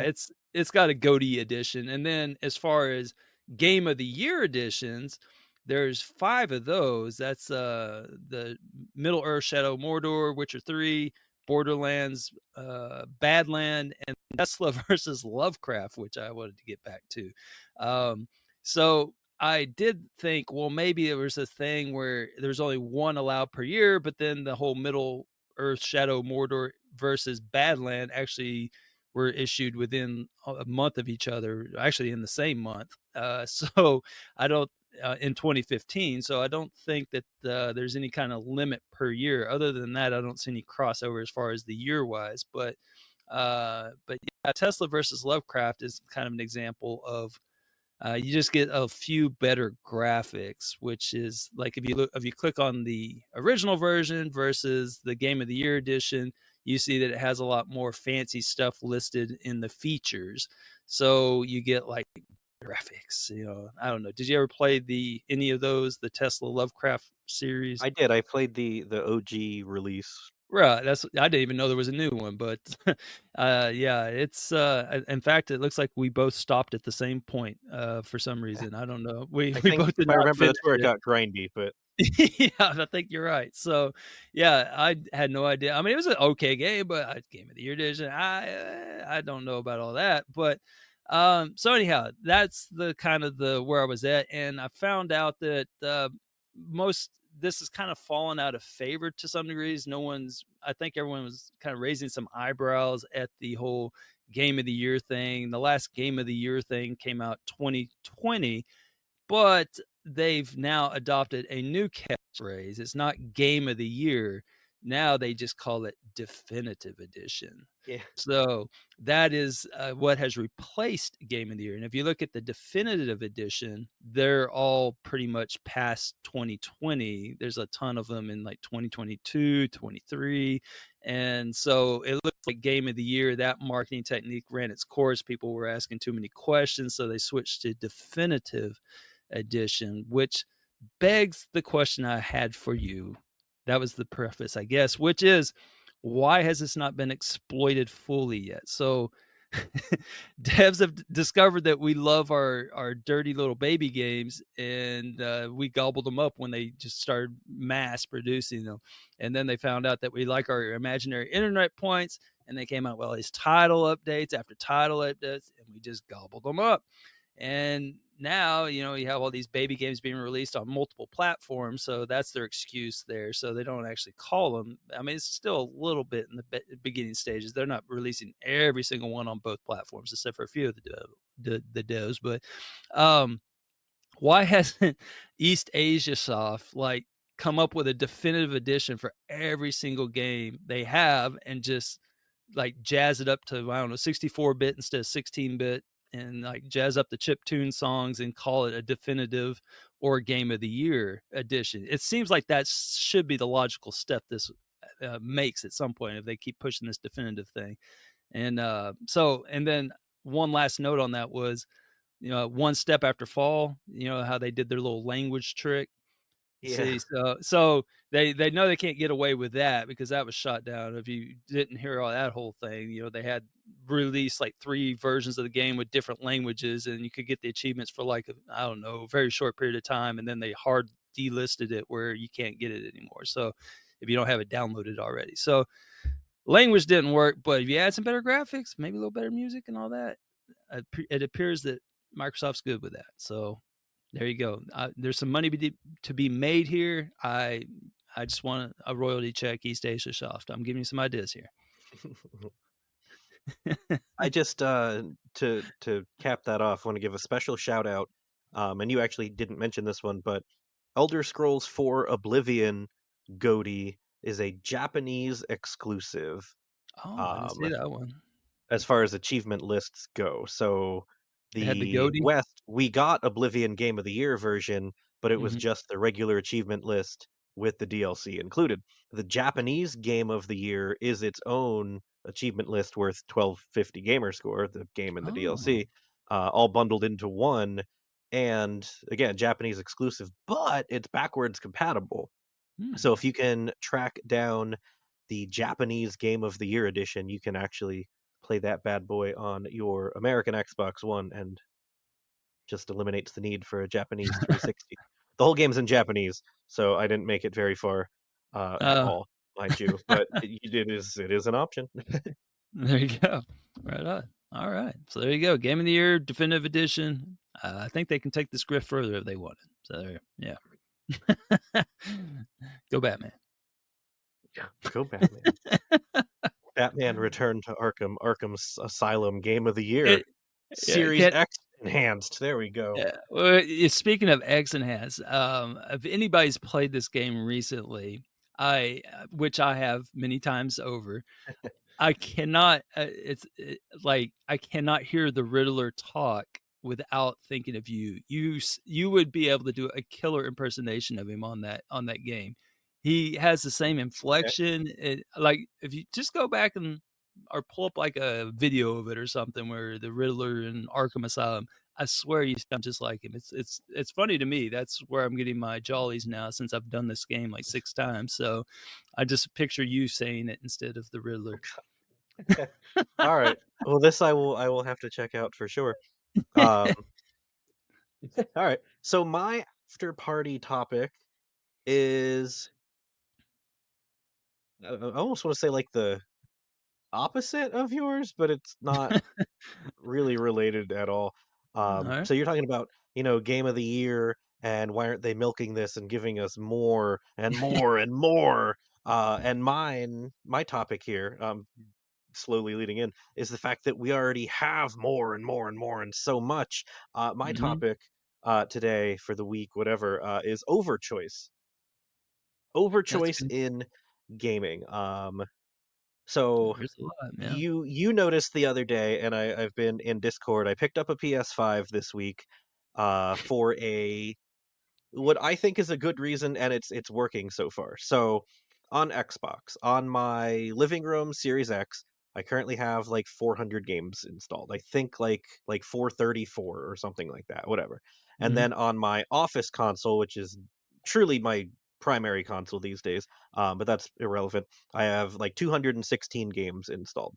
it's got a GOTY edition, and then as far as Game of the Year editions, there's 5 of those. That's the Middle Earth Shadow Mordor, Witcher 3, Borderlands, Badland, and Tesla versus Lovecraft, which I wanted to get back to. So I did think, well, maybe there was a thing where there's only one allowed per year, but then the whole Middle Earth Shadow Mordor versus Badland actually were issued within a month of each other, actually in the same month. So I don't in 2015. So I don't think that there's any kind of limit per year. Other than that, I don't see any crossover as far as the year wise. But yeah, Tesla versus Lovecraft is kind of an example of you just get a few better graphics, which is like if you click on the original version versus the Game of the Year edition, you see that it has a lot more fancy stuff listed in the features. So you get like graphics. I don't know. Did you ever play any of those, the Tesla Lovecraft series? I did. I played the OG release Right, I didn't even know there was a new one, but, yeah, it's, in fact, it looks like we both stopped at the same point, for some reason, I don't know. We I we think both did if I not remember, finish that's where it it. got grindy, but Yeah, I think you're right. So, yeah, I had no idea. I mean, it was an okay game, but Game of the Year edition, I don't know about all that, but, so anyhow, that's the kind of the where I was at, and I found out that, most this has kind of fallen out of favor to some degrees. I think everyone was kind of raising some eyebrows at the whole Game of the Year thing. The last Game of the Year thing came out 2020, but they've now adopted a new catchphrase. It's not Game of the Year. Now they just call it Definitive Edition. yeah. So that is what has replaced Game of the Year. And if you look at the Definitive Edition, they're all pretty much past 2020. There's a ton of them in like 2022, 23. And so it looks like Game of the Year, that marketing technique ran its course. People were asking too many questions. So they switched to Definitive Edition, which begs the question I had for you. That was the preface, I guess, which is, why has this not been exploited fully yet? So devs have discovered that we love our dirty little baby games, and we gobbled them up when they just started mass producing them. And then they found out that we like our imaginary internet points, and they came out with all these title updates after title updates, and we just gobbled them up. And now, you have all these baby games being released on multiple platforms. So that's their excuse there. So they don't actually call them. I mean, it's still a little bit in the beginning stages. They're not releasing every single one on both platforms, except for a few of the devs. But why hasn't East Asia Soft come up with a definitive edition for every single game they have and just jazz it up to, I don't know, 64-bit instead of 16-bit, and jazz up the chip tune songs and call it a definitive or Game of the Year edition? It seems like that should be the logical step this makes at some point if they keep pushing this definitive thing. And and then one last note on that was, One Step After Fall, how they did their little language trick. Yeah. See, so they know they can't get away with that because that was shot down. If you didn't hear all that whole thing, they had released 3 versions of the game with different languages, and you could get the achievements for I don't know, a very short period of time, and then they hard delisted it where you can't get it anymore. So if you don't have it downloaded already, so language didn't work. But if you add some better graphics, maybe a little better music and all that, it appears that Microsoft's good with that. So there you go. There's some money to be made here. I just want a royalty check, East Asia Soft. I'm giving you some ideas here. I just to cap that off, want to give a special shout out. And you actually didn't mention this one, but Elder Scrolls 4 Oblivion GOTY is a Japanese exclusive. Oh, I didn't see that one. As far as achievement lists go. So They had the the goatee? West, we got Oblivion Game of the Year version, but it was Mhm. just the regular achievement list with the DLC included. The Japanese Game of the Year is its own achievement list worth 1250 gamer score, the game and the Oh. DLC, all bundled into one. And again, Japanese exclusive, but it's backwards compatible. So Hmm. if you can track down the Japanese Game of the Year edition, you can actually play that bad boy on your American Xbox One, and just eliminates the need for a Japanese 360. The whole game's in Japanese, so I didn't make it very far at Oh, all, mind you, but it is an option. there you go. Right on. All right. So there you go. Game of the Year, Definitive Edition. I think they can take this grift further if they wanted. So there, yeah. Go Batman. Go Batman. Batman Return to Arkham, Arkham's Asylum Game of the Year. Series Can't, X enhanced. There we go. well, speaking of X Enhance, if anybody's played this game recently, which I have many times over, I cannot. I cannot hear the Riddler talk without thinking of you. You would be able to do a killer impersonation of him on that game. He has the same inflection. If you just go back or pull up a video of it or something where the Riddler in Arkham Asylum, I swear you sound just like him. It's funny to me. That's where I'm getting my jollies now since I've done this game like 6 times. So I just picture you saying it instead of the Riddler. All right. Well, this I will have to check out for sure. Um, all right. So my after party topic is I almost want to say like the opposite of yours, but it's not really related at all. All right. So you're talking about, game of the year and why aren't they milking this and giving us more and more and more? And my topic here, slowly leading in, is the fact that we already have more and more and more and so much. My Mm-hmm. topic today for the week, whatever, is overchoice. That's Overchoice good. in gaming. So There's a lot, yeah. you noticed the other day, and I've been in Discord. I picked up a PS5 this week, for a what I think is a good reason, and it's working so far. So on Xbox, on my living room Series X, I currently have like 400 games installed. I think like 434 or something like that, whatever. And Mm-hmm. then on my Office console, which is truly my primary console these days, but that's irrelevant. I have like 216 games installed.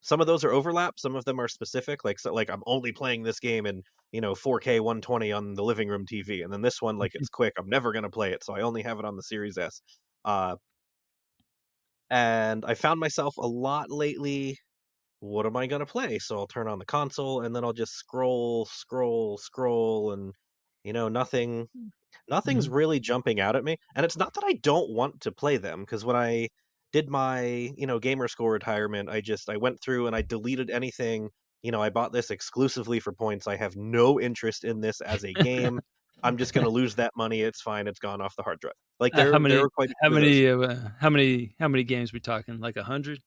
Some of those are overlap, some of them are specific, like I'm only playing this game in 4K 120 on the living room TV. And then this one, like, it's quick. I'm never going to play it. So I only have it on the Series S. Uh, and I found myself a lot lately. What am I going to play? So I'll turn on the console and then I'll just scroll, scroll, scroll. And, nothing's Mm-hmm. really jumping out at me. And it's not that I don't want to play them, because when I did my, gamer score retirement, I went through and I deleted anything. I bought this exclusively for points. I have no interest in this as a game. I'm just going to lose that money. It's fine. It's gone off the hard drive. Like How there many? were quite a How few of those. many? How many games we talking? Like 100?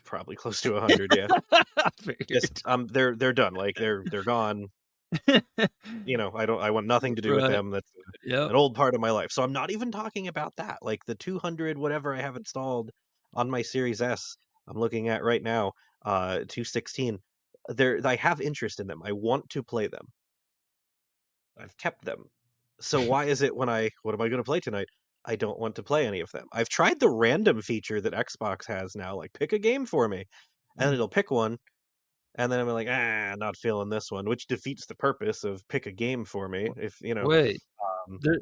Probably close to 100, yeah. I figured. Just they're done. Like they're gone. I want nothing to do with Right. them. That's Yep. an old part of my life. So I'm not even talking about that. Like the 200 whatever I have installed on my Series S, I'm looking at right now, 216. I have interest in them. I want to play them. I've kept them. So why is it what am I going to play tonight? I don't want to play any of them. I've tried the random feature that Xbox has now, like pick a game for me, and it'll pick one, and then I'm like, not feeling this one, which defeats the purpose of pick a game for me. If Wait, um, there,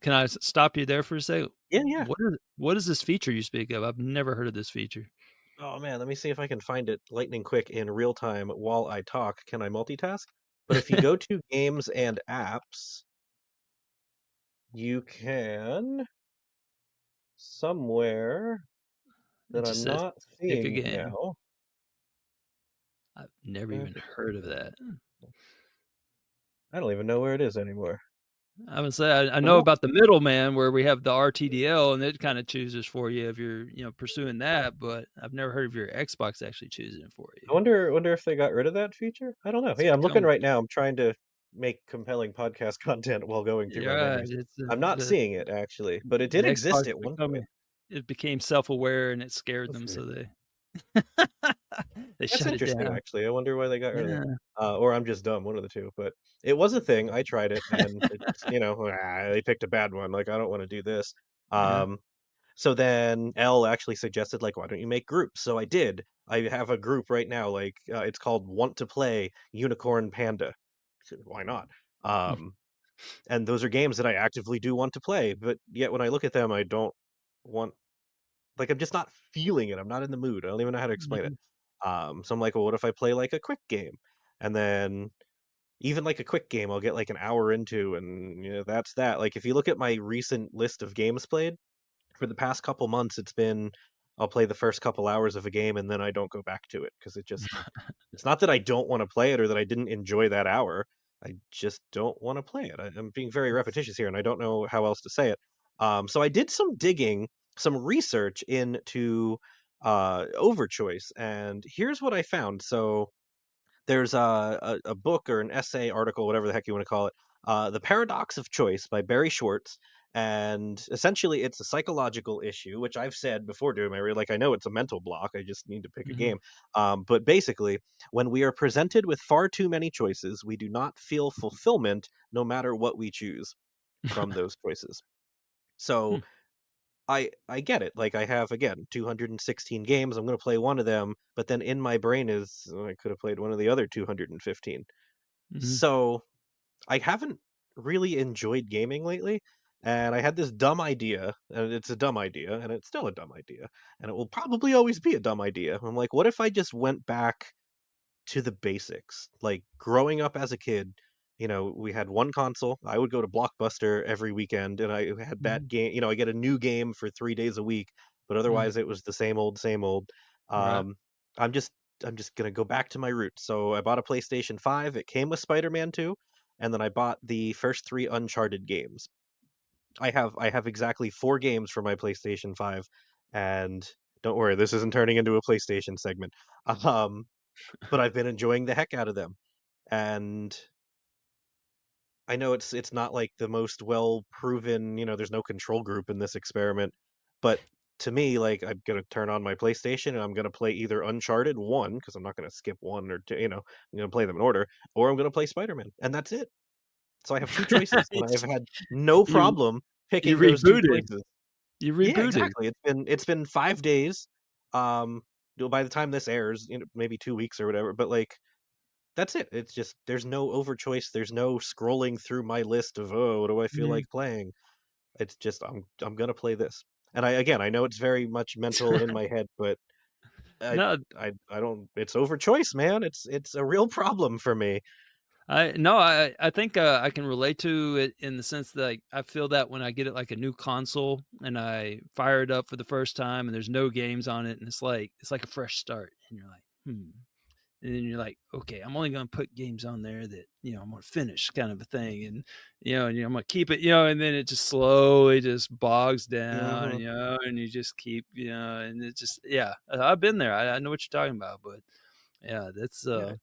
can I stop you there for a second? yeah. What is this feature you speak of? I've never heard of this feature. Oh man, let me see if I can find it lightning quick in real time while I talk. Can I multitask? But if you go to games and apps, you can somewhere It that just I'm says not pick a seeing game. now. I've never even heard of that. I don't even know where it is anymore. I would say I know about the middleman where we have the RTDL and it kind of chooses for you if you're pursuing that, but I've never heard of your Xbox actually choosing it for you. I wonder if they got rid of that feature. I don't know. It's Yeah, I'm looking become right now. I'm trying to make compelling podcast content while going through my right. menus. It's I'm not the seeing it actually, but it the did exist Xbox at one point. it became self-aware and it scared Let's them, see. so they they That's shut it interesting, down. actually. I wonder why they got rid of it. Yeah. Or I'm just dumb, one of the two. But it was a thing. I tried it, and it just, they picked a bad one. Like I don't want to do this. Yeah. So then L actually suggested, like, why don't you make groups? So I did. I have a group right now. Like it's called Want to Play Unicorn Panda. So why not? And those are games that I actively do want to play, but yet when I look at them, I don't want. Like I'm just not feeling it. I'm not in the mood. I don't even know how to explain it. Mhm. So I'm like, well, what if I play like a quick game? And then even like a quick game, I'll get like an hour into, and that's that. Like if you look at my recent list of games played for the past couple months, it's been I'll play the first couple hours of a game and then I don't go back to it because it's not that I don't want to play it or that I didn't enjoy that hour. I just don't want to play it. I'm being very repetitious here, and I don't know how else to say it. So I did some digging, some research into overchoice, and here's what I found. So there's a book or an essay, article, whatever the heck you want to call it, "The Paradox of Choice" by Barry Schwartz, And essentially, it's a psychological issue, which I've said before doing my like I know it's a mental block. I just need to pick a Mhm. game. But basically, when we are presented with far too many choices, we do not feel fulfillment no matter what we choose from those choices. Hmm. So I get it. Like I have again 216 games. I'm going to play one of them, but then in my brain is "Oh, I could have played one of the other 215. Mhm. So I haven't really enjoyed gaming lately, and I had this dumb idea, and it's a dumb idea, and it's still a dumb idea, and it will probably always be a dumb idea. I'm like, what if I just went back to the basics? Like growing up as a kid, we had one console. I would go to Blockbuster every weekend, and I had that Mhm. game. I get a new game for 3 days a week, but Mhm. otherwise it was the same old, same old. Right. Um, I'm just I'm just gonna go back to my roots. So I bought a PlayStation 5. It came with Spider-Man 2, and then I bought the first three Uncharted games. I have exactly 4 games for my PlayStation 5, and don't worry, this isn't turning into a PlayStation segment. Um, but I've been enjoying the heck out of them. And I know it's not like the most well proven, there's no control group in this experiment, but to me, like I'm gonna turn on my PlayStation and I'm gonna play either Uncharted 1, because I'm not gonna skip 1 or 2, I'm gonna play them in order, or I'm gonna play Spider-Man, and that's it. So I have 2 choices, and I've had no you problem you picking those 2 rebooted. choices. You Yeah, rebooted. exactly. It's been 5 days. Um, by the time this airs, maybe 2 weeks or whatever, but like that's it. It's just there's no overchoice, there's no scrolling through my list of, "Oh, what do I feel Mhm. like playing?" It's just I'm gonna play this. And I know it's very much mental and in my head, but I No, I don't it's overchoice, man. It's a real problem for me. I think, I can relate to it in the sense that, like, I feel that when I get it, like, a new console and I fire it up for the first time and there's no games on it, and it's like a fresh start, and you're like, "Hmm," and then you're like, "Okay, I'm only gonna put games on there that, I'm gonna finish," kind of a thing, and, I'm gonna keep it, and then it just slowly just bogs down, Mhm. and you just keep, and it just yeah, I've been there. I know what you're talking about, but yeah, that's, Yeah.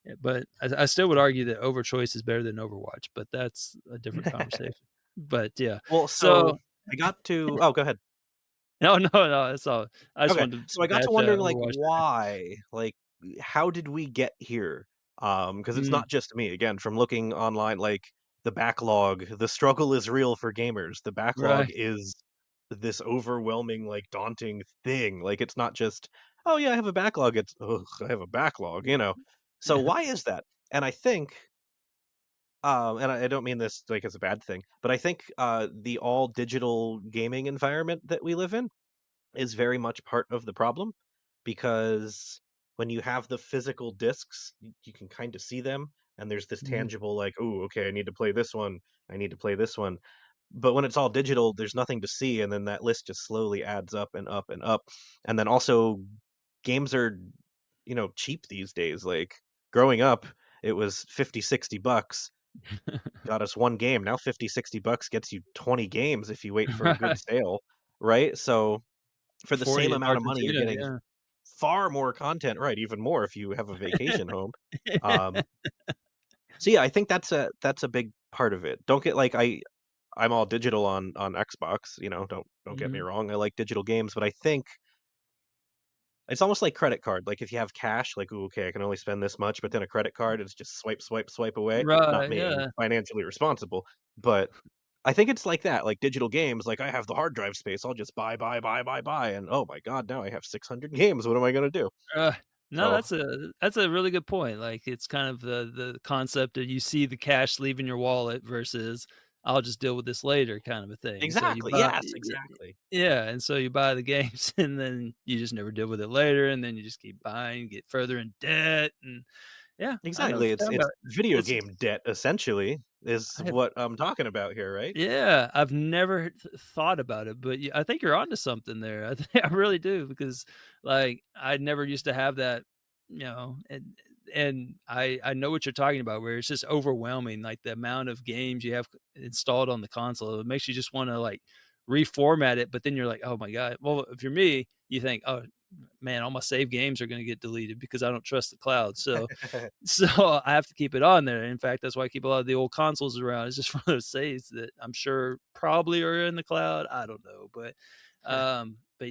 yeah, but I still would argue that Overchoice is better than Overwatch, but that's a different conversation. But yeah, Well, so so I got to Oh, go ahead. no, that's all. I just Okay, wanted to so I got to bash wondering, like, Overwatch there. why? Like, how did we get here? Because it's Mm, not just me. Again, from looking online, like the backlog, the struggle is real for gamers. The backlog right. is this overwhelming, like, daunting thing. Like, it's not just, oh yeah, I have a backlog. It's, oh, I have a backlog. So Yeah. why is that? And I think, and I don't mean this like as a bad thing, but I think the all digital gaming environment that we live in is very much part of the problem, because when you have the physical discs, you can kind of see them, and there's this Mhm. tangible, like, oh, okay, I need to play this one, I need to play this one. But when it's all digital, there's nothing to see, and then that list just slowly adds up and up and up. And then also, games are, cheap these days. Like growing up, it was 50, $60 got us one game. Now 50, $60 gets you 20 games if you wait for a good Right. sale, right? So for the same 40 in amount of money, you're Argentina, getting yeah. far more content, right? Even more if you have a vacation home. Um, so yeah, I think that's a big part of it. Don't get like I'm all digital on Xbox. Don't get me Mhm. wrong. I like digital games, but I think it's almost like credit card. Like if you have cash, like, "Ooh, okay, I can only spend this much," but then a credit card is just swipe, swipe, swipe away. Not Right, me. I'm yeah. financially responsible, but I think it's like that. Like digital games. Like I have the hard drive space. I'll just buy, buy, buy, buy, buy, and oh my god, now I have 600 games. What am I gonna do? Uh, no, So that's a really good point. Like, it's kind of the concept that you see the cash leaving your wallet versus, "I'll just deal with this later," kind of a thing. So you exactly. buy Yes, exactly. yeah, and so you buy the games, and then you just never deal with it later, and then you just keep buying, get further in debt, and yeah, I know what Exactly. you're It's talking it's about. video It's game debt essentially is I have what I'm talking about here, right? yeah, I've never thought about it, but I think you're onto something there. I really do because, like, I never used to have that, and I know what you're talking about, where it's just overwhelming, like the amount of games you have installed on the console. It makes you just want to like reformat it, but then you're like, oh my god. Well, if you're me, you think, oh, man, all my save games are going to get deleted because I don't trust the cloud. So so I have to keep it on there. In fact, that's why I keep a lot of the old consoles around. It's just one of those saves that I'm sure probably are in the cloud. I don't know, but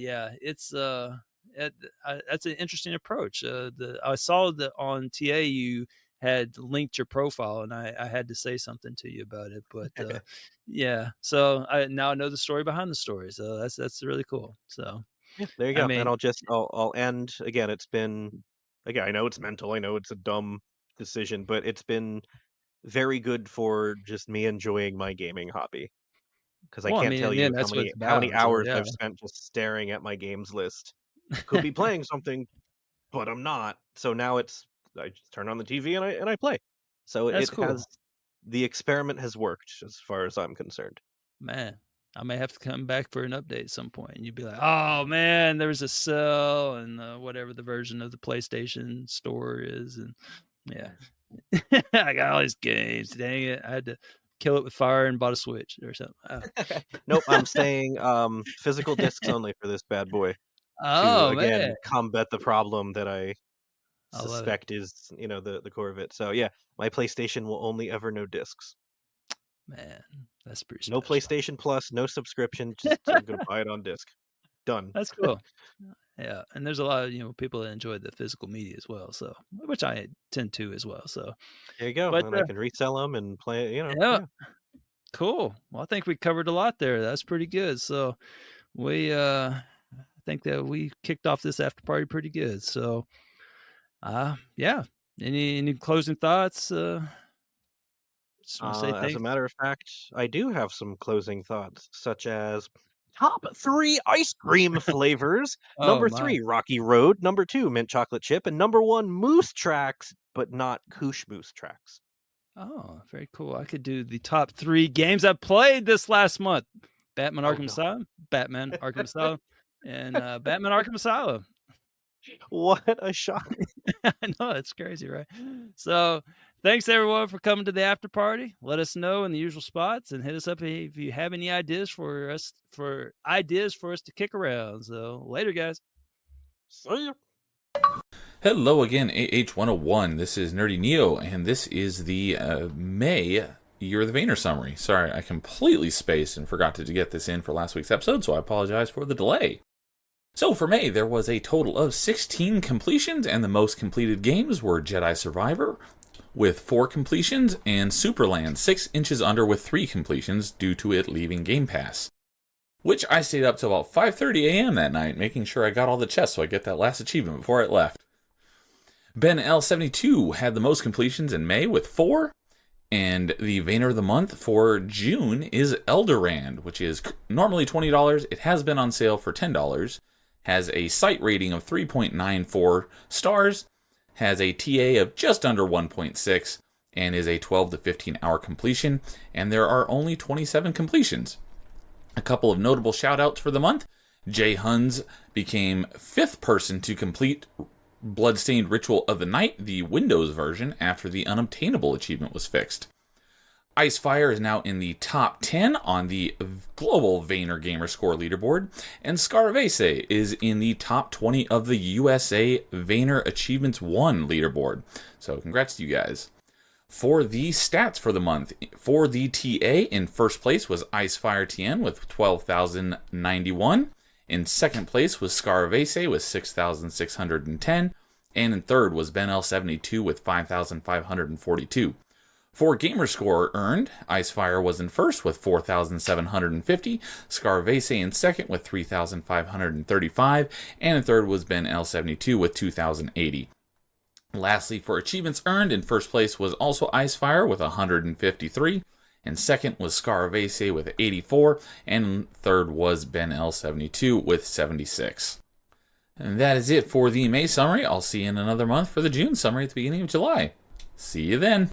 yeah, it's that's an interesting approach. I saw that on TA you had linked your profile, and I had to say something to you about it. But yeah, so now I know the story behind the story. So that's really cool. So Yeah, there you I go. mean, And I'll end again. It's been again. I know it's mental. I know it's a dumb decision, but it's been very good for just me enjoying my gaming hobby. Because I well, I can't mean, tell in the you end, that's what it's how many about. So hours yeah, I've spent just staring at my games list. Could be playing something, but I'm not. So now it's I just turn on the TV and I play. So that's it cool, has the experiment has worked as far as I'm concerned. man. I may have to come back for an update at some point, and you'd be like, "Oh man, there was a sell and whatever the version of the PlayStation Store is," and yeah, I got all these games. Dang it, I had to kill it with fire and bought a Switch or something. Oh, Nope, I'm staying physical discs only for this bad boy to oh man, again combat the problem that I I love it, suspect is, the core of it. So yeah, my PlayStation will only ever know discs. man. That's pretty No special. PlayStation Plus, no subscription, just I'm gonna buy it on disc. Done. That's cool. Yeah, and there's a lot of people that enjoy the physical media as well. So, which I tend to as well. So, There you go. but And I can resell them and play, yeah, yeah. cool. Well, I think we covered a lot there. That's pretty good. So we I think that we kicked off this after party pretty good. So yeah. Any closing thoughts? Just want to say As a thanks. matter of fact, I do have some closing thoughts, such as top 3 ice cream flavors. Oh Number my. 3, Rocky Road. Number 2, mint chocolate chip. And number 1, moose tracks, but not KooshMoose tracks. Oh, very cool. I could do the top 3 games I played this last month. Batman Oh Arkham no. Asylum, Batman Arkham Asylum, and Batman Arkham Asylum. What a shock. I know, it's crazy, right? So, thanks everyone for coming to the after party. Let us know in the usual spots and hit us up if you have any ideas for us to kick around. So, later guys. See ya. Hello again, AH101. This is Nerdy Neo, and this is the May Year of the Vayner summary. Sorry, I completely spaced and forgot to get this in for last week's episode, so I apologize for the delay. So for May, there was a total of 16 completions, and the most completed games were Jedi Survivor with 4 completions, and Superland 6 inches under with 3 completions due to it leaving Game Pass. Which I stayed up till about 5:30 a.m. that night, making sure I got all the chests so I get that last achievement before it left. Ben L72 had the most completions in May with 4, and the Vayner of the Month for June is Eldorand, which is normally $20. It has been on sale for $10, has a site rating of 3.94 stars, has a TA of just under 1.6, and is a 12 to 15 hour completion, and there are only 27 completions. A couple of notable shout-outs for the month. Jay Huns became 5th person to complete Bloodstained Ritual of the Night, the Windows version, after the Unobtainable achievement was fixed. Icefire is now in the top 10 on the global Vayner Gamerscore leaderboard, and Scarvese is in the top 20 of the USA Vayner Achievements 1 leaderboard. So congrats to you guys. For the stats for the month, for the TA, in first place was Icefire TN with 12,091. In second place was Scarvese with 6,610. And in third was Ben L72 with 5,542. For Gamerscore earned, Icefire was in first with 4,750, Scarvese in second with 3,535, and in third was Ben L72 with 2,080. Lastly, for achievements earned, in first place was also Icefire with 153, and second was Scarvese with 84, and third was Ben L72 with 76. And that is it for the May summary. I'll see you in another month for the June summary at the beginning of July. See you then.